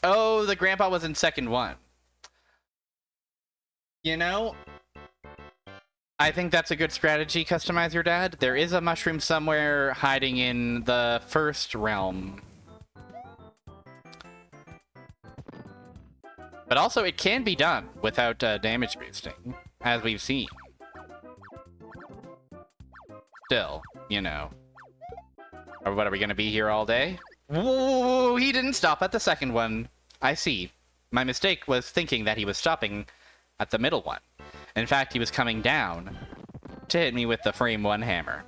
Oh, the grandpa was in second one. You know, I think that's a good strategy, customize your dad. There is a mushroom somewhere hiding in the first realm. But also, it can be done without damage boosting, as we've seen. Still, you know. Or what, are we gonna be here all day? Whoa, he didn't stop at the second one. I see. My mistake was thinking that he was stopping at the middle one. In fact, he was coming down to hit me with the frame 1 hammer.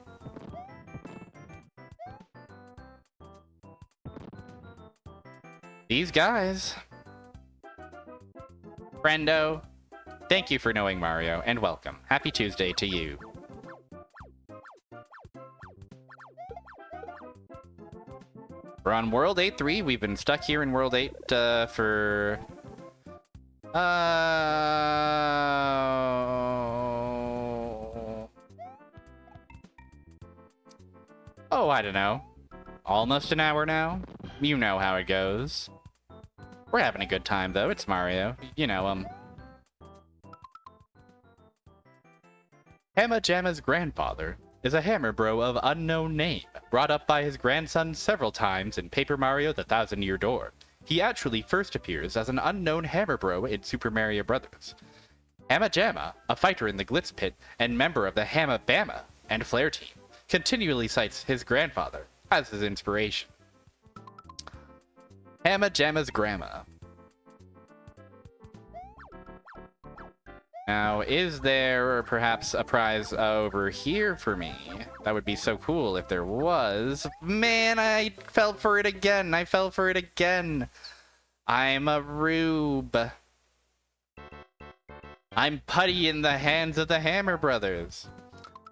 These guys. Friendo, thank you for knowing Mario, and welcome. Happy Tuesday to you. We're on World 8-3. We've been stuck here in World 8 for... Oh, I don't know. Almost an hour now? You know how it goes. We're having a good time, though. It's Mario. You know, Hamma Jamma's grandfather is a hammer bro of unknown name, brought up by his grandson several times in Paper Mario: The Thousand-Year Door. He actually first appears as an unknown hammer bro in Super Mario Bros. Hamma Jamma, a fighter in the Glitz Pit and member of the Hamma Bamma and Flare team, continually cites his grandfather as his inspiration. Hamma Jamma's grandma. Now, is there perhaps a prize over here for me? That would be so cool if there was. Man, I fell for it again. I fell for it again. I'm a rube. I'm putty in the hands of the Hammer Brothers.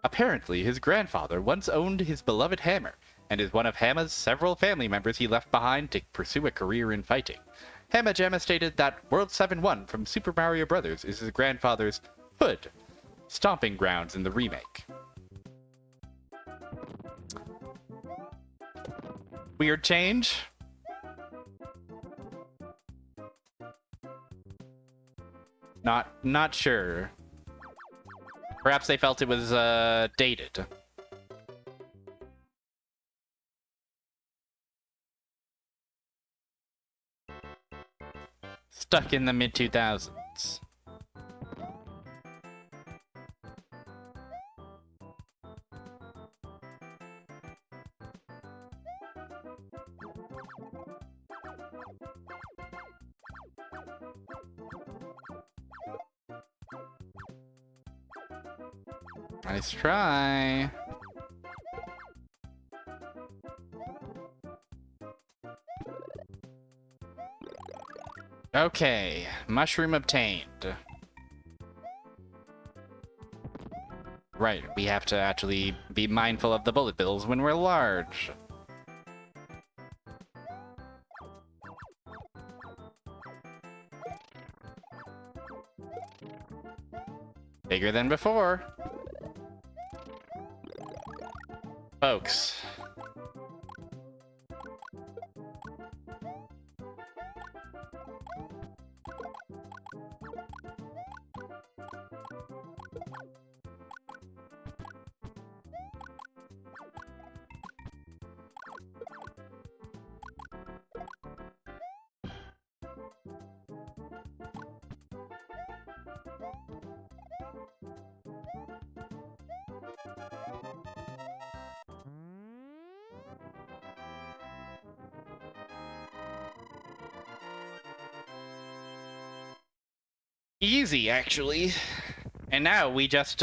Apparently, his grandfather once owned his beloved hammer, and is one of Hamma's several family members he left behind to pursue a career in fighting. Hamma Jamma stated that World 7-1 from Super Mario Bros. Is his grandfather's hood stomping grounds in the remake. Weird change? Not sure. Perhaps they felt it was dated. Stuck in the mid-2000s. Nice try. Okay, mushroom obtained. Right, we have to actually be mindful of the bullet bills when we're large. Bigger than before. Folks. Easy, actually. And now we just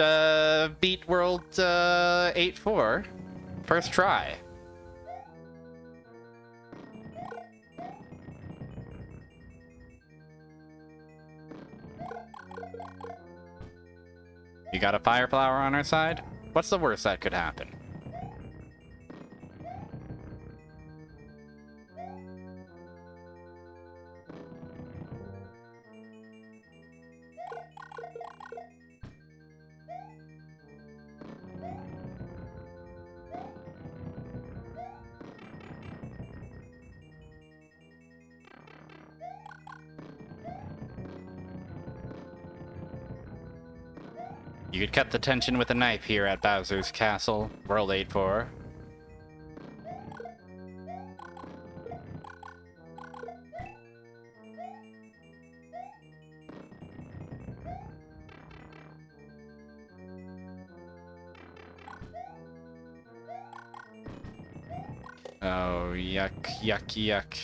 beat World 8-4. First try. You got a fire flower on our side? What's the worst that could happen? You could cut the tension with a knife here at Bowser's Castle, World 8-4. Oh, yuck, yuck, yuck.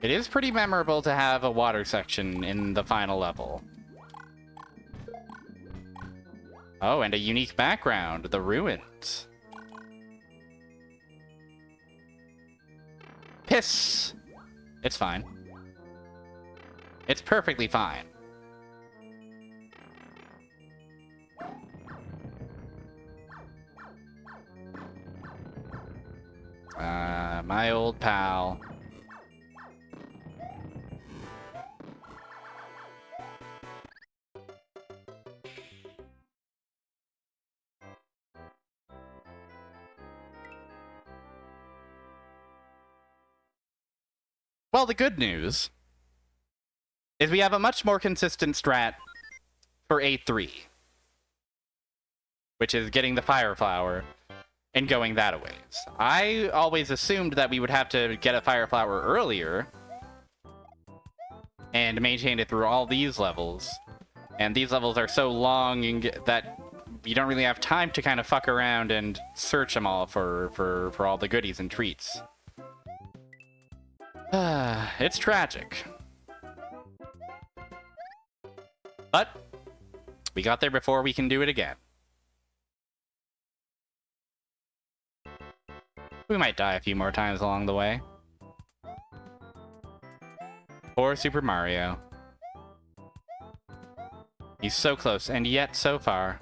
It is pretty memorable to have a water section in the final level. Oh, and a unique background, the ruins. Piss! It's fine. It's perfectly fine. My old pal. Well, the good news is we have a much more consistent strat for A3, which is getting the Fire Flower and going that a ways. I always assumed that we would have to get a Fire Flower earlier and maintain it through all these levels. And these levels are so long that you don't really have time to kind of fuck around and search them all for all the goodies and treats. It's tragic. But we got there before we can do it again. We might die a few more times along the way. Poor Super Mario. He's so close, and yet so far.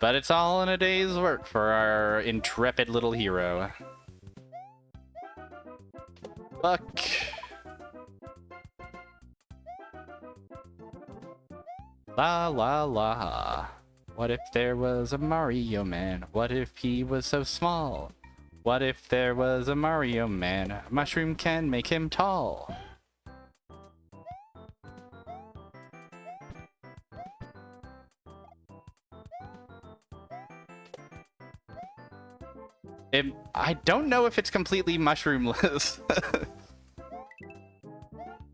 But it's all in a day's work for our intrepid little hero. Fuck. La la la. What if there was a Mario Man? What if he was so small? What if there was a Mario Man? A mushroom can make him tall. I don't know if it's completely mushroomless.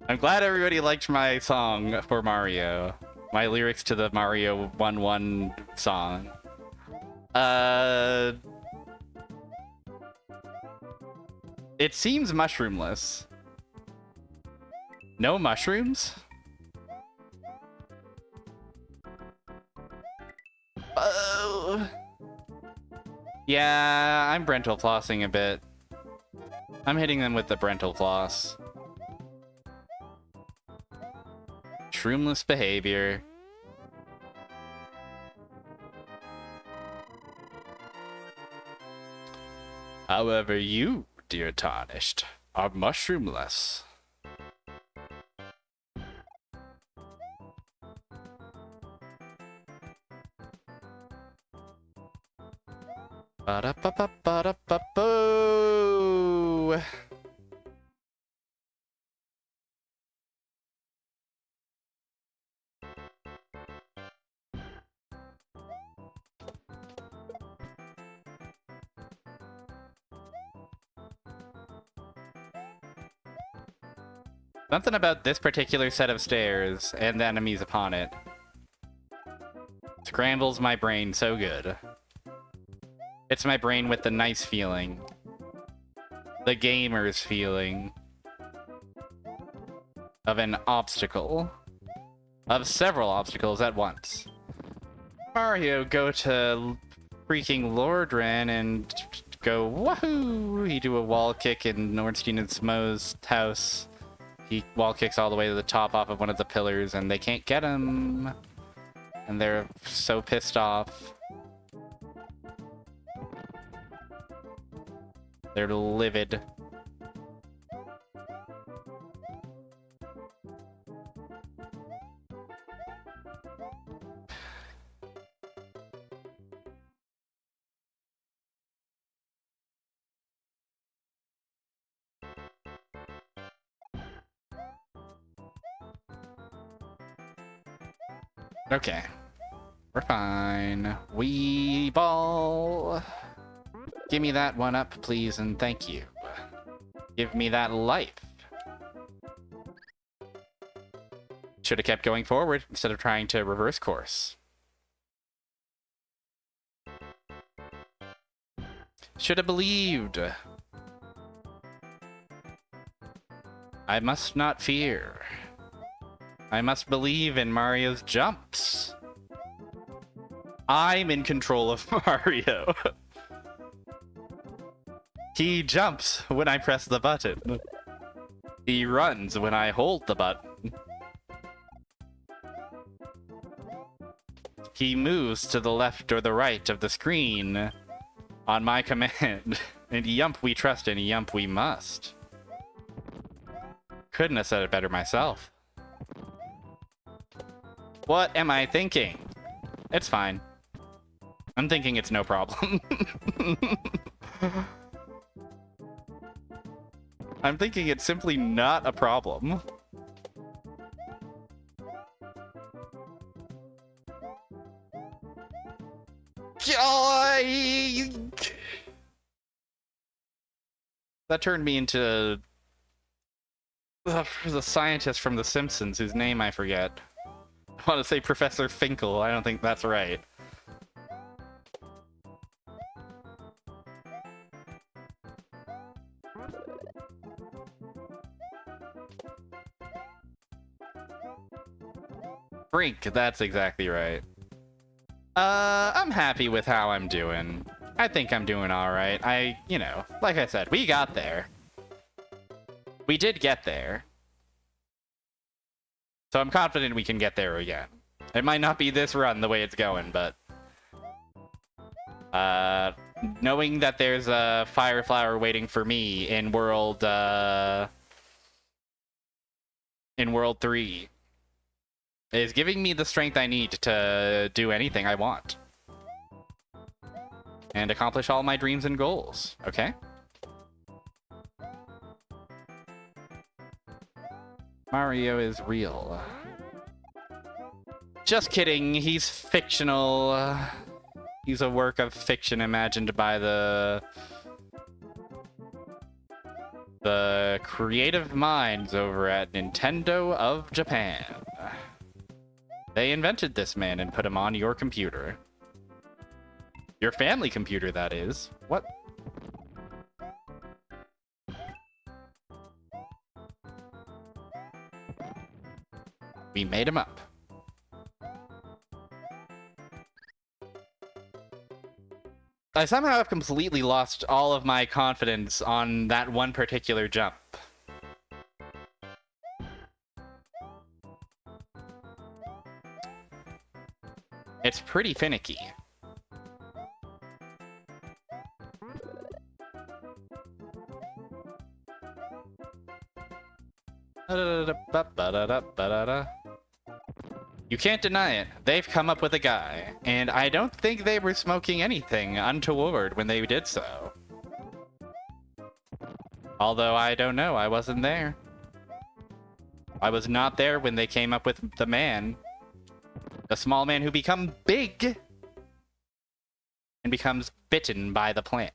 I'm glad everybody liked my song for Mario. My lyrics to the Mario 1-1 song. It seems mushroomless. No mushrooms? Oh. Yeah, I'm Brental flossing a bit. I'm hitting them with the Brental floss. Shroomless behavior. However, you, dear Tarnished, are mushroomless. Ba-da-ba-ba-ba-da-ba-boo! Something about this particular set of stairs and the enemies upon it scrambles my brain so good. It's my brain with the nice feeling. The gamer's feeling. Of an obstacle. Of several obstacles at once. Mario, go to freaking Lordran and go wahoo! He do a wall kick in Nordstein and Smo's house. He wall kicks all the way to the top off of one of the pillars and they can't get him. And they're so pissed off. They're livid. Okay. We're fine. Wee ball. Give me that one up, please, and thank you. Give me that life. Should have kept going forward instead of trying to reverse course. Should have believed. I must not fear. I must believe in Mario's jumps. I'm in control of Mario. He jumps when I press the button. He runs when I hold the button. He moves to the left or the right of the screen on my command. And yump we trust and yump we must. Couldn't have said it better myself. What am I thinking? It's fine. I'm thinking it's no problem. I'm thinking it's simply not a problem. That turned me into the scientist from The Simpsons, whose name I forget. I want to say Professor Finkel. I don't think that's right. Brink, that's exactly right. I'm happy with how I'm doing. I think I'm doing alright. You know, like I said, we got there. We did get there. So I'm confident we can get there again. It might not be this run the way it's going, but... knowing that there's a Fire Flower waiting for me in World 3 is giving me the strength I need to do anything I want. And accomplish all my dreams and goals, okay? Mario is real. Just kidding, he's fictional. He's a work of fiction imagined by the creative minds over at Nintendo of Japan. They invented this man and put him on your computer. Your family computer, that is. What? We made him up. I somehow have completely lost all of my confidence on that one particular jump. It's pretty finicky. You can't deny it. They've come up with a guy, and I don't think they were smoking anything untoward when they did so. Although I don't know, I wasn't there. I was not there when they came up with the man. The small man who becomes big and becomes bitten by the plant.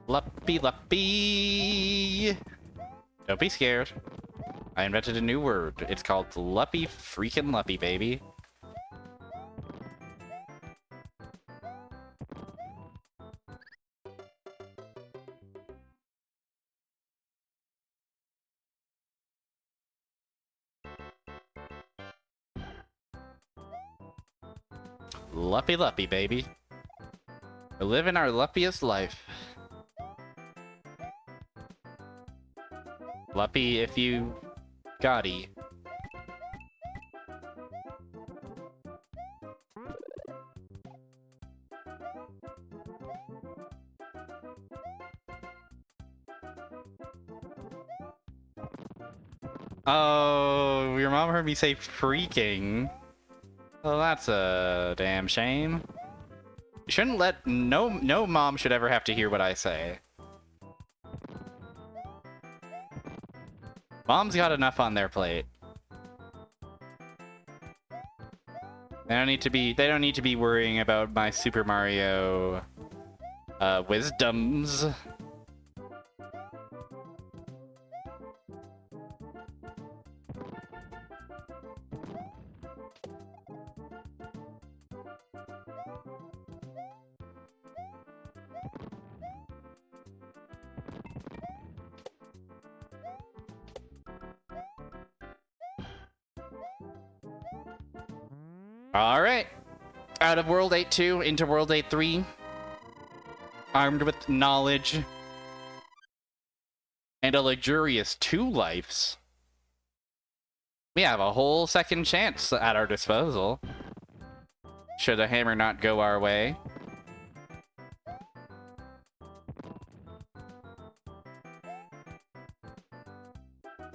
Luppy Luppy! Don't be scared. I invented a new word. It's called Luppy freaking Luppy, baby. Luppy Luppy, baby. We're living our luppiest life. Luppy if you Gotti. Oh, your mom heard me say freaking. Oh, that's a damn shame. You shouldn't let... No mom should ever have to hear what I say. Mom's got enough on their plate. They don't need to be worrying about my Super Mario wisdoms. Alright. Out of World 8-2 into World 8-3. Armed with knowledge. And a luxurious 2 lives. We have a whole second chance at our disposal. Should a hammer not go our way.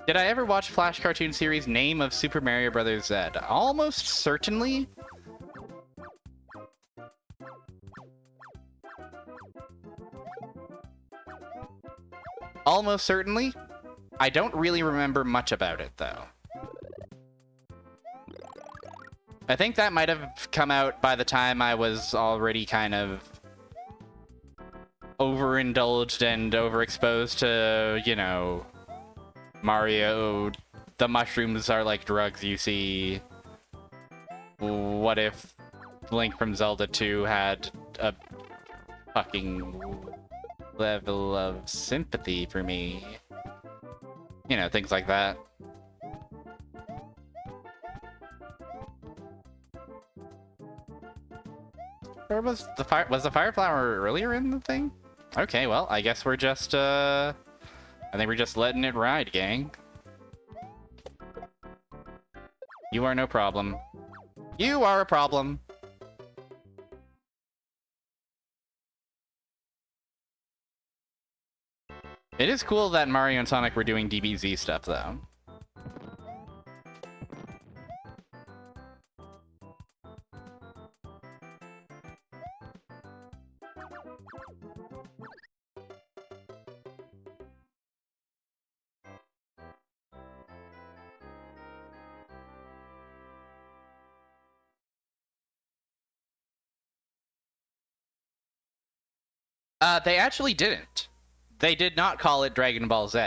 Did I ever watch Flash cartoon series Name of Super Mario Bros. Z? Almost certainly. Almost certainly. I don't really remember much about it, though. I think that might have come out by the time I was already kind of overindulged and overexposed to, you know, Mario. The mushrooms are like drugs, you see. What if Link from Zelda 2 had a fucking level of sympathy for me? You know, things like that. Or was the fire flower earlier in the thing? Okay, well, I guess we're just I think we're just letting it ride, gang. You are no problem. You are a problem. It is cool that Mario and Sonic were doing DBZ stuff, though. They actually didn't. They did not call it Dragon Ball Z.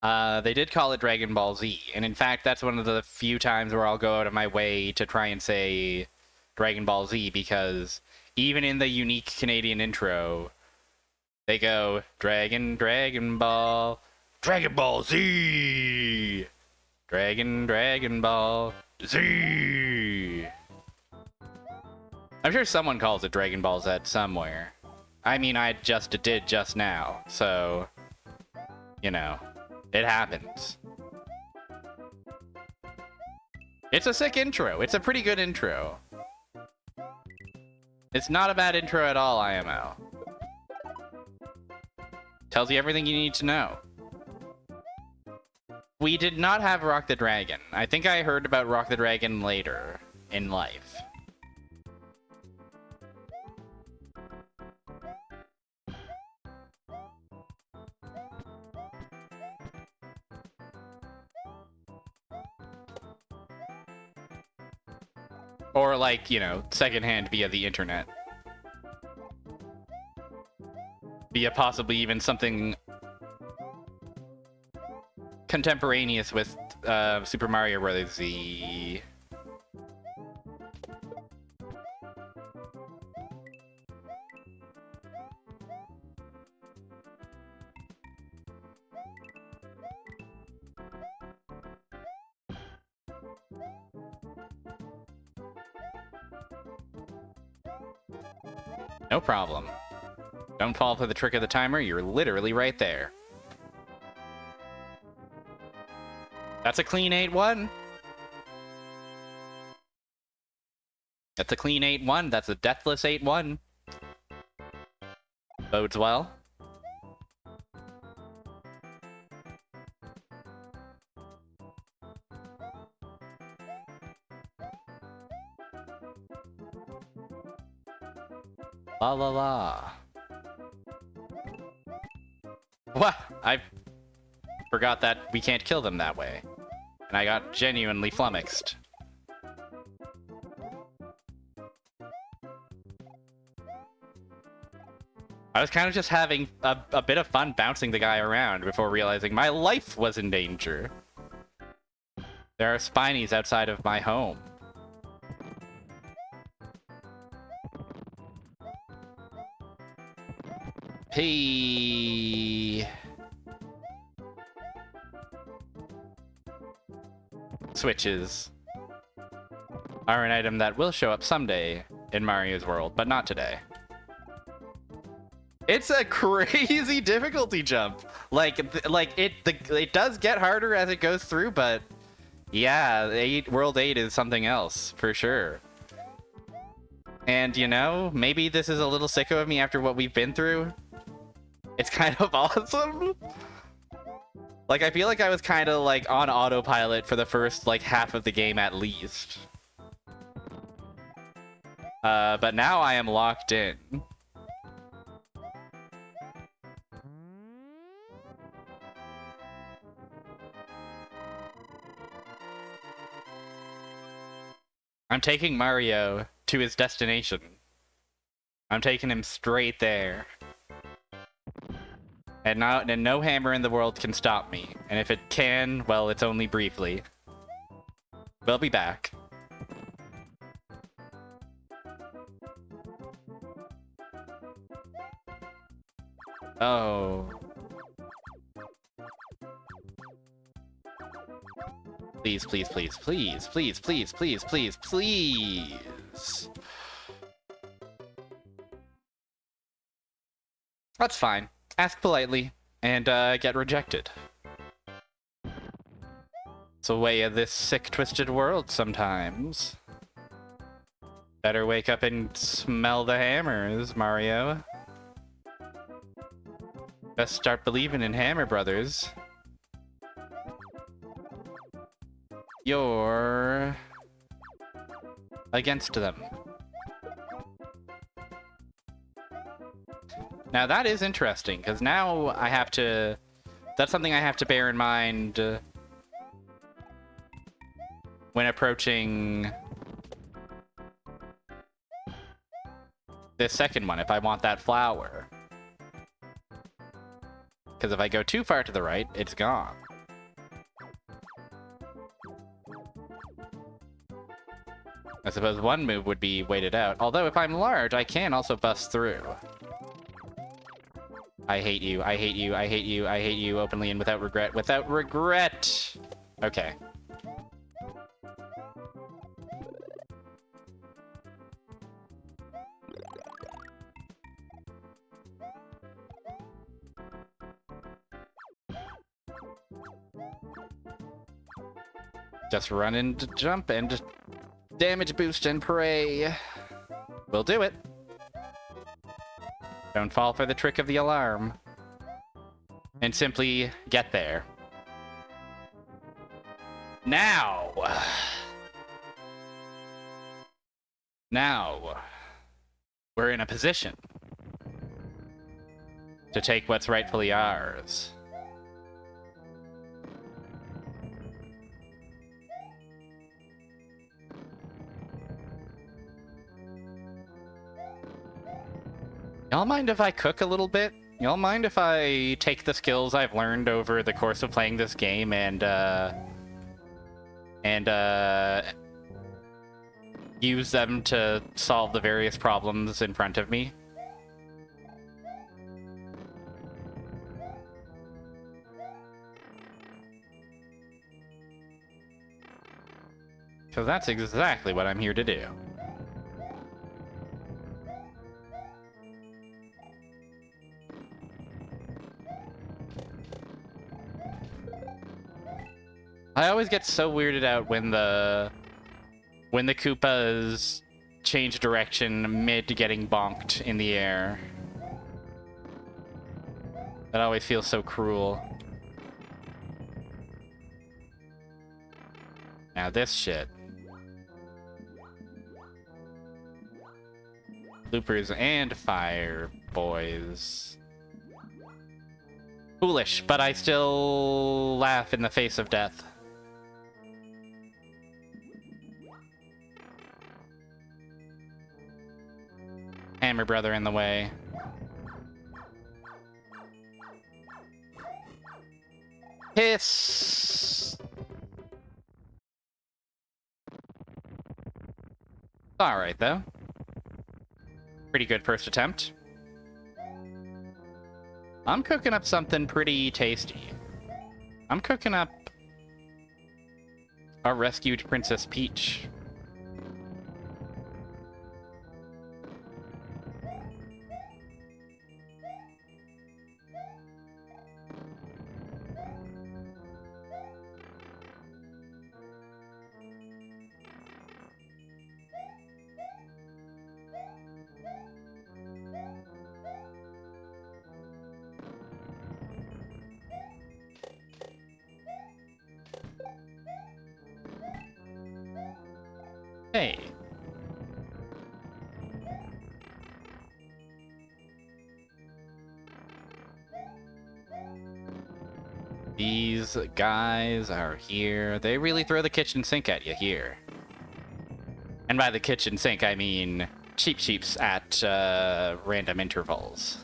They did call it Dragon Ball Z, and in fact, that's one of the few times where I'll go out of my way to try and say Dragon Ball Z, because even in the unique Canadian intro, they go Dragon Ball Z, Dragon Ball Z. I'm sure someone calls it Dragon Ball Z somewhere. I mean, I just did just now, so, you know, it happens. It's a sick intro. It's a pretty good intro. It's not a bad intro at all, IMO. Tells you everything you need to know. We did not have Rock the Dragon. I think I heard about Rock the Dragon later in life. Or, like, you know, secondhand via the internet. Via possibly even something contemporaneous with Super Mario Bros. Z. No problem. Don't fall for the trick of the timer, you're literally right there. That's a clean 8-1. That's a clean 8-1. That's a deathless 8-1. Bodes well. La la la. What? I forgot that we can't kill them that way. And I got genuinely flummoxed. I was kind of just having a bit of fun bouncing the guy around before realizing my life was in danger. There are spinies outside of my home. P. Switches are an item that will show up someday in Mario's world, but not today. It's a crazy difficulty jump. It does get harder as it goes through, but yeah, World 8 is something else for sure. And you know, maybe this is a little sicko of me after what we've been through. It's kind of awesome. Like, I feel like I was kind of like on autopilot for the first like half of the game at least. But now I am locked in. I'm taking Mario to his destination. I'm taking him straight there. And no hammer in the world can stop me. And if it can, well, it's only briefly. We'll be back. Oh. Please, please, please, please, please, please, please, please, please. That's fine. Ask politely and get rejected. It's a way of this sick, twisted world sometimes. Better wake up and smell the hammers, Mario. Best start believing in Hammer Brothers. You're against them. Now that is interesting, because now I have to... That's something I have to bear in mind when approaching this second one, if I want that flower. Because if I go too far to the right, it's gone. I suppose one move would be wait it out. Although if I'm large, I can also bust through. I hate you, I hate you, I hate you, I hate you, openly and without regret. Without regret! Okay. Just run into jump and just damage boost and pray. We'll do it. Don't fall for the trick of the alarm. And simply get there. Now! Now, we're in a position to take what's rightfully ours. Y'all mind if I cook a little bit? Y'all mind if I take the skills I've learned over the course of playing this game and use them to solve the various problems in front of me? Because that's exactly what I'm here to do. I always get so weirded out when the Koopas change direction mid getting bonked in the air. That always feels so cruel. Now this shit. Loopers and fire boys. Foolish, but I still laugh in the face of death. Hammer brother in the way. Hiss! Alright, though. Pretty good first attempt. I'm cooking up something pretty tasty. I'm cooking up a rescued Princess Peach. Hey. These guys are here. They really throw the kitchen sink at you here. And by the kitchen sink, I mean cheap sheeps at random intervals.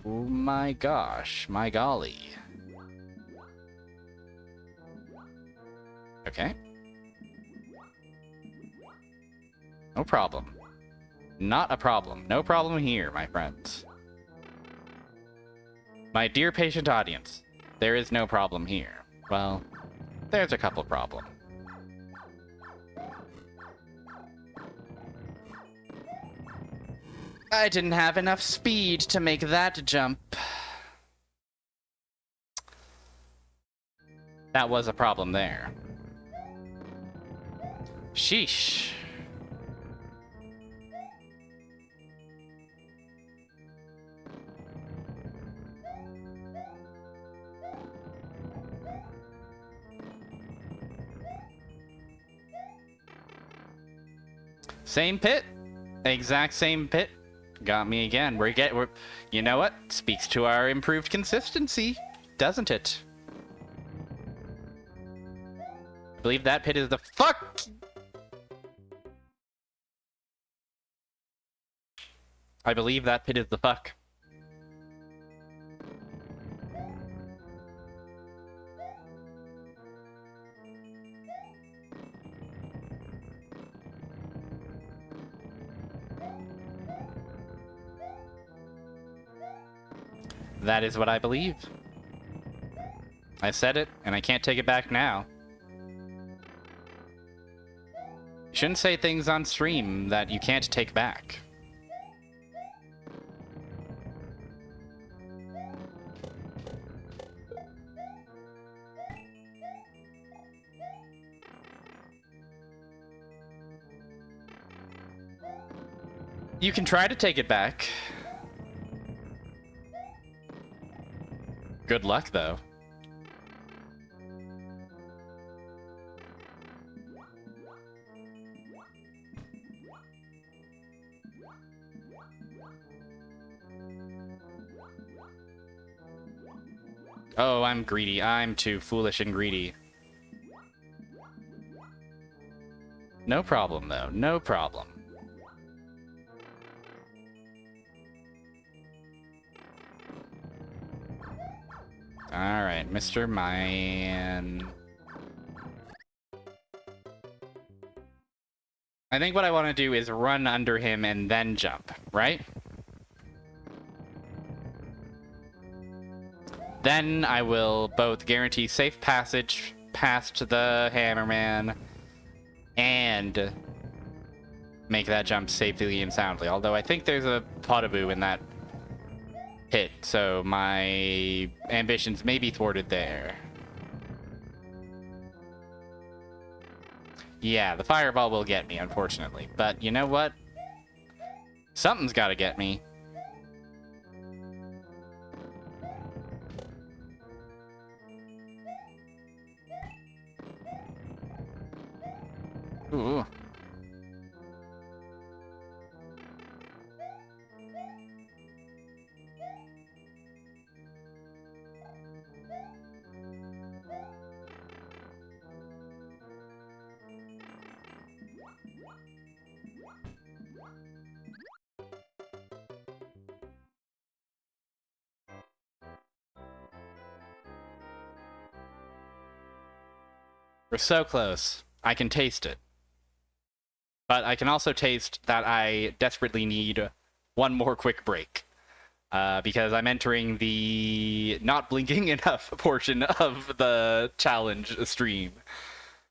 Oh my gosh, my golly. Okay. No problem. Not a problem. No problem here, my friends. My dear patient audience, there is no problem here. Well, there's a couple problem. I didn't have enough speed to make that jump. That was a problem there. Sheesh. Same pit. Exact same pit. Got me again. We're you know what? Speaks to our improved consistency, doesn't it? I believe that pit is the fuck. I believe that pit is the fuck. That is what I believe. I said it, and I can't take it back now. You shouldn't say things on stream that you can't take back. You can try to take it back. Good luck, though. Oh, I'm greedy. I'm too foolish and greedy. No problem, though. No problem. Alright, Mr. Man. I think what I want to do is run under him and then jump, right? Then I will both guarantee safe passage past the Hammerman and make that jump safely and soundly. Although I think there's a Potaboo in that pit, so my ambitions may be thwarted there. Yeah, the fireball will get me, unfortunately. But you know what? Something's gotta get me. Ooh. We're so close. I can taste it. But I can also taste that I desperately need one more quick break. Because I'm entering the not blinking enough portion of the challenge stream.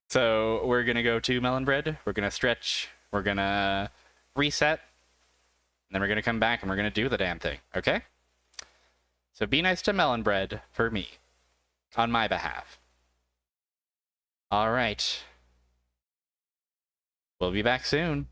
So we're going to go to Melon Bread. We're going to stretch. We're going to reset. And then we're going to come back and we're going to do the damn thing. Okay? So be nice to Melon Bread for me. On my behalf. All right. We'll be back soon.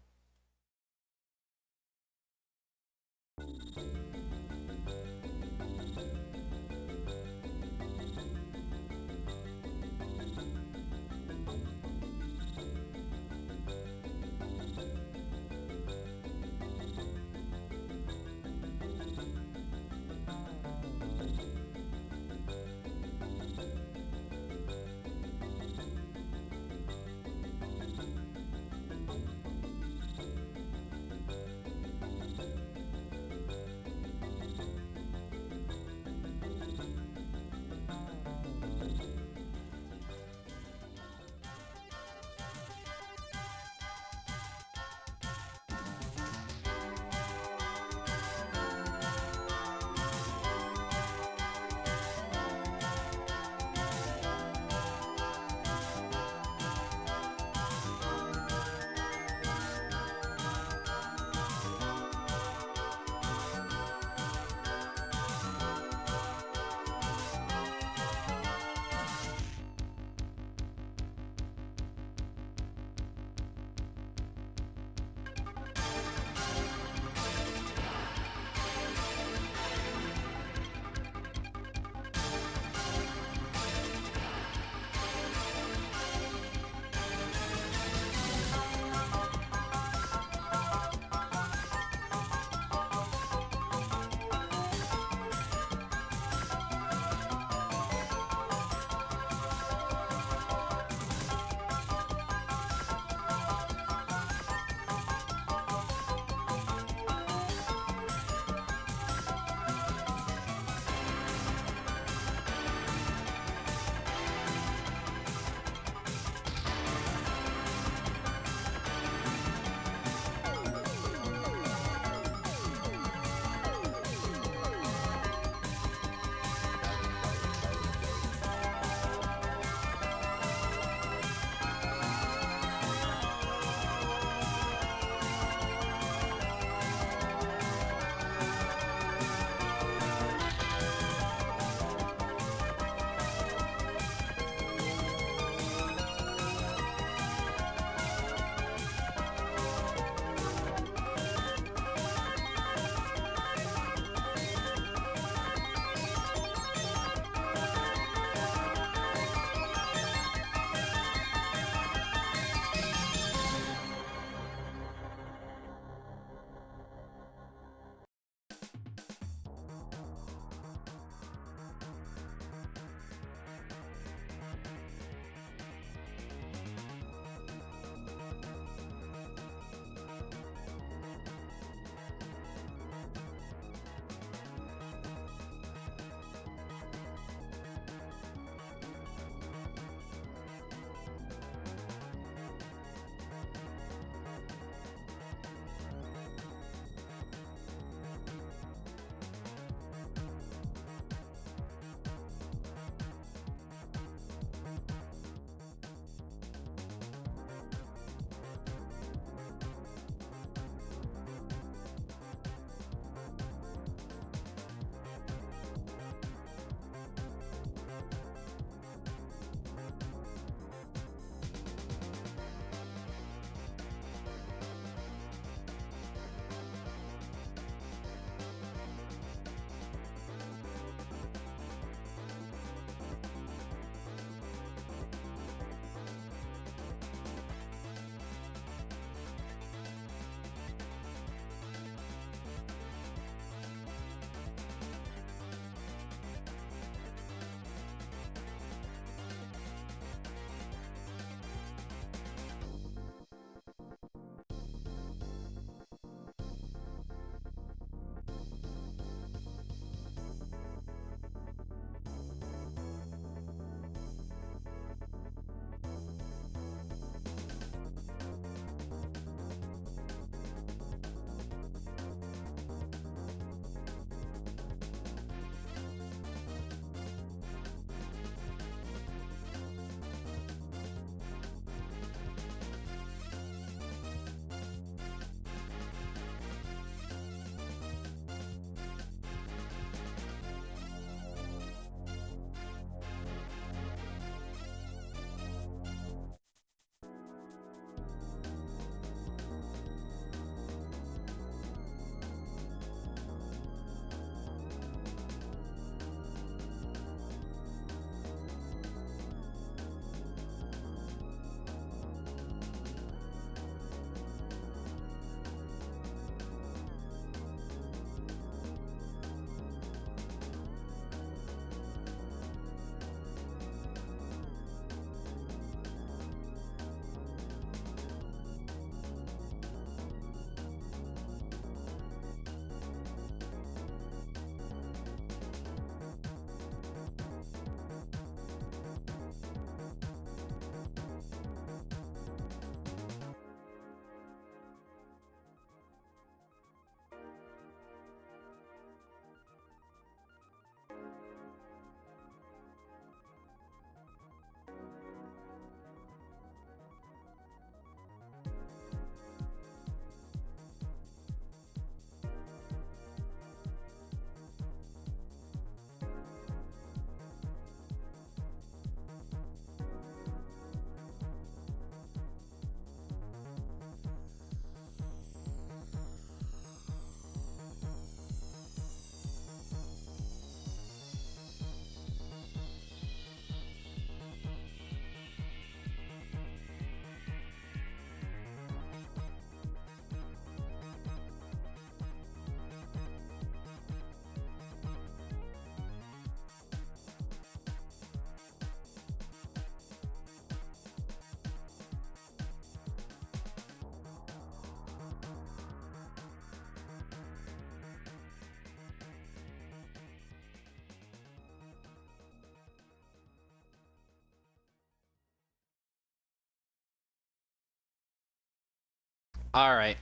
Alright.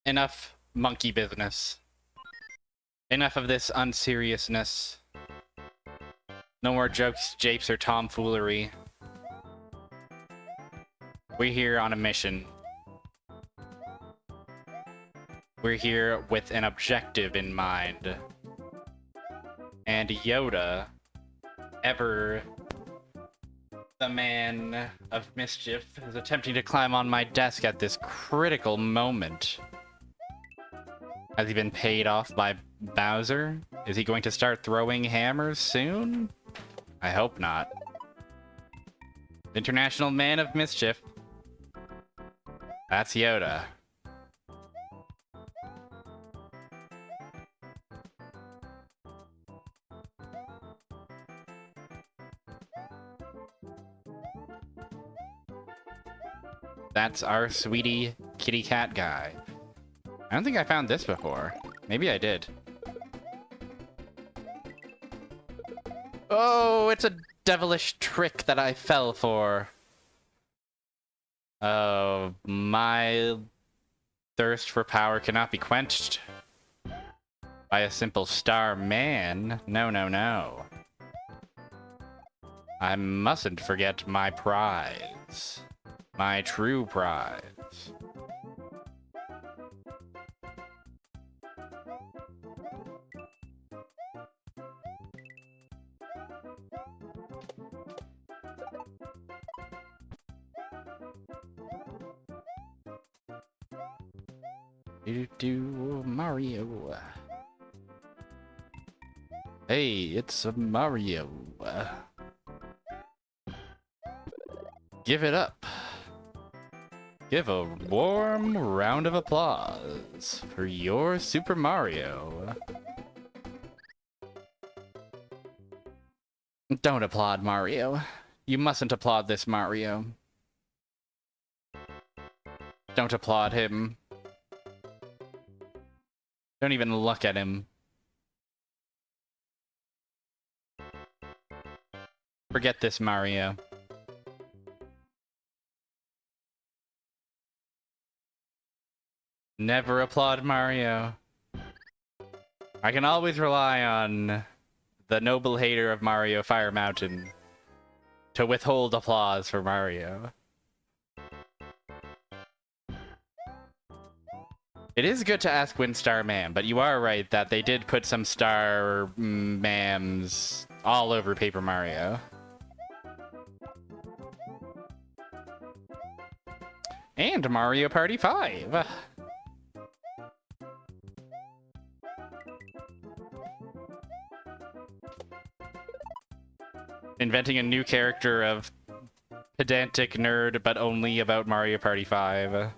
Enough monkey business. Enough of this unseriousness. No more jokes, japes, or tomfoolery. We're here on a mission. We're here with an objective in mind. And Yoda, ever the man of mischief, is attempting to climb on my desk at this critical moment. Has he been paid off by Bowser? Is he going to start throwing hammers soon? I hope not. International man of mischief. That's Yoda. That's our sweetie kitty cat guy. I don't think I found this before. Maybe I did. Oh, it's a devilish trick that I fell for. Oh, my thirst for power cannot be quenched by a simple star man. No, no, no. I mustn't forget my prize. My true prize. Mario. Hey, it's Mario. Give it up. Give a warm round of applause for your Super Mario. Don't applaud Mario. You mustn't applaud this Mario. Don't applaud him. Don't even look at him. Forget this Mario. Never applaud Mario. I can always rely on the noble hater of Mario, Fire Mountain, to withhold applause for Mario. It is good to ask when Star Ma'am, but you are right that they did put some Star Ma'ams all over Paper Mario. And Mario Party 5. Inventing a new character of pedantic nerd, but only about Mario Party 5.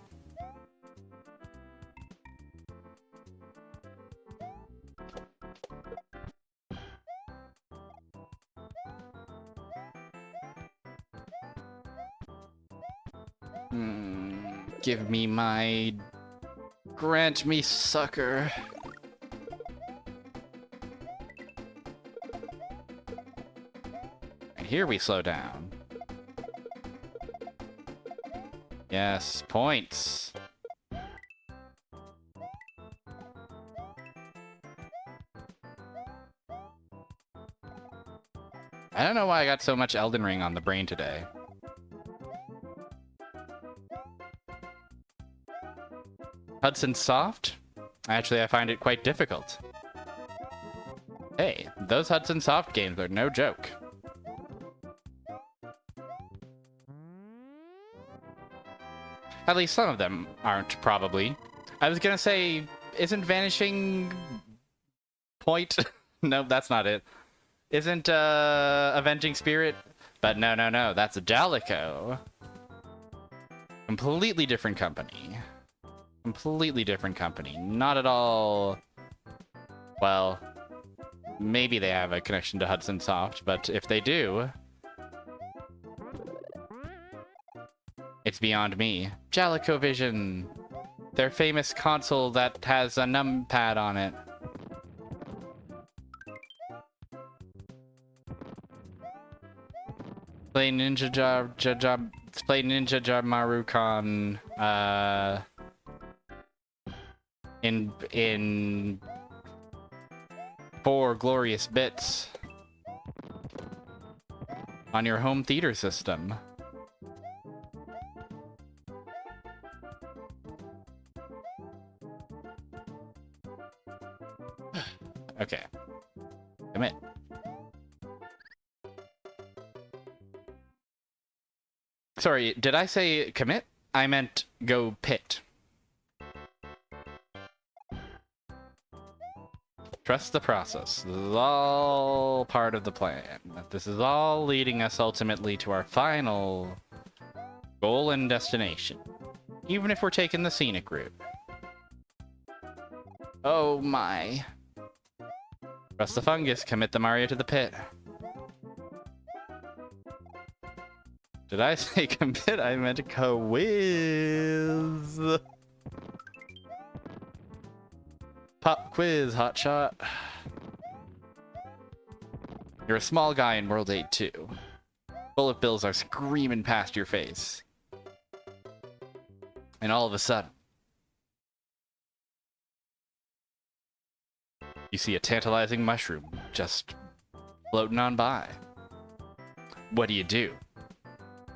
Give me my... Grant me, sucker. And here we slow down. Yes, points. I don't know why I got so much Elden Ring on the brain today. Hudson Soft? Actually, I find it quite difficult. Hey, those Hudson Soft games are no joke. At least some of them aren't, probably. I was gonna say, isn't Vanishing Point? No, that's not it. Isn't Avenging Spirit? But no, no, no, that's a Dalico. Completely different company. Completely different company. Not at all... Well, maybe they have a connection to Hudson Soft, but if they do... It's beyond me. JalicoVision! Their famous console that has a numpad on it. Play Ninja play Ninja Marukan in 4 glorious bits on your home theater system. Okay. Commit. Sorry, did I say commit? I meant go pit. Trust the process. This is all part of the plan. This is all leading us ultimately to our final goal and destination. Even if we're taking the scenic route. Oh my. Trust the fungus, commit the Mario to the pit. Did I say commit? I meant quiz. Pop quiz, hotshot. You're a small guy in World 8 too. Bullet bills are screaming past your face. And all of a sudden, you see a tantalizing mushroom just floating on by. What do?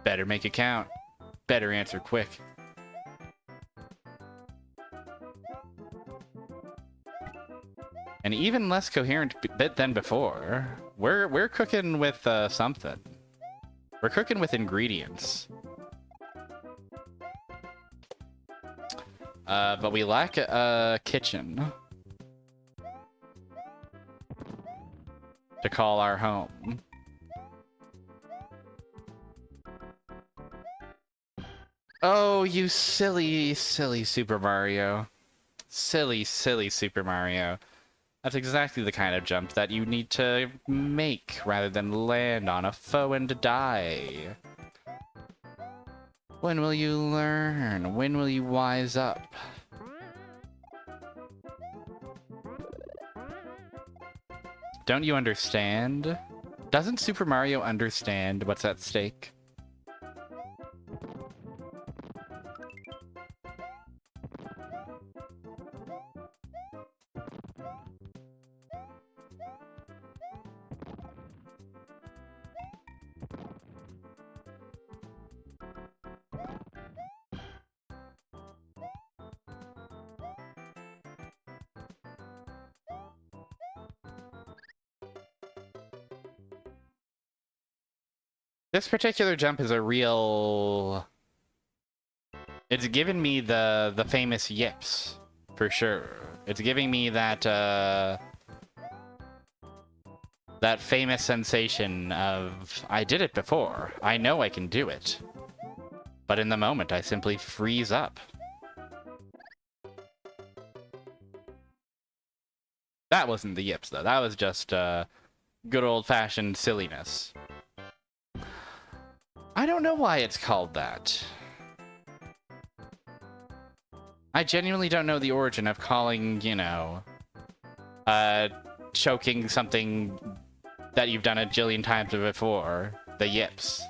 Better make it count. Better answer quick. An even less coherent bit than before. We're cooking with something. We're cooking with ingredients. But we lack a kitchen to call our home. Oh, you silly, silly Super Mario. Silly, silly Super Mario. That's exactly the kind of jump that you need to make rather than land on a foe and die. When will you learn? When will you wise up? Don't you understand? Doesn't Super Mario understand what's at stake? This particular jump is a real... It's given me the famous yips, for sure. It's giving me that, that famous sensation of, I did it before. I know I can do it. But in the moment, I simply freeze up. That wasn't the yips, though. That was just, good old-fashioned silliness. I don't know why it's called that. I genuinely don't know the origin of calling, you know, choking something that you've done a jillion times before, the yips.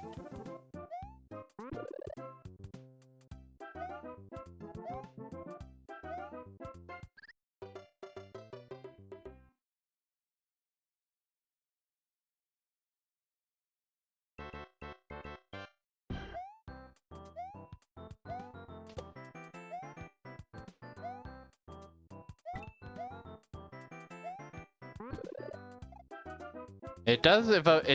It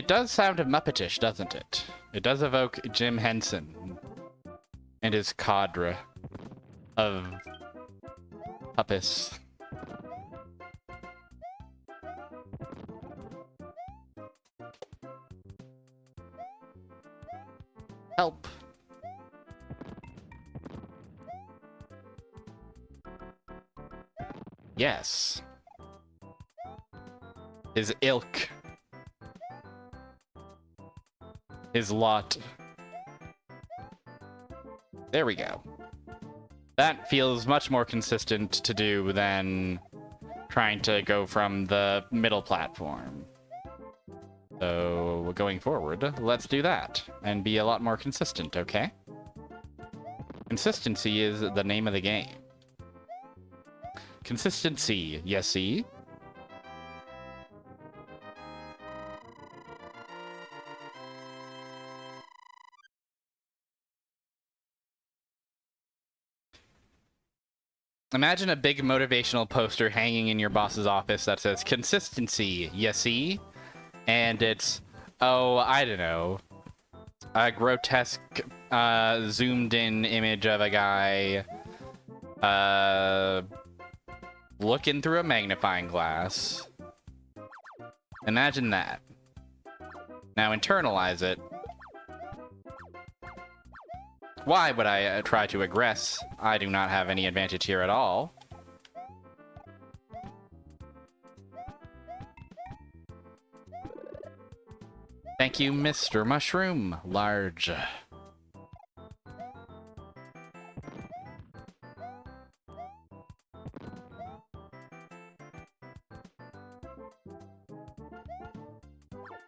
does sound Muppetish, doesn't it? It does evoke Jim Henson and his cadre of puppets. Help. Yes. His ilk. His lot. There we go. That feels much more consistent to do than trying to go from the middle platform. So going forward, let's do that and be a lot more consistent, okay? Consistency is the name of the game. Consistency, you see? Imagine a big motivational poster hanging in your boss's office that says, consistency, you see? And it's, oh, I don't know, a grotesque, zoomed in image of a guy, looking through a magnifying glass. Imagine that. Now internalize it. Why would I try to aggress? I do not have any advantage here at all. Thank you, Mr. Mushroom. Large.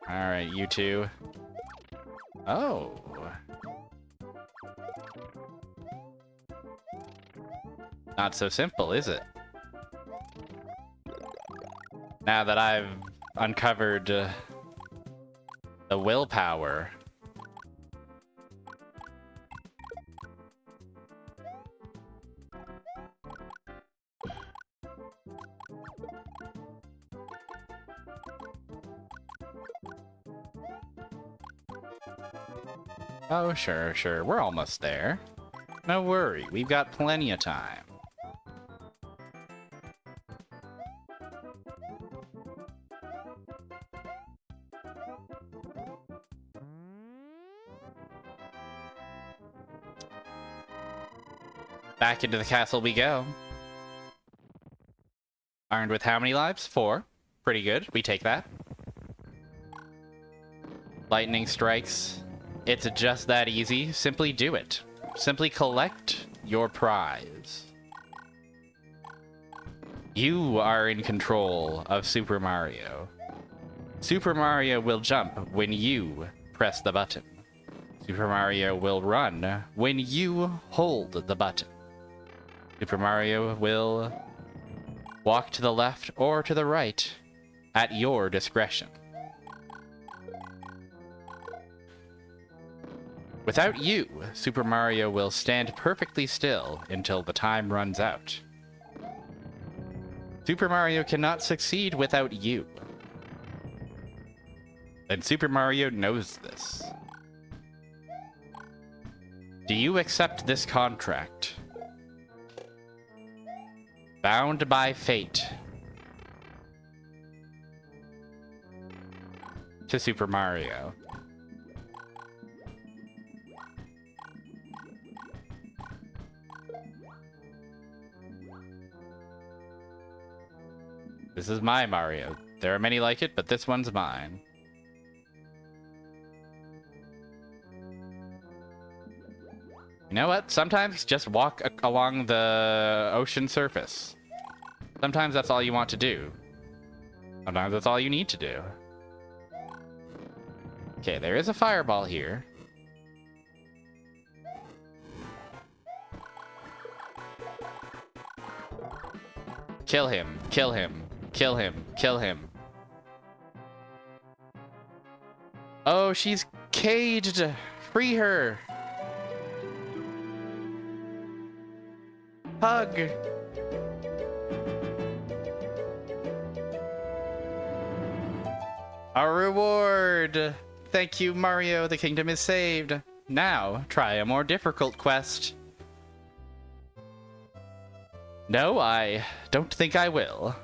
Alright, you two. Oh. Not so simple, is it? Now that I've uncovered the willpower. Oh, sure, sure. We're almost there. No worry, we've got plenty of time. Back into the castle we go. Armed with how many lives? 4. Pretty good. We take that. Lightning strikes. It's just that easy. Simply do it. Simply collect your prize. You are in control of Super Mario. Super Mario will jump when you press the button. Super Mario will run when you hold the button. Super Mario will walk to the left or to the right at your discretion. Without you, Super Mario will stand perfectly still until the time runs out. Super Mario cannot succeed without you. And Super Mario knows this. Do you accept this contract? Bound by fate to Super Mario. This is my Mario. There are many like it, but this one's mine. You know what? Sometimes just walk along the ocean surface. Sometimes that's all you want to do. Sometimes that's all you need to do. Okay, there is a fireball here. Kill him, kill him, kill him, kill him. Oh, she's caged! Free her! Hug! Our reward! Thank you, Mario. The kingdom is saved. Now, try a more difficult quest. No, I don't think I will.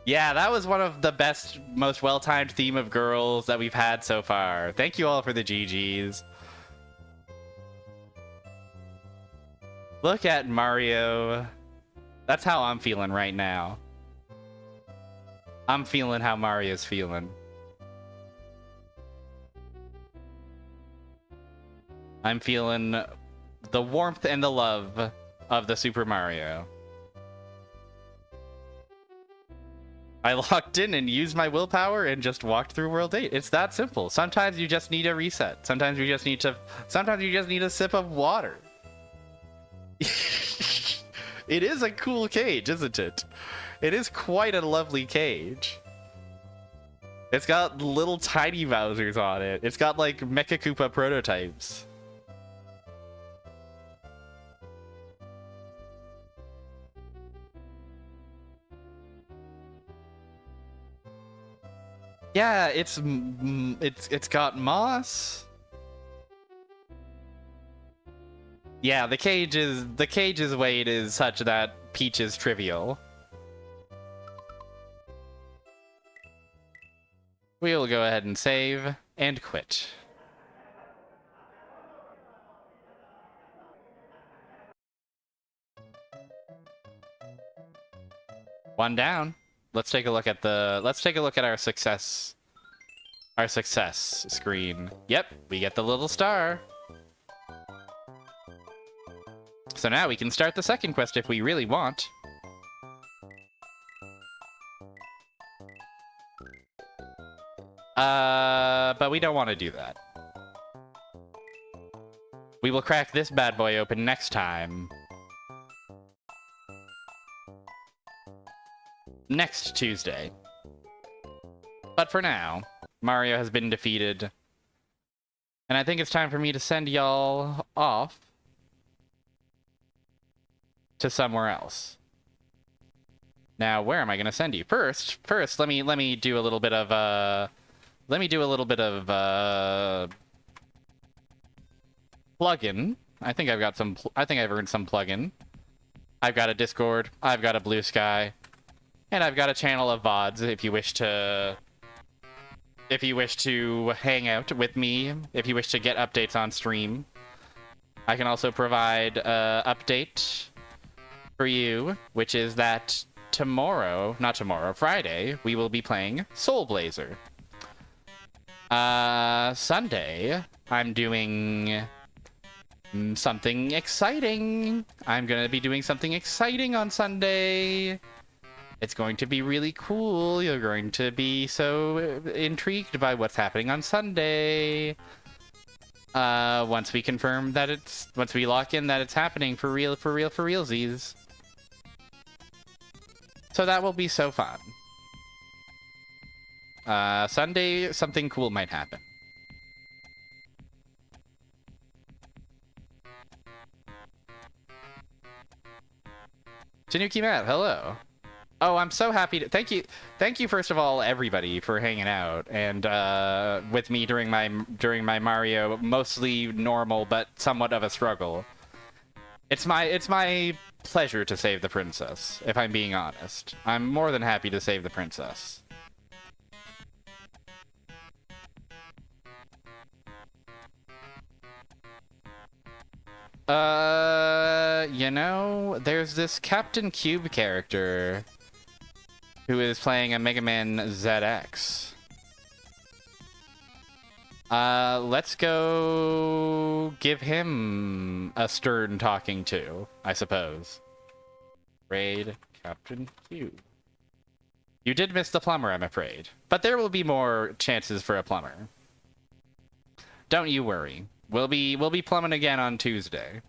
Yeah, that was one of the best, most well-timed theme of girls that we've had so far. Thank you all for the GGs. Look at Mario. That's how I'm feeling right now. I'm feeling how Mario's feeling. I'm feeling the warmth and the love of the Super Mario. I locked in and used my willpower and just walked through World 8. It's that simple. Sometimes you just need a reset. Sometimes you just need a sip of water. It is a cool cage, isn't it? It is quite a lovely cage. It's got little tiny Bowsers on it. It's got like Mecha Koopa prototypes. Yeah, it's got moss. Yeah, the cage's weight is such that Peach is trivial. We'll go ahead and save and quit. One down. Let's take a look at our success screen. Yep, we get the little star. So now we can start the second quest if we really want. But we don't want to do that. We will crack this bad boy open next time. Next Tuesday. But for now, Mario has been defeated. And I think it's time for me to send y'all off to somewhere else. Now, where am I going to send you? First, let me do a little bit of plugin. I think I've earned some plugin. I've got a Discord, I've got a Blue Sky, and I've got a channel of VODs if you wish to hang out with me, if you wish to get updates on stream. I can also provide an update for you, which is that Friday, we will be playing Soul Blazer. Sunday, I'm doing something exciting. I'm gonna be doing something exciting on Sunday. It's going to be really cool. You're going to be so intrigued by what's happening on Sunday. Once we lock in that it's happening for realsies. So that will be so fun. Sunday, something cool might happen. Tanuki Matt, hello. Oh, I'm so happy to thank you first of all everybody for hanging out and with me during my Mario mostly normal but somewhat of a struggle. It's my pleasure to save the princess, if I'm being honest. I'm more than happy to save the princess. You know, there's this Captain Cube character who is playing a Mega Man ZX. Let's go give him a stern talking to, I suppose. Raid Captain Cube. You did miss the plumber, I'm afraid. But there will be more chances for a plumber. Don't you worry. We'll be plumbing again on Tuesday.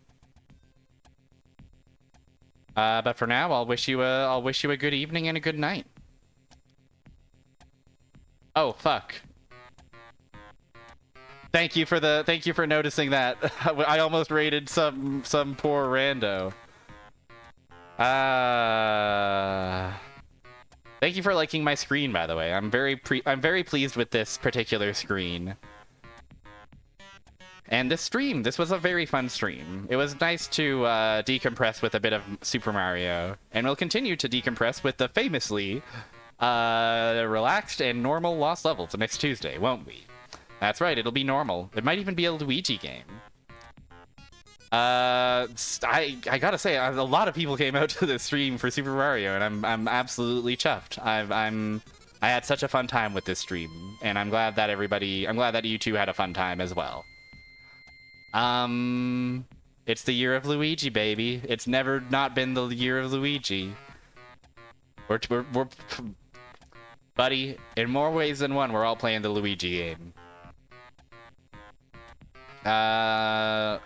But for now, I'll wish you a good evening and a good night. Oh, fuck. Thank you for noticing that. I almost raided some poor rando. Thank you for liking my screen, by the way. I'm very pleased with this particular screen. And this was a very fun stream. It was nice to decompress with a bit of Super Mario, and we'll continue to decompress with the famously relaxed and normal Lost Levels next Tuesday, won't we? That's right, it'll be normal. It might even be a Luigi game. I gotta say, a lot of people came out to the stream for Super Mario, and I'm absolutely chuffed. I had such a fun time with this stream, and I'm glad that you two had a fun time as well. It's the year of Luigi, baby. It's never not been the year of Luigi. Buddy, in more ways than one, we're all playing the Luigi game. Yeah.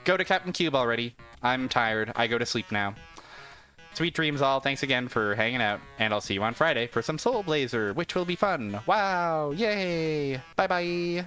Go to Captain Cube already. I'm tired. I go to sleep now. Sweet dreams all. Thanks again for hanging out. And I'll see you on Friday for some Soul Blazer, which will be fun. Wow. Yay. Bye-bye.